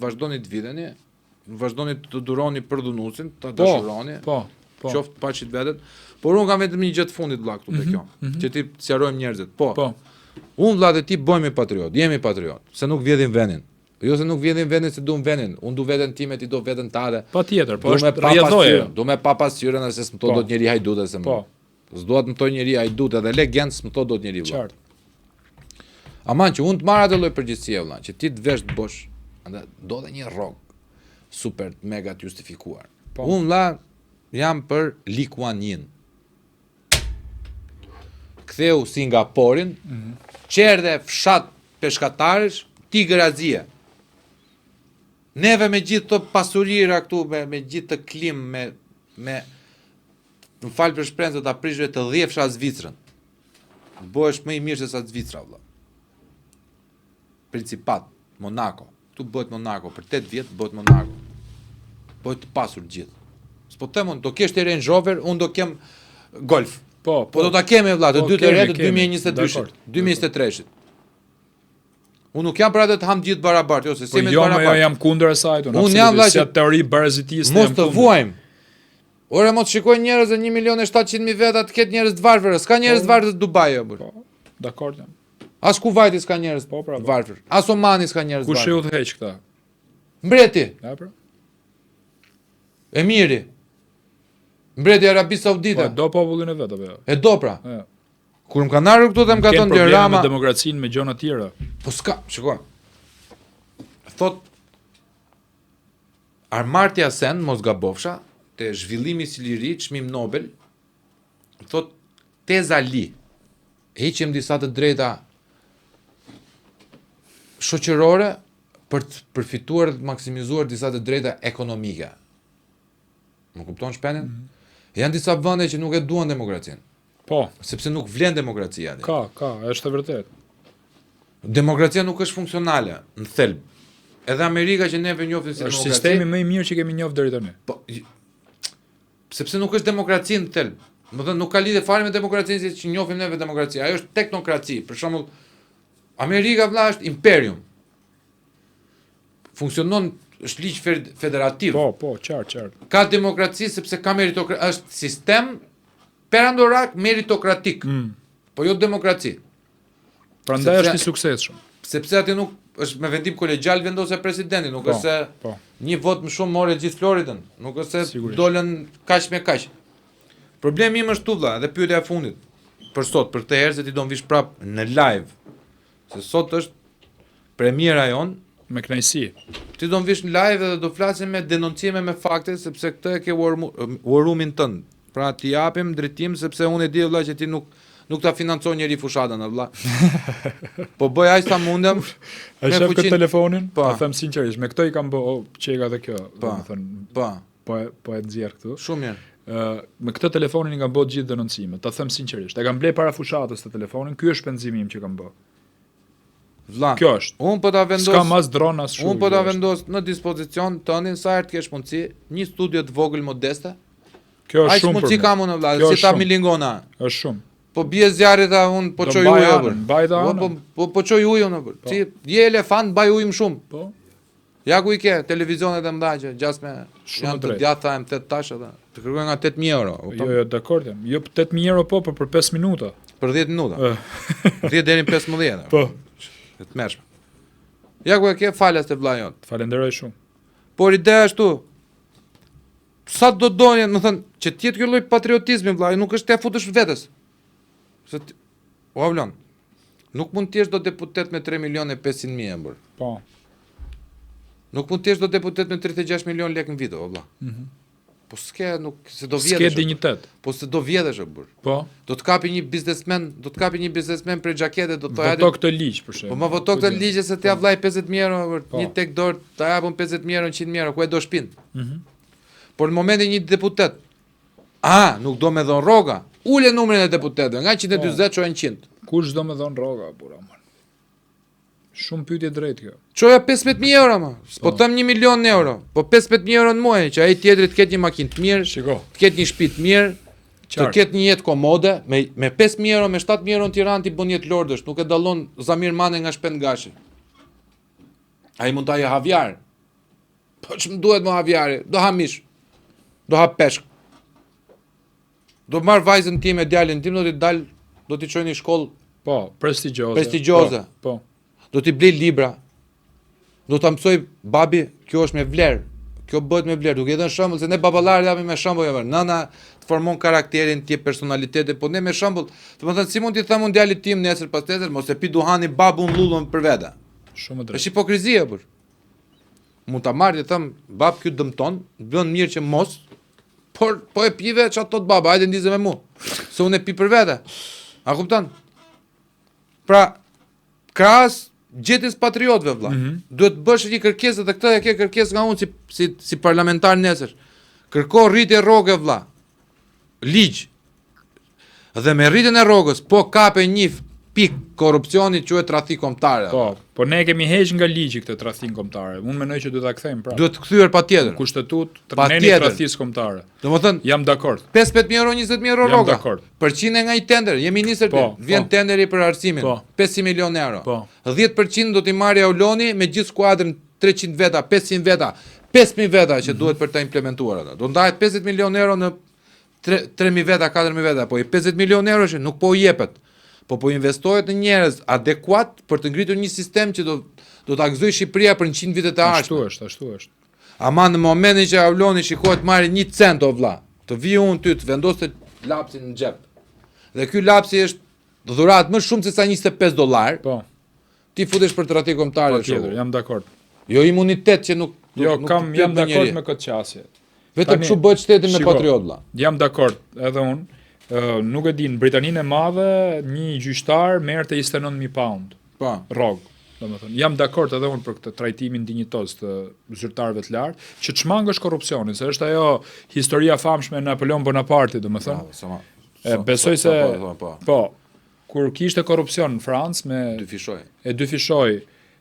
vazhdoni të duroni për dhunusin, të dashuroni. Po. Qoftë paqit vetet. Por unë kam vetëm një gjë të fundit vlla këtu te kjo, që ti sqarojmë njerëzit. Po. Unë vlla dhe ti bëhemi patriot, jemi patriot, se nuk vjedhin vendin. Jo se nuk vjedhin vendin se duam vendin. Unë du veten time, ti do veten tade. Patjetër, po është rrjedhoje. Do me pa pasqyrë nëse s'më thot dot njëri hajdut se më. Po. S'duat më thoj njëri hajdut edhe legend s'më thot dot njëri vlla. Qartë. Aman që unë të marr atë lloj përgjegjësie vlla, që ti të vesh të bosh, andaj do të një rrog super mega të justifikuar. Unë vlla jam për Lee Kuan Yew. Ktheu Singaporin, qerdhe fshat peshkatarësh, Tigër Azie. Neve me gjithë të pasurira këtu, me gjithë të klim, me në falë për shprehjen të ta prishve të dhjefsha Zvicrën. Bëhesh më i mirë se sa Zvicra valla. Principat, Monaco. Tu bëhet Monaco, për 8 vjet bëhet Monaco. Bëhet të pasur gjithë. S'po them unë, do kesh të Range Rover, unë do kem Golf. Po do ta kemi vëlla, të dy të re të 2022-shit, 2023-shit. Unë nuk jam për atë të ham gjithë barabart, jo se si me barabart. Jo, jam kundër asaj, unë jam vëlla si teori barazitiste. Mos të vuajm. Ora mos shikoj njerëz 1.700.000 veta të ketë njerëz të varfër, s'ka njerëz të varfër të Dubai apo. Po, dakor jam. As Kuvaiti s'ka njerëz të varfër. As Omani s'ka njerëz të varfër. Kush e udhëheq këta? Mbreti. Ja pra. Emiri. Mbreti i Arabisë Saudite. Po, do popullin e vet apo jo? E do pra. Kur më kanë ardhur këtu dhe më ka thënë Rama. Probleme me demokracinë, me gjëra të tjera. Po s'ka, shikoj. Thot Amartya Sen, mos gabofsha, te zhvillimi si liri, çmim Nobel, thot teza Li. Heqim disa të drejta shoqërore për të përfituar dhe të maksimizuar disa të drejta ekonomike. Më kupton shpenin? Janë disa vende që nuk e duan demokracinë. Po, sepse nuk vlen demokracia. Ka, është e vërtet. Demokracia nuk është funksionale në thelb. Edhe Amerika që neve njohim si demokraci. Është sistemi më i mirë që kemi njohur deri tani. Po, sepse nuk është demokraci në thelb. Do të thënë nuk ka lidhje fare me demokracinë që njohim neve demokracia. Ajo është teknokraci. Për shembull, Amerika vëlla është imperium. Funksionon, është ligj federativ. Po, qartë. Ka demokraci sepse ka meritokraci, është sistem perandorak meritokratik. Po jo demokraci. Prandaj është i suksesshëm. Sepse aty nuk është me vendim kolegjial vendose presidenti, nuk është se një vot më shumë morë gjithë Floridën, nuk është se dolën kaq me kaq. Problemi im është vëlla, dhe pyetja e fundit. Për sot, për këtë herë se ti do mvish prap në live. Se sot është premiera jon me kënaqësi. Ti do mvish në live dhe do flasim me denoncime me fakte sepse këtë e ke warumin tënd. Pra ti japim drejtim sepse unë e di vëlla që ti nuk ta financon njëri fushatën vëlla. Po bëj aq sa mundem. E shef këtë telefonin? Po them sinqerisht, me këtë i kam bë çega dhe kjo, domethënë. Po e nxjerr këtu. Shumë mirë. Me këtë telefonin i kam bë gjithë denoncimet, ta them sinqerisht. E kam blej para fushatës të telefonin, ky është shpenzimi im që kam bë. Vëlla. Kjo është. Unë po ta vendos. S'ka mas dron as shumë. Unë po ta vendos në dispozicion tëndin sa herë të kesh mundësi, një studio të vogël modeste. Kjo është shumë. Ai mundsi kam unë vëlla, si ta milingona. Është shumë. Po bie zjarri ta unë po çoj ujë. Po çoj ujë unë. Ti je elefant, baj ujë më shumë. Po. Ja ku i ke televizionet e mëdha që gjasme janë të djatha më 8 tash ata. Të kërkojnë nga 8.000 euro. Jo, dakord jam. Jo 8.000 euro po, për 5 minuta. Për 10 minuta. 10 deri në 15. Po. Të mëshme. Ja ku e ke falas te vllai jot. Falenderoj shumë. Por ideja është tu. Sa do donin, më thënë, që të jetë kjo lloj patriotizmi vllai, nuk është te futesh vetes. Se o vlon. Nuk mund të jesh do deputet me 3.500.000 euro. Po. Nuk mund të jesh do deputet me 36 milion lekë në vit, o vlla. Po s'ke, nuk se do vjedhësh. S'ke dinjitet. Po se do vjedhësh o burr. Po. Do të kapi një biznesmen për xhakete, do të thotë. Voto këtë ligj për shemb. Po më voto këtë ligj se t'ia vllai 50.000 euro, një tek dorë, ta japun 50.000 euro, 100.000 euro, ku e do shtëpinë. Por në momentin një deputet, nuk do me dhon rroga, ule numrin e deputetëve, nga 140 çojnë 100. Kush do me dhon rroga, burra? Shumë pyetje drejt kjo. Çoja 15.000 euro më. Po them 1 milion euro. Po 15.000 euro në muaj që ai tjetri të ketë një makinë të mirë, të ketë një shtëpi të mirë, të ketë një jetë komode, me 5.000 euro, me 7.000 euro në Tiranë ti bën jetë lordësh, nuk e dallon Zamir Mane nga Shpend Gashi. Ai mund ta jë haviar. Po ç'm duhet më haviari? Do ha mish. Do ha peshk. Do marr vajzën time, djalin tim, do t'i çoj në shkollë. Po, prestigjioze. Prestigjioze. Po. Do t'i blej libra. Do ta mësoj babi, kjo është me vlerë. Kjo bëhet me vlerë. Duke dhënë shembull se ne baballarët japim me shembull javë. Nëna të formon karakterin, ti personalitete, po ne me shembull, domethënë si mund t'i them unë djalit tim nesër pas nesër mos e pi duhani babun lullën për vete. Shumë drejt. Është hipokrizia burr. Mund ta marr të them bab ky dëmton, bën mirë që mos, por po e pive çat tot baba, hajde ndizë me mua. Se unë e pi për vete. A kupton? Pra, krahas gjetjes patriotëve vëlla. Duhet bësh një kërkesë dhe këtë e ke kërkesë nga unë si parlamentar nesër. Kërko rritje rroge vëlla. Ligj. Dhe me rritjen e rrogës, po kape një pik korrupsioni quhet tradhti kombëtare. Po ne kemi heq nga ligji këtë tradhtin kombëtare. Unë mendoj që duhet ta kthejmë prapë. Duhet kthyer patjetër. Kushtetut trajneni tradhtisë kombëtare. Domethënë, jam dakord. 15.000 euro, 20.000 euro rroga. Përqindje nga një tender, jemi nisur vjen tenderi për arsimin, 500 milion euro. 10% do t'i marrë Auloni me gjithë skuadrën 300 veta, 500 veta, 5.000 veta që duhet për ta implementuar ata. Do ndahet 50 milion euro në 3.000 veta, 4.000 veta, po i 50 milion euro që nuk po jepet. Po investohet në njerëz adekuat për të ngritur një sistem që do ta gëzojë Shqipëria për 100 vitet e ardhshme. Ashtu është. Ama në momentin që Auloni shikohet marrë 1 cent o vlla, të vi unë ty të vendos të lapsin në xhep. Dhe ky lapsi është dhuratë më shumë se sa $25. Po. Ti futesh për tradhti kombëtare shumë. Jam dakord. Jo imunitet që nuk jam dakord me këtë qasje. Vetëm kështu bëhet shteti me patriot vlla. Jam dakord, edhe unë. Nuk e din, Britaninë e Madhe, një gjyqtar merrte 29.000 pound. Po. Rrog. Domethënë, jam dakord edhe unë për këtë trajtimin dinjitoz të zyrtarëve të lartë, që çmangësh korrupsionin, se është ajo historia famshme e Napoleon Bonaparte, domethënë. Besoj se po, kur kishte korrupsion në Francë me dy fishoj.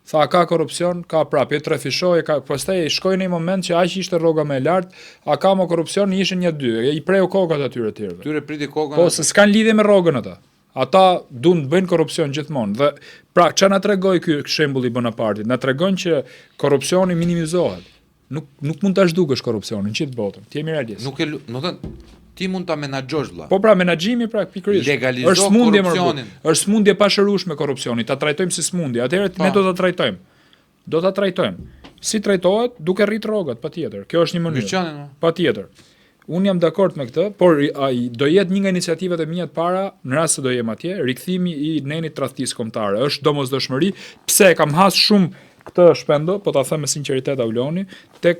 Tha ka korrupsion, ka prapë, 3 fishoj, pastaj shkoi në një moment që aq ishte rroga më e lartë, a ka më korrupsion, ishin 1-2, i preu kokat atyre të tjerëve. Tyre priti kokën. Po se s'kan lidhje me rrogën ata. Ata duan të bëjnë korrupsion gjithmonë. Dhe pra ç'a na tregoi ky shembulli i Bonapartit? Na tregon që korrupsioni minimizohet. Nuk mund ta zhdukësh korrupsionin në gjithë botën. Ti jemi realist. Nuk e, do të thënë, ti mund ta menaxhosh vlla. Po pra menaxhimi pra pikërisht. Legalizo korrupsionin. Është smundje pa shërueshme korrupsioni, ta trajtojmë si smundje. Atëherë ne do ta trajtojmë. Do ta trajtojmë. Si trajtohet? Duke rrit rrogat, patjetër. Kjo është një mënyrë. Patjetër. Unë jam dakord me këtë, por do jetë një nga iniciativat e mia të para në rast se do jem atje, rikthimi i nenit tradhtisë kombëtare. Është domosdoshmëri. Pse kam has shumë këtë shpendo, po ta them me sinqeritet Auloni, tek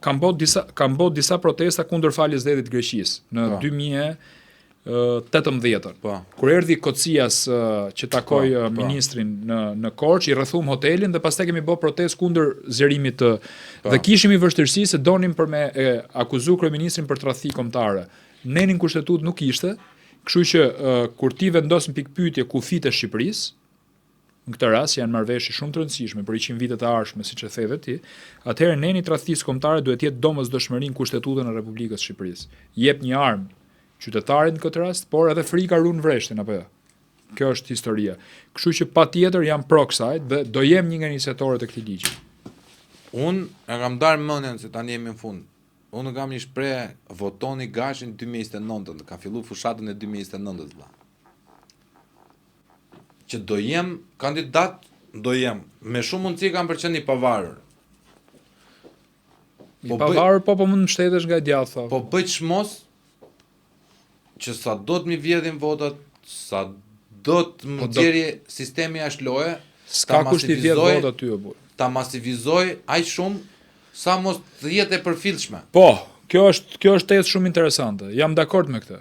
kam bërë disa protesta kundër faljes dhjetit Greqisë në 2018. Kur erdhi Kocias që takoi ministrin në Korçë, i rrethum hotelin dhe pastaj kemi bërë protestë kundër zgjerimit dhe kishim i vështirësi se donim për me akuzu kryeministrin për tradhti kombëtare. Nenin kushtetut nuk ishte, kështu që kur ti vendos në pikpyetje kufit e Shqipërisë, në këtë rast janë marrëveshje shumë të rëndësishme për 100 vitet e ardhshme, siç e the edhe ti, atëherë neni tradhtisë kombëtare duhet të jetë domosdoshmëri në Kushtetutën e Republikës së Shqipërisë. Jep një armë qytetarit në këtë rast, por edhe frika ruan vreshtin apo jo. Kjo është historia. Kështu që patjetër jam pro kësaj dhe do jem një nga iniciatorët e këtij ligji. Unë e kam darë mendjen se tani jemi në fund. Unë kam një shprehje, votoni Gashin 2029, ka filluar fushatën e 2029 valla. Që do jem kandidat, do jem. Me shumë mundësi kam për qenë i pavarur. I pavarur po mund të mbështetesh nga djathta. Po bëj çmos që sa do të më vjedhin votat, sa do të më nxjerrë sistemi jashtë loje, s'ka kusht i vjedh votat ty apo. Ta masivizoj aq shumë sa mos të jetë e përfillshme. Po, kjo është tezë shumë interesante. Jam dakord me këtë.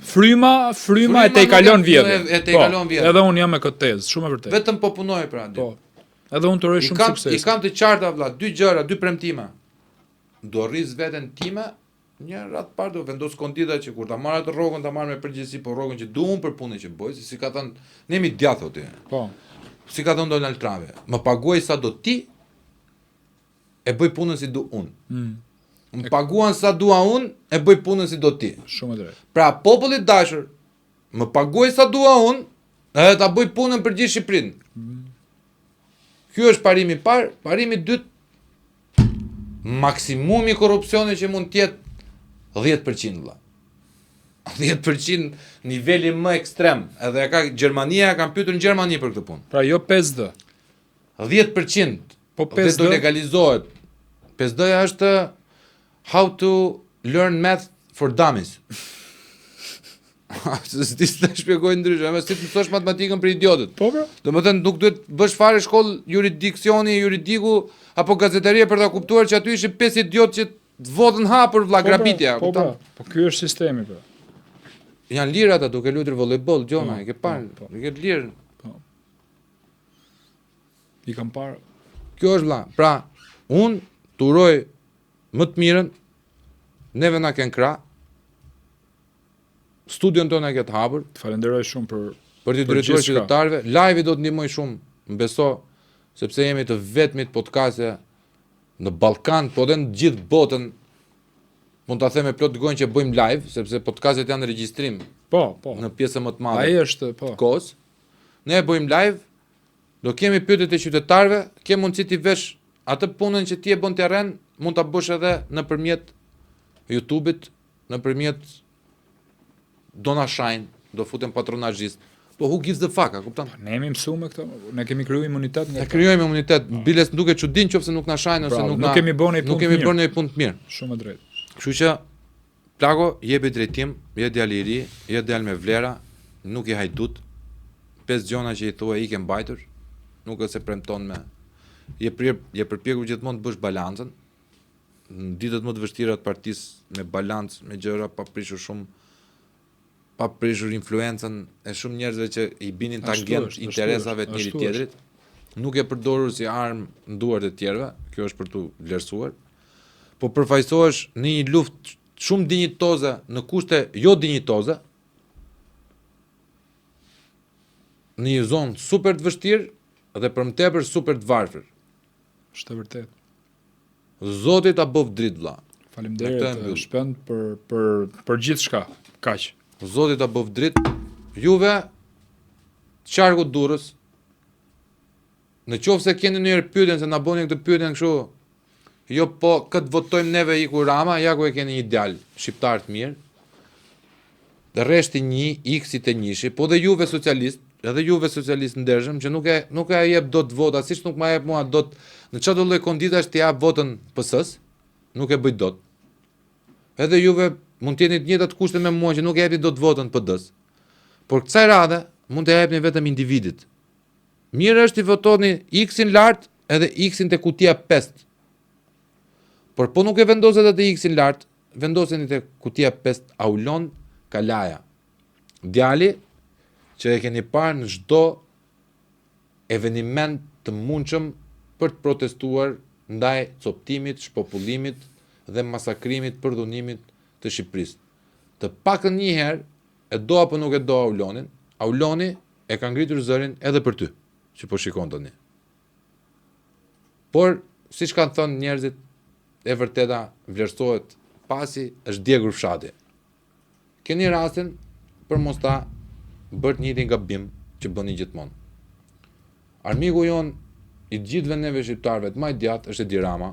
Fryma e te i kalon vjedhjen. Edhe unë jam me këtë tezë, shumë e vërtetë. Vetëm po punoj pra. Po. Edhe unë të uroj shumë sukses. I kam të qarta vlla, 2 gjëra, 2 premtime. Do rris veten time, një rat parë do vendos kondita që kur ta marr atë rrogën, ta marr me përgjegjësi, po rrogën që duam për punën që bëj, si ka thënë, ne jemi djathtë aty. Po. Si ka thënë Donald Trump, më paguaj sa do ti, e bëj punën si du unë. Më paguan sa dua unë, e bëj punën si do ti. Shumë e drejtë. Pra populli i dashur, më paguaj sa dua unë, edhe ta bëj punën për gjithë Shqipërinë. Ky është parimi i parë, parimi i dytë. Maksimumi i korrupsionit që mund të jetë 10% valla. 10% niveli më ekstrem. Edhe Gjermania ka pyetur në Gjermani për këtë punë. Pra jo 5D. 10%. Po 5D do legalizohet. 5D-ja është How to learn math for dummies. Ti s'e shpjegoj ndryshe, ama si të mësosh matematikën për idiotët. Po bra. Domethënë nuk duhet bësh fare shkollë juridiku apo gazetarie për ta kuptuar që aty ishin 5 idiotë që votën hapur vlla grabitja. Po bra. Po ky është sistemi bra. Janë lirë ata duke luajtur volleyball, Gjona, e ke parë? E ke lirë. Po. I kam parë. Kjo është vlla. Pra, unë turoj më të mirën, neve na kënë krah, studion tonë e këtë hapur. Të falenderoj shumë për për t'i drejtuar qytetarëve. Live-i do të ndihmoj shumë, më beso, sepse jemi të vetmit podcaste në Ballkan, po edhe në gjithë botën. Mund ta them me plot gojën që bëjmë live, sepse podcastet janë në regjistrim. Po. Në pjesën më të madhe. Ai është, po. Kohës. Ne bëjmë live, do kemi pyetjet e qytetarëve, ke mundësi ti vesh atë punën që ti e bën terren, mund ta bësh edhe nëpërmjet YouTube-it, nëpërmjet Dona Shine, do futem patronazhist. Po who gives the fuck, a kupton? Ne jemi mësuar me këto, ne kemi krijuar imunitet nga. Ne krijojmë imunitet, biles duket çudin nëse nuk na shajnë ose nuk kemi bën një punë të mirë. Shumë e drejtë. Kështu që Plago jepi drejtim, je djalë i ri, je djalë me vlera, nuk i hajdut. 5 gjona që i thua i ke mbajtur, nuk është se premton me. Je përpjekur gjithmonë të bësh balancën. Në ditët më të vështira të partisë me balancë, me gjëra pa prishur influencën e shumë njerëzve që i binin tangent interesave të njëri tjetrit. Nuk e përdorur si armë në duart e tjerëve, kjo është për tu vlerësuar. Po përfaqësohesh në një luftë shumë dinjitoze në kushte jo dinjitoze, në një zonë super të vështirë dhe për më tepër super të varfër. Është e vërtetë. Zoti ta bëv dritë vlla. Faleminderit shpend për gjithçka. Kaq. Zoti ta bëv dritë. Juve qarku Durrës. Në qoftë se keni ndonjëherë pyetjen se na bëni këtë pyetjen kështu, jo po këtë votojmë neve iku Rama, ja ku e keni një djalë shqiptar të mirë. Dhe rreshti 1, X-it e 1, po dhe juve socialist, edhe juve socialist ndershëm që nuk e jep dot vota, siç nuk ma jep mua dot në çdo lloj konditash të jap votën PS-s, nuk e bëj dot. Edhe juve mund të jeni të njëjtat kushte me mua që nuk e jepni dot votën PD-s. Por kësaj radhe mund të jepni vetëm individit. Mirë është i votoni X-in lart edhe X-in te kutia 5. Por po nuk e vendoset atë X-in lart, vendoseni te kutia 5 Aulon Kalaja. Djali që e keni parë në çdo eveniment të mundshëm për të protestuar ndaj coptimit, shpopullimit dhe masakrimit, përdhunimit të Shqipërisë. Të paktën një herë, e do apo nuk e do Aulonin, Auloni e ka ngritur zërin edhe për ty, që po shikon tani. Por, siç kanë thënë njerëzit, e vërteta vlerësohet pasi është djegur fshati. Keni rastin për mos ta bërt njëjtin gabim që bëni gjithmonë. Armiku jon i gjithëve neve shqiptarëve të më i djathtë është Edi Rama.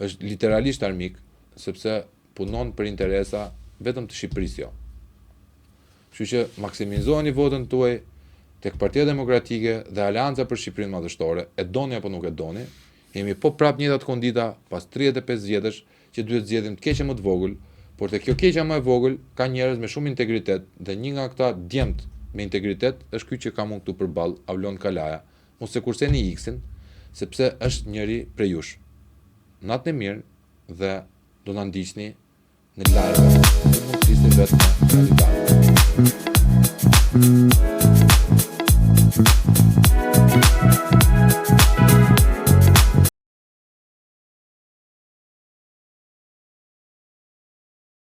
Është literalisht armik, sepse punon për interesa vetëm të Shqipërisë jo. Kështu që maksimizoni votën tuaj tek Partia Demokratike dhe Aleanca për Shqipërinë Madhështore, e doni apo nuk e doni, jemi po prap njëjtat kondita pas 35 vjetësh që duhet zgjedhim të keqe më të vogël, por te kjo keqja më e vogël ka njerëz me shumë integritet dhe një nga këta djemt me integritet është ky që ka mund këtu përballë, Aulon Kalaja. Mos e kurseni X-in, sepse është njëri prej jush. Natën e mirë dhe do na ndiqni në live. Mund të ishte vetëm kandidat.